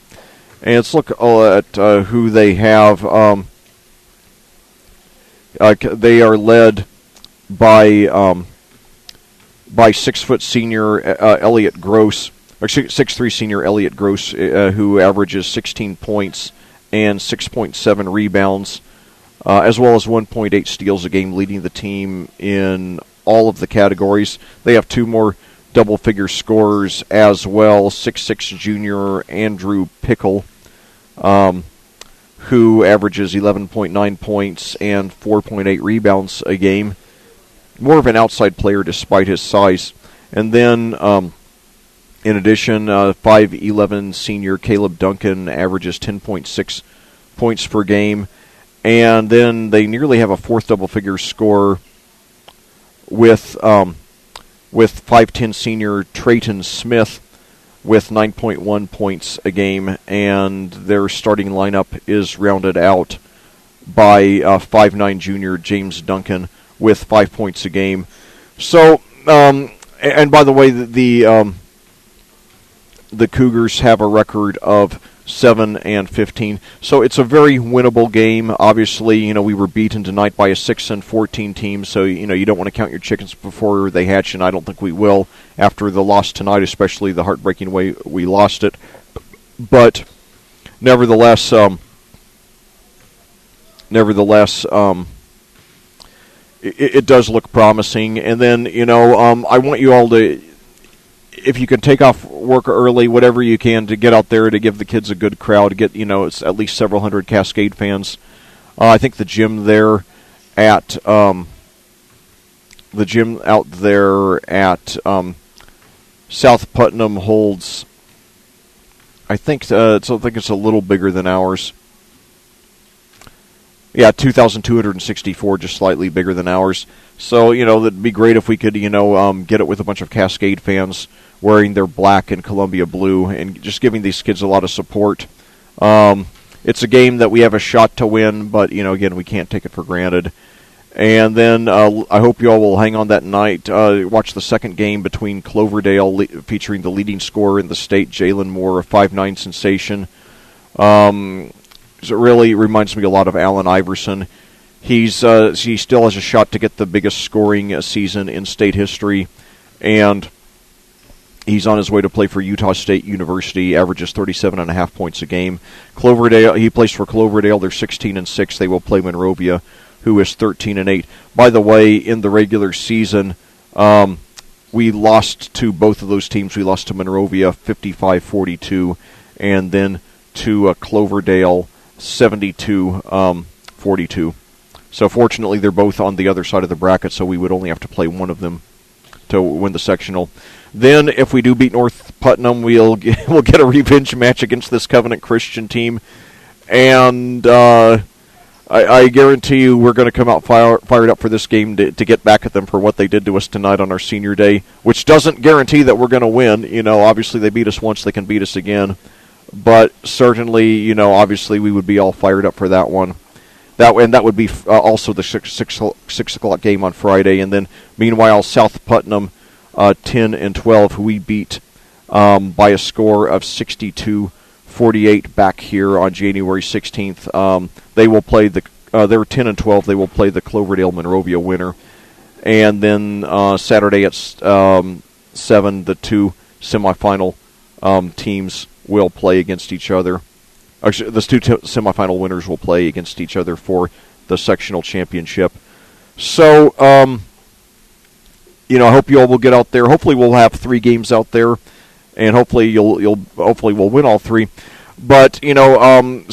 And let's look at who they have. They are led by 6-foot senior Elliot Gross, or 6'3" senior Elliot Gross, who averages 16 points and 6.7 rebounds, as well as 1.8 steals a game, leading the team in all of the categories. They have 2 more double-figure scorers as well, 6'6" junior Andrew Pickle, who averages 11.9 points and 4.8 rebounds a game. More of an outside player despite his size. And then, in addition, 5'11" senior Caleb Duncan averages 10.6 points per game. And then they nearly have a 4th double-figure score with 5'10" senior Trayton Smith with 9.1 points a game, and their starting lineup is rounded out by 5'9" junior James Duncan with 5 points a game. So, and by the way, the Cougars have a record of 7-15, so it's a very winnable game. Obviously, we were beaten tonight by a 6-14 team, so you don't want to count your chickens before they hatch, and I don't think we will after the loss tonight, especially the heartbreaking way we lost it. But nevertheless, it does look promising. And then I want you all to, if you can take off work early, whatever you can, to get out there to give the kids a good crowd, to get, it's at least several hundred Cascade fans. I think the gym there at South Putnam holds, I think it's a little bigger than ours. Yeah, 2,264, just slightly bigger than ours. So, that'd be great if we could, get it with a bunch of Cascade fans wearing their black and Columbia blue and just giving these kids a lot of support. It's a game that we have a shot to win, but, again, we can't take it for granted. And then I hope you all will hang on that night. Watch the second game between Cloverdale, featuring the leading scorer in the state, Jalen Moore, a 5'9" sensation. It really reminds me a lot of Allen Iverson. He still has a shot to get the biggest scoring season in state history, and he's on his way to play for Utah State University. Averages 37.5 points a game. Cloverdale, he plays for Cloverdale. They're 16-6. They will play Monrovia, who is 13-8. By the way, in the regular season, we lost to both of those teams. We lost to Monrovia 55-42, and then to Cloverdale 72-42. So fortunately, they're both on the other side of the bracket, so we would only have to play one of them to win the sectional. Then, if we do beat North Putnam, we'll get a revenge match against this Covenant Christian team, and I guarantee you we're going to come out fired up for this game to get back at them for what they did to us tonight on our senior day, which doesn't guarantee that we're going to win. Obviously they beat us once, they can beat us again, but certainly, obviously we would be all fired up for that one. That would be also the 6 o'clock game on Friday. And then, meanwhile, South Putnam 10-12, who we beat by a score of 62-48 back here on January 16th. They will play they're 10-12. They will play the Cloverdale Monrovia winner. And then Saturday at 7, the two semifinal teams will play against each other. Actually, the two semifinal winners will play against each other for the sectional championship. So, I hope you all will get out there. Hopefully, we'll have 3 games out there, and hopefully hopefully we'll win all 3. But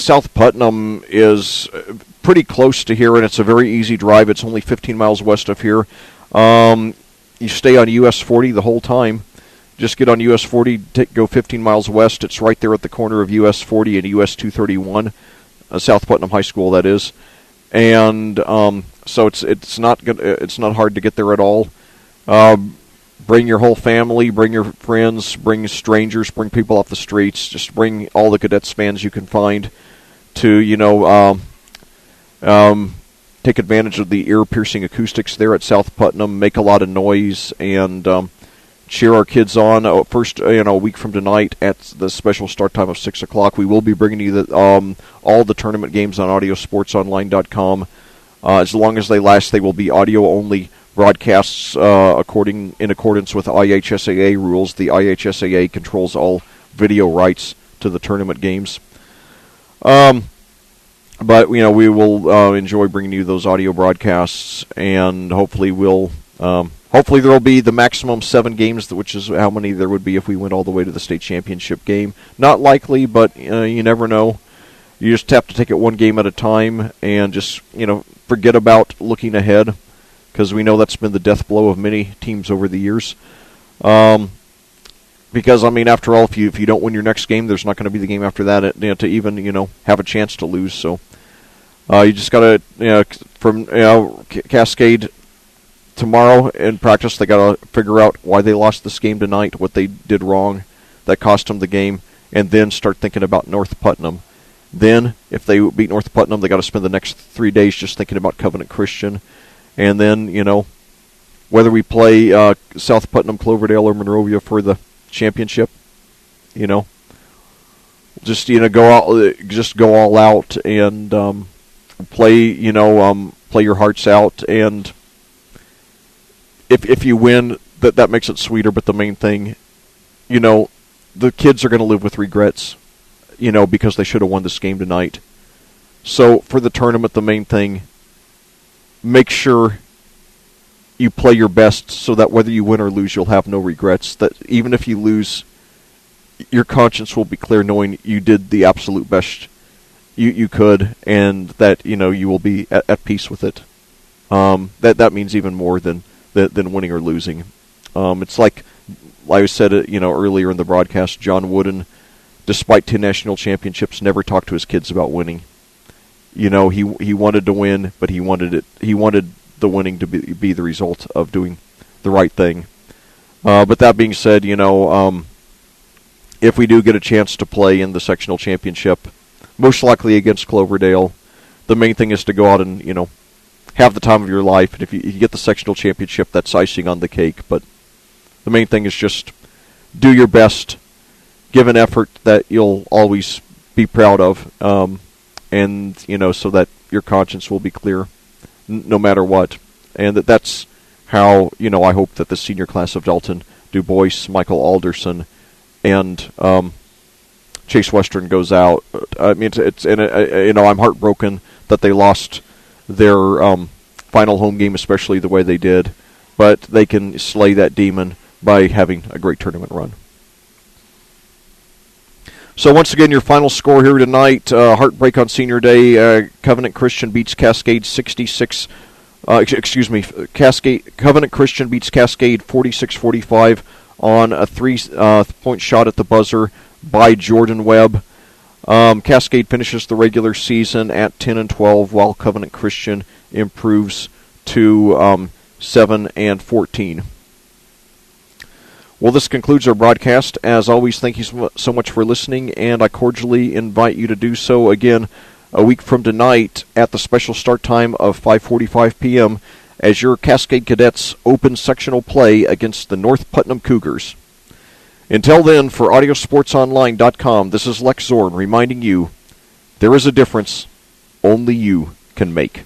South Putnam is pretty close to here, and it's a very easy drive. It's only 15 miles west of here. You stay on US 40 the whole time. Just get on US 40, go 15 miles west. It's right there at the corner of US 40 and US 231, South Putnam High School, that is. And so it's not hard to get there at all. Bring your whole family, bring your friends, bring strangers, bring people off the streets. Just bring all the Cadets fans you can find to take advantage of the ear-piercing acoustics there at South Putnam. Make a lot of noise and cheer our kids on. First, a week from tonight at the special start time of 6 o'clock, we will be bringing you all the tournament games on audiosportsonline.com. As long as they last, they will be audio-only broadcasts in accordance with IHSAA rules. The IHSAA controls all video rights to the tournament games. But, we will enjoy bringing you those audio broadcasts, and hopefully hopefully there will be the maximum 7 games, which is how many there would be if we went all the way to the state championship game. Not likely, but you never know. You just have to take it one game at a time and just forget about looking ahead, because we know that's been the death blow of many teams over the years. Because after all, if you don't win your next game, there's not going to be the game after that to even have a chance to lose. So you just got to from Cascade. Tomorrow in practice, they got to figure out why they lost this game tonight, what they did wrong that cost them the game, and then start thinking about North Putnam. Then, if they beat North Putnam, they got to spend the next 3 days just thinking about Covenant Christian. And then, whether we play South Putnam, Cloverdale, or Monrovia for the championship, just go all out and play play your hearts out. And if you win, that makes it sweeter. But the main thing, the kids are going to live with regrets, because they should have won this game tonight. So for the tournament, the main thing, make sure you play your best so that whether you win or lose, you'll have no regrets. That even if you lose, your conscience will be clear knowing you did the absolute best you could, and that you will be at peace with it. That means even more than winning or losing. It's like I said earlier in the broadcast, John Wooden, despite 10 national championships, never talked to his kids about winning. He wanted to win, but he wanted the winning to be the result of doing the right thing. But that being said, if we do get a chance to play in the sectional championship, most likely against Cloverdale, the main thing is to go out and have the time of your life. And if you get the sectional championship, that's icing on the cake. But the main thing is just do your best, give an effort that you'll always be proud of, and so that your conscience will be clear no matter what. And that's how I hope that the senior class of Dalton DuBois, Michael Alderson, and Chase Western goes out. I'm heartbroken that they lost their final home game, especially the way they did. But they can slay that demon by having a great tournament run. So once again, your final score here tonight, heartbreak on Senior Day, Covenant Christian beats Cascade 66, Covenant Christian beats Cascade 46-45 on a 3-point shot at the buzzer by Jordan Webb. Cascade finishes the regular season at 10-12, while Covenant Christian improves to 7-14. Well, this concludes our broadcast. As always, thank you so much for listening, and I cordially invite you to do so again a week from tonight at the special start time of 5:45 p.m. as your Cascade Cadets open sectional play against the North Putnam Cougars. Until then, for AudioSportsOnline.com, this is Lec Zorn reminding you, there is a difference only you can make.